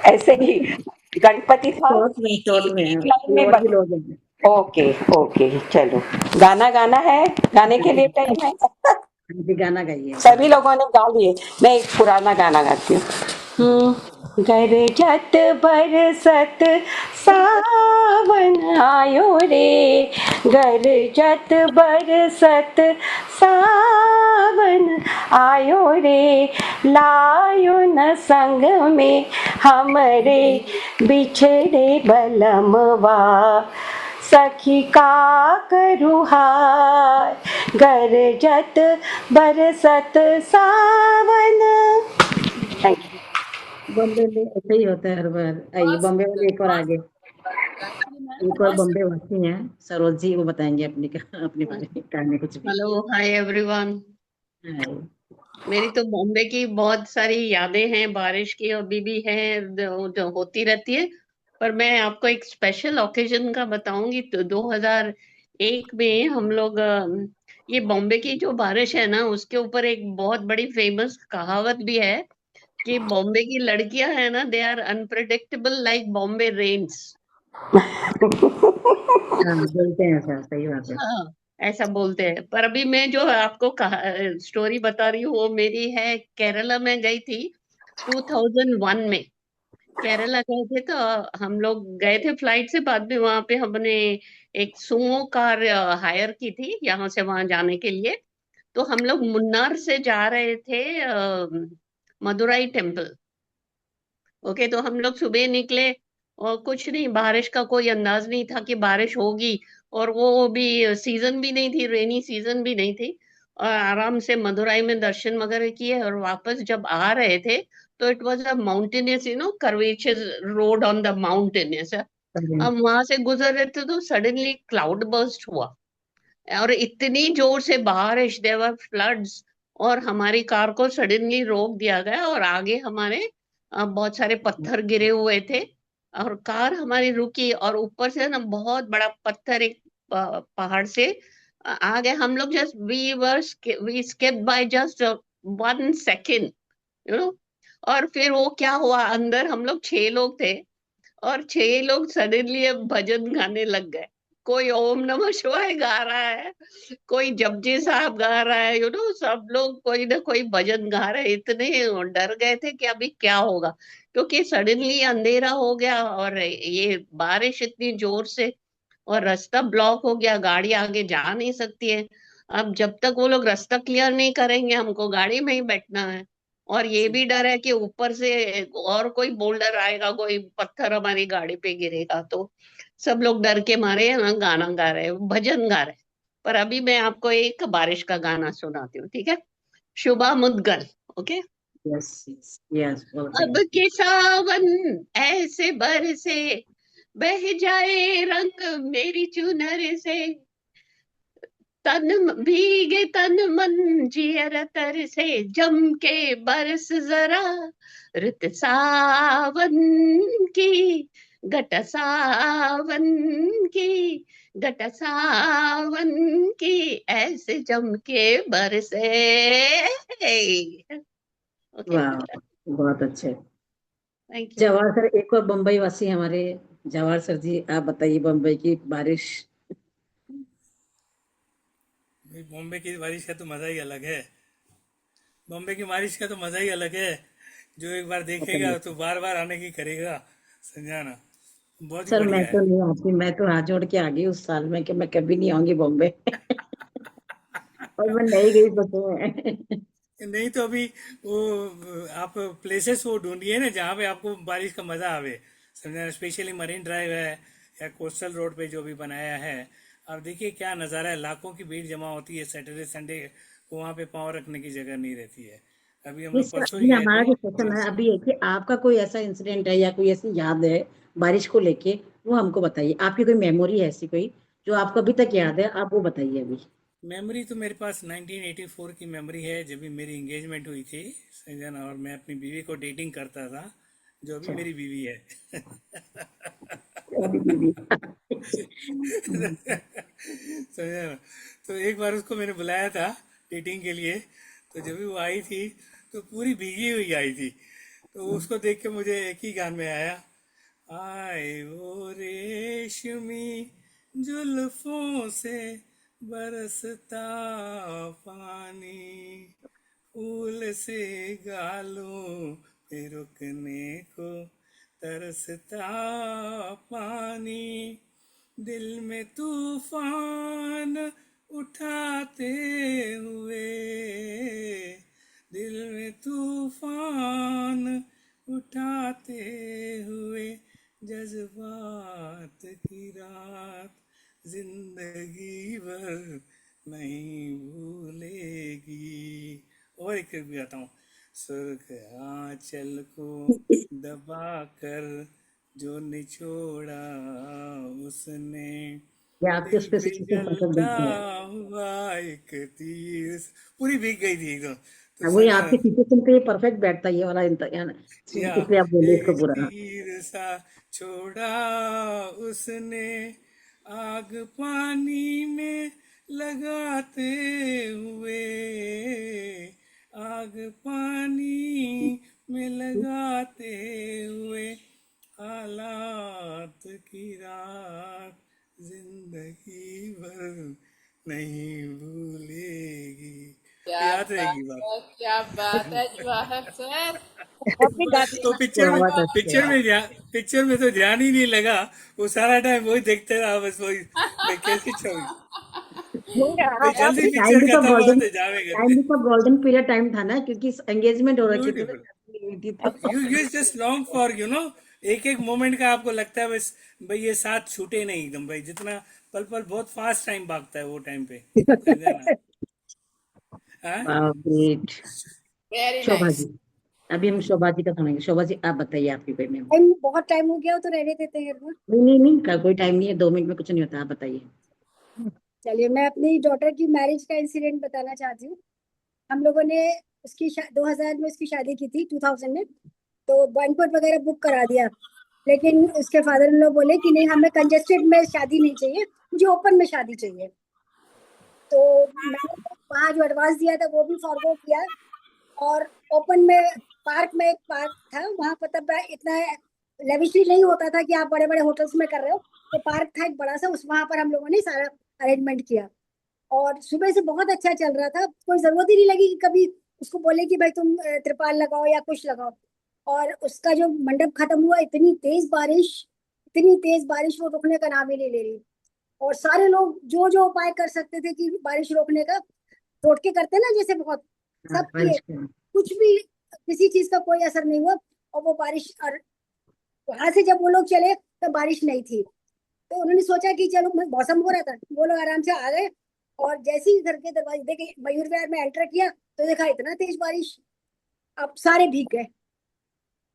Speaker 18: ऐसे ही गणपति था,
Speaker 1: शॉर्ट में
Speaker 18: एक लाइन में
Speaker 1: और भी लोग हैं।
Speaker 18: ओके ओके, चलो गाना है, गाने के लिए टाइम है।
Speaker 1: गाना गाइए।
Speaker 18: सभी लोगों ने गा लिए, मैं एक पुराना गाना गाती हूँ। गरजत बरसत सावन आयो रे, गरजत बरसत सावन आयो रे, लायो न संग में हमरे बिछड़े बलमवा, सखी का करूँ हाय, गरजत बरसत सावन। Thank you.
Speaker 1: बॉम्बे में ऐसा ही होता है हर बार। आइए बॉम्बे वाले एक और आगे, एक और बॉम्बे वासी हैं, सरोज जी, वो बताएंगे अपने बारे में कहानी कुछ भी।
Speaker 19: Hello, hi everyone.
Speaker 1: हाय।
Speaker 19: मेरी तो बॉम्बे की बहुत सारी यादें हैं, बारिश की अभी भी हैं, जो होती रहती है। पर मैं आपको एक स्पेशल ओकेजन का बताऊंगी। तो 2001 में हम लोग ये बॉम्बे की जो बारिश है ना, उसके ऊपर एक बहुत बड़ी फेमस कहावत भी है कि बॉम्बे की लड़कियां है ना, they are unpredictable like Bombay rains.
Speaker 1: हाँ, बोलते हैं ऐसा, सही बात है।
Speaker 19: हाँ, ऐसा बोलते हैं। पर अभी मैं जो आपको स्टोरी बता रही हूँ वो मेरी है। केरला में गई थी 2001 में। केरला गए थे तो हम लोग गए थे फ्लाइट से। बाद में वहां पे हमने एक सुमो कार हायर की थी यहाँ से वहां जाने के लिए। तो हम लोग मुन्नार से जा रहे थे मदुराई टेम्पल। ओके, तो हम लोग सुबह निकले और कुछ नहीं, बारिश का कोई अंदाज नहीं था कि बारिश होगी। और वो भी सीजन भी नहीं थी, रेनी सीजन भी नहीं थी। और आराम से मदुराई में दर्शन वगैरह किए और वापस जब आ रहे थे तो it was a mountainous, curvature road on the mountainous. अब वहां से गुजर रहे थे तो सडनली क्लाउड बर्स्ट हुआ और इतनी जोर से बारिश, देवर फ्लड्स। और हमारी कार को सडनली रोक दिया गया और आगे हमारे बहुत सारे पत्थर गिरे हुए थे और कार हमारी रुकी। और ऊपर से ना बहुत बड़ा पत्थर एक पहाड़ से आ गया। हम लोग just we escaped by just 1 second, और फिर वो क्या हुआ, अंदर हम लोग 6 लोग थे और 6 लोग सडनली अब भजन गाने लग गए। कोई ओम नमः शिवाय गा रहा है, कोई जपजी साहब गा रहा है, सब लोग कोई ना कोई भजन गा रहे हैं। इतने डर गए थे कि अभी क्या होगा, क्योंकि सडनली अंधेरा हो गया और ये बारिश इतनी जोर से और रास्ता ब्लॉक हो गया, गाड़ी आगे जा नहीं सकती है। अब जब तक वो लोग रास्ता क्लियर नहीं करेंगे हमको गाड़ी में ही बैठना है। और ये भी डर है कि ऊपर से और कोई बोल्डर आएगा, कोई पत्थर हमारी गाड़ी पे गिरेगा। तो सब लोग डर के मारे है ना गाना गा रहे हैं, भजन गा रहे हैं। पर अभी मैं आपको एक बारिश का गाना सुनाती हूँ, ठीक है? शुभा मुद्गल। ओके।
Speaker 1: यस यस,
Speaker 19: अब के सावन ऐसे बरसे, बह जाए रंग मेरी चुनर से, भीगे तन मन जियर तर से, जम के बरस जरा रुत सावन की, घट सावन की, घट सावन की, ऐसे जम के बरसे। ओके।
Speaker 1: वाह, बहुत अच्छे।
Speaker 19: Thank you.
Speaker 1: जवाहर सर, एक और बम्बई वासी हमारे जवाहर सर जी, आप बताइए बम्बई की बारिश।
Speaker 20: भाई बॉम्बे की बारिश का तो मज़ा ही अलग है। बॉम्बे की बारिश का तो मज़ा ही अलग है। जो एक बार देखेगा तो बार बार आने की करेगा, समझाना। बहुत ही
Speaker 1: सर मैं
Speaker 20: बढ़िया है।
Speaker 1: तो नहीं आती, मैं तो हाथ जोड़ के आ गई उस साल में कि मैं कभी नहीं आऊंगी बॉम्बे। और मैं नहीं गई सच में।
Speaker 20: नहीं तो अभी वो आप प्लेसेस वो ढूंढिए ना जहाँ पे आपको बारिश का मज़ा आवे, समझा। स्पेशली मरीन ड्राइव है या कोस्टल रोड पे जो भी बनाया है, आप देखिए क्या नज़ारा है। लाखों की भीड़ जमा होती है सैटरडे संडे को, वहाँ पे पाँव रखने की जगह नहीं रहती है। अभी हम
Speaker 1: नहीं
Speaker 20: लोग
Speaker 1: सर,
Speaker 20: परसों ही
Speaker 1: अभी
Speaker 20: गए
Speaker 1: हमारा
Speaker 20: थे।
Speaker 1: जो सेशन है अभी है कि आपका कोई ऐसा इंसिडेंट है या कोई ऐसी याद है बारिश को लेके, वो हमको बताइए। आपकी कोई मेमोरी है ऐसी कोई जो आपको अभी तक याद है, आप वो बताइए अभी।
Speaker 20: मेमोरी तो मेरे पास 1984 की मेमोरी है, जब भी मेरी एंगेजमेंट हुई थी, समझा। और मैं अपनी बीवी को डेटिंग करता था, जो अभी
Speaker 1: अच्छा,
Speaker 20: मेरी बीवी है।
Speaker 1: अभी भी।
Speaker 20: समझा ना। तो एक बार उसको मैंने बुलाया था डेटिंग के लिए, तो जब भी वो आई थी तो पूरी भीगी हुई आई थी। तो उसको देख के मुझे एक ही गान में आया, आए वो रेशमी जुल्फों से बरसता पानी, फूल से गालों पे रुकने को तरसता पानी, दिल में तूफान उठाते हुए, दिल में तूफान उठाते हुए, जज्बात की रात जिंदगी भर नहीं भूलेगी। और एक भी गाता हूँ, सुर्ख आंचल को दबा कर जो निचोड़ा उसने,
Speaker 1: ये आपके
Speaker 20: दिल
Speaker 1: उस पे
Speaker 20: पे
Speaker 1: सिचुएशन परफेक्ट
Speaker 20: जलता
Speaker 1: बैठता है।
Speaker 20: हुआ एक तीर। पूरी भीग गई थी एकदम। तो
Speaker 1: वो ये
Speaker 20: समझा
Speaker 1: आपके
Speaker 20: ना।
Speaker 1: सिचुएशन पे परफेक्ट बैठता है ये वाला
Speaker 20: या
Speaker 1: इसलिए आप बोलिए इसको
Speaker 20: एक
Speaker 1: पूरा।
Speaker 20: तीर सा छोड़ा उसने, आग पानी में लगाते हुए, आग पानी में लगाते हुए, हालात की रात जिंदगी भर नहीं भूलेगी।
Speaker 13: क्या
Speaker 20: याद
Speaker 13: बात
Speaker 20: रहेगी बात।
Speaker 13: है, क्या बात है जवाहर सर।
Speaker 10: अपनी गाते
Speaker 20: तो
Speaker 1: बहुत अच्छे हैं।
Speaker 20: पिक्चर में तो ध्यान ही नहीं लगा। वो सारा टाइम वही देखते रहा, बस वही मैं कैसी छवि।
Speaker 10: होंगे
Speaker 20: भाई
Speaker 10: आप
Speaker 20: जल्दी
Speaker 1: टाइम
Speaker 20: पिक्चर
Speaker 1: भी तो
Speaker 20: खत्म
Speaker 1: गोल्डन,
Speaker 20: होते जावे
Speaker 1: टाइम
Speaker 20: करते।
Speaker 1: भी तो गोल्डन पीरियड टाइम था ना, क्योंकि एंगेजमेंट हो रखी थी ना,
Speaker 20: ब्यूटीफुल।
Speaker 1: शादी नहीं हुई थी तो।
Speaker 20: यू जस्ट लॉन्ग फॉर एक एक मोमेंट का आपको लगता है बस भाई ये साथ छूटे नहीं एकदम। भाई जितना पल पल बहुत फास्ट टाइम भागता है वो टाइम पे, समझा ना। हाँ?
Speaker 1: ग्रेट।
Speaker 13: वेरी
Speaker 1: शोभा
Speaker 13: नाइस।
Speaker 1: जी, अभी हम शोभा जी का सुनेंगे। शोभा जी आप बताइए आपकी कोई मेमोरी।
Speaker 2: टाइम बहुत टाइम हो गया हो तो रहने देते हैं ना।
Speaker 1: नहीं नहीं नहीं, कोई टाइम नहीं है, 2 मिनट में कुछ नहीं होता, आप बताइए।
Speaker 2: चलिए, मैं अपनी डॉटर की मैरिज का इंसिडेंट बताना चाहती हूँ। हम लोगों ने 2000 में उसकी शादी की थी, 2000 में। तो बैंक्वेट वगैरह बुक करा दिया, लेकिन उसके फादर इन लॉ बोले कि नहीं, हमें कंजेस्टेड में शादी नहीं चाहिए, मुझे ओपन में शादी चाहिए। तो मैंने वहाँ जो एडवांस दिया था वो भी फॉरगो किया, और ओपन में पार्क में, एक पार्क था वहां, मतलब इतना लेविशली नहीं होता था कि आप बड़े बड़े होटल्स में कर रहे हो। तो पार्क था एक बड़ा सा, उस वहां पर हम लोगों ने सारा अरेंजमेंट किया। और सुबह से बहुत अच्छा चल रहा था, कोई जरूरत ही नहीं लगी कि कभी उसको बोले कि भाई तुम त्रिपाल लगाओ या कुछ लगाओ। और उसका जो मंडप खत्म हुआ, इतनी तेज बारिश, इतनी तेज बारिश, वो रुकने का नाम ही नहीं ले रही। और सारे लोग जो जो उपाय कर सकते थे कि बारिश रोकने का, तोड़ के करते ना जैसे, बहुत
Speaker 1: हाँ,
Speaker 2: सब किए,
Speaker 1: बारिश का।
Speaker 2: कुछ भी, किसी चीज का कोई असर नहीं हुआ। और वो बारिश, और वहां से जब वो लोग चले तो बारिश नहीं थी। तो उन्होंने सोचा कि चलो, मौसम हो रहा था, वो लोग आराम से आ गए। और जैसे ही घर के दरवाजे देखे, मयूर विहार में एंटर किया, तो देखा इतना तेज बारिश, अब सारे भीग गए।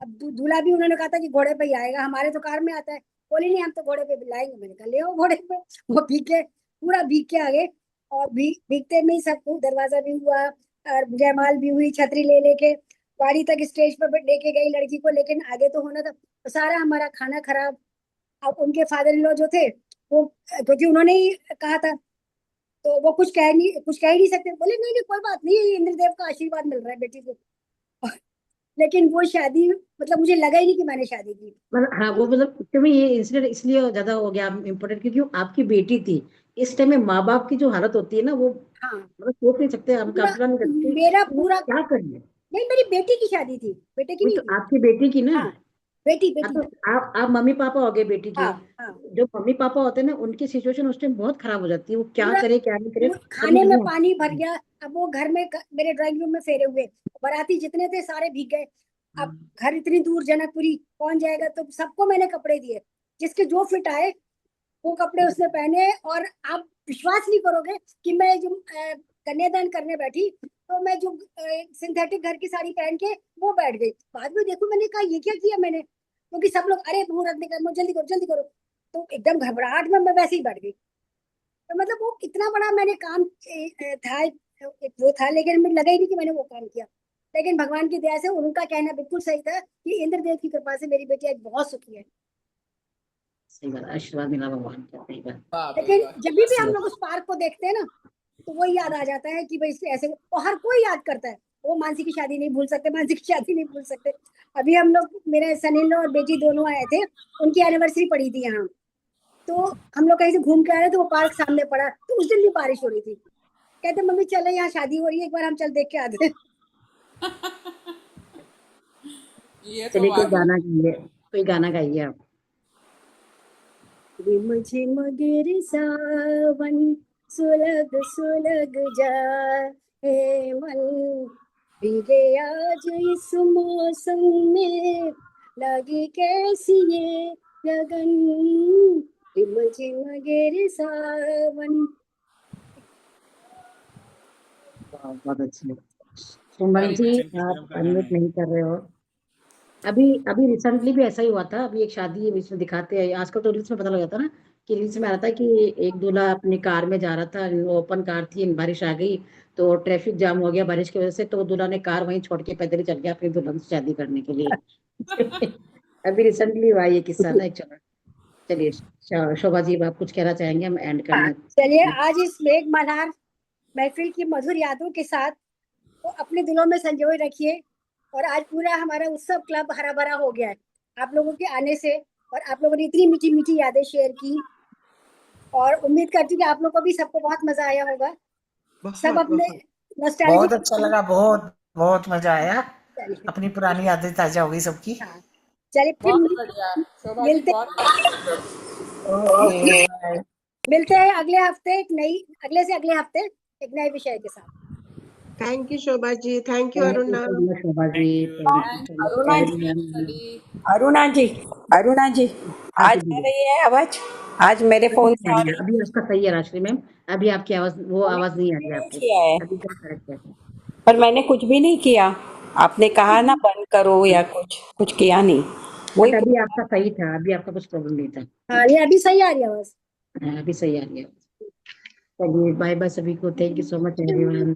Speaker 2: अब दूल्हा भी, उन्होंने कहा था कि घोड़े पे ही आएगा, हमारे तो कार में आता है। बोले नहीं, हम तो घोड़े पे लाएंगे। मैंने कहा ले आओ घोड़े पे। वो भीग के, पूरा भीग के आ गए। और भीगते में ही सब कुछ, दरवाजा भी हुआ और जयमाल भी हुई, छतरी ले लेके गाड़ी तक स्टेज पर लेके गई लड़की को, लेकिन आगे तो होना था। तो सारा हमारा खाना खराब। अब उनके फादर इन लॉ जो थे, वो, क्योंकि उन्होंने ही कहा था, तो वो कुछ कह ही नहीं सकते। बोले नहीं नहीं, कोई बात नहीं, ये इंद्रदेव का आशीर्वाद मिल रहा है बेटी को। लेकिन वो शादी मतलब मुझे लगा ही नहीं कि मैंने शादी की।
Speaker 1: मतलब हाँ, वो मतलब क्योंकि ये इंसिडेंट इसलिए ज्यादा हो गया इम्पोर्टेंट, क्योंकि वो आपकी बेटी थी। इस टाइम में माँ बाप की जो हालत होती है ना, वो
Speaker 2: हाँ
Speaker 1: मतलब सोच नहीं सकते, हम
Speaker 2: पूरा
Speaker 1: कल्पना नहीं करते
Speaker 2: मेरा
Speaker 1: कि वो
Speaker 2: पूरा
Speaker 1: क्या करिए।
Speaker 2: नहीं, मेरी बेटी की शादी थी, बेटे की
Speaker 1: वही
Speaker 2: नहीं
Speaker 1: तो
Speaker 2: थी।
Speaker 1: आपकी बेटी की ना।
Speaker 2: हाँ बेटी
Speaker 1: हाँ,
Speaker 2: बेटी
Speaker 1: तो
Speaker 2: की।
Speaker 1: आप मम्मी पापा हो गए बेटी के।
Speaker 2: हाँ हाँ
Speaker 1: जो मम्मी पापा होते हैं ना, उनकी सिचुएशन उस टाइम बहुत खराब हो जाती है, वो क्या
Speaker 2: पूरा
Speaker 1: करे क्या नहीं करे
Speaker 2: खाने में
Speaker 1: समझ
Speaker 2: पानी भर
Speaker 1: नहीं।
Speaker 2: गया। अब वो घर में मेरे ड्राइंग रूम में फेरे हुए, बाराती जितने थे सारे भीग गए। अब घर इतनी दूर जनकपुरी, कौन जाएगा? तो सबको मैंने कपड़े दिए, जिसके जो फिट आए वो कपड़े उसने पहने। और आप विश्वास नहीं करोगे कि मैं जो कन्यादान करने बैठी तो मैं जो सिंथेटिक घर की साड़ी पहन के वो बैठ गई। बाद में देखो मैंने कहा ये क्या किया मैंने, क्योंकि सब लोग अरे मुहूर्त निकल, जल्दी करो जल्दी करो। तो एकदम घबराहट में मैं वैसे ही बैठ गई। तो मतलब वो इतना बड़ा मैंने काम था, एक वो था, लेकिन मुझे लगा ही नहीं कि मैंने वो काम किया। लेकिन भगवान की दया से उनका कहना बिल्कुल सही था कि इंद्रदेव की कृपा से मेरी बेटी आज बहुत सुखी है।
Speaker 1: सही बात, आशीर्वाद मिला भगवान का, सही बात।
Speaker 13: वाह भाई
Speaker 2: लेकिन
Speaker 13: वाह,
Speaker 2: जब
Speaker 13: क्या
Speaker 2: भी हम
Speaker 13: बात।
Speaker 2: लोग उस पार्क को देखते हैं ना, तो वो याद आ जाता है कि भाई ऐसे, और हर कोई याद करता है। वो मानसी की शादी नहीं भूल सकते, मानसी की शादी नहीं भूल सकते। अभी हम लोग, मेरे सन इन लॉ और बेटी दोनों आए थे, उनकी एनिवर्सरी पड़ी थी यहाँ। तो हम लोग कहीं से घूम के आ रहे थे, वो पार्क सामने पड़ा, तो उस दिन भी बारिश हो रही थी। कहते मम्मी चले, यहाँ शादी हो रही है, एक बार हम चल देख के आते हैं।
Speaker 13: ये तो
Speaker 1: चलिए कोई
Speaker 13: बात है।
Speaker 1: गाना गाइए, कोई गाना गाइए आप।
Speaker 2: रिम झिम गिर सावन, सुलग सुलग जाए मन, भीगे आज इस मौसम में, लगी कैसी ये लगन। रिम झिम गिर सावन।
Speaker 1: बहुत अच्छी। सुमन
Speaker 20: अमिताभ
Speaker 1: जी,
Speaker 20: बच्चन की फिल्म
Speaker 1: आप
Speaker 20: का गाना
Speaker 1: अनम्यूट
Speaker 20: है।
Speaker 1: नहीं कर रहे हो। अभी अभी रिसेंटली भी ऐसा ही हुआ था। अभी एक शादी इसमें दिखाते हैं, आजकल तो रील्स में पता लग जाता है ना, कि रील्स में आ रहा था कि एक दूल्हा अपनी कार में जा रहा था, वो ओपन कार थी, बारिश आ गई तो ट्रैफिक जाम हो गया बारिश की वजह से, तो दूल्हा ने कार वहीं छोड़ के पैदल ही चल गया अपनी दुल्हन से शादी करने के लिए। अभी रिसेंटली हुआ ये किस्सा ना, एक चलो। चलिए शोभा जी, आप कुछ कहना चाहेंगे, हम एंड करना।
Speaker 2: चलिए आज इस मेघ मल्हार महफिल की मधुर यादों के साथ तो अपने दिलों में संजोए रखिए। और आज पूरा हमारा उत्सव क्लब हरा भरा हो गया है आप लोगों के आने से, और आप लोगों ने इतनी मीठी मीठी यादें शेयर की। और उम्मीद करती हूँ कि आप लोगों को भी सबको बहुत मजा आया होगा। सब
Speaker 15: बहुत
Speaker 2: अपने
Speaker 15: बहुत
Speaker 9: बहुत
Speaker 2: नॉस्टैल्जिक।
Speaker 9: अच्छा लगा, बहुत बहुत मजा आया।
Speaker 2: चलिए
Speaker 9: अपनी पुरानी यादें ताजा हो गई सबकी।
Speaker 2: हाँ, चलिए फिर
Speaker 13: बहुत बढ़िया शोभा जी,
Speaker 2: मिलते
Speaker 13: बहुत बढ़िया।
Speaker 9: Okay bye.
Speaker 2: मिलते हैं अगले हफ्ते एक नई, अगले से अगले हफ्ते एक नए विषय के साथ।
Speaker 15: Thank you Shobha ji, thank you
Speaker 1: thank you
Speaker 15: Aruna.
Speaker 1: So much Shobha ji,
Speaker 20: thank you
Speaker 1: thank you
Speaker 13: thank
Speaker 1: so
Speaker 13: you,
Speaker 18: Aruna
Speaker 1: much
Speaker 18: ji,
Speaker 13: thank you
Speaker 1: everyone.
Speaker 13: सभी।
Speaker 18: अरुणा जी, अरुणा जी,
Speaker 1: हाँ
Speaker 18: आज
Speaker 1: जी
Speaker 18: आ
Speaker 1: दीदी,
Speaker 18: रही है आवाज? आज मेरे
Speaker 1: अभी
Speaker 18: फोन
Speaker 1: नहीं
Speaker 18: से
Speaker 1: आ
Speaker 18: आ
Speaker 1: रही है,
Speaker 18: रही?
Speaker 1: अभी आपका सही है राजश्री मैम। अभी आपकी आवाज, वो
Speaker 18: मैंने
Speaker 1: आवाज
Speaker 18: कुछ
Speaker 1: नहीं आ
Speaker 18: भी
Speaker 1: रही है
Speaker 18: नहीं
Speaker 1: आपकी।
Speaker 18: किया है,
Speaker 1: अभी क्या करेक्ट है।
Speaker 18: पर मैंने कुछ भी नहीं किया। आपने कहा ना बंद करो या कुछ, कुछ किया नहीं। वही
Speaker 1: बट अभी
Speaker 18: पूछा।
Speaker 1: आपका सही था, अभी आपका कुछ प्रॉब्लम नहीं था।
Speaker 2: हाँ ये अभी सही आ रही है आवाज।
Speaker 1: हाँ, अभी सही आ रही है। चलिए बाय बाय सभी को, thank you so much everyone.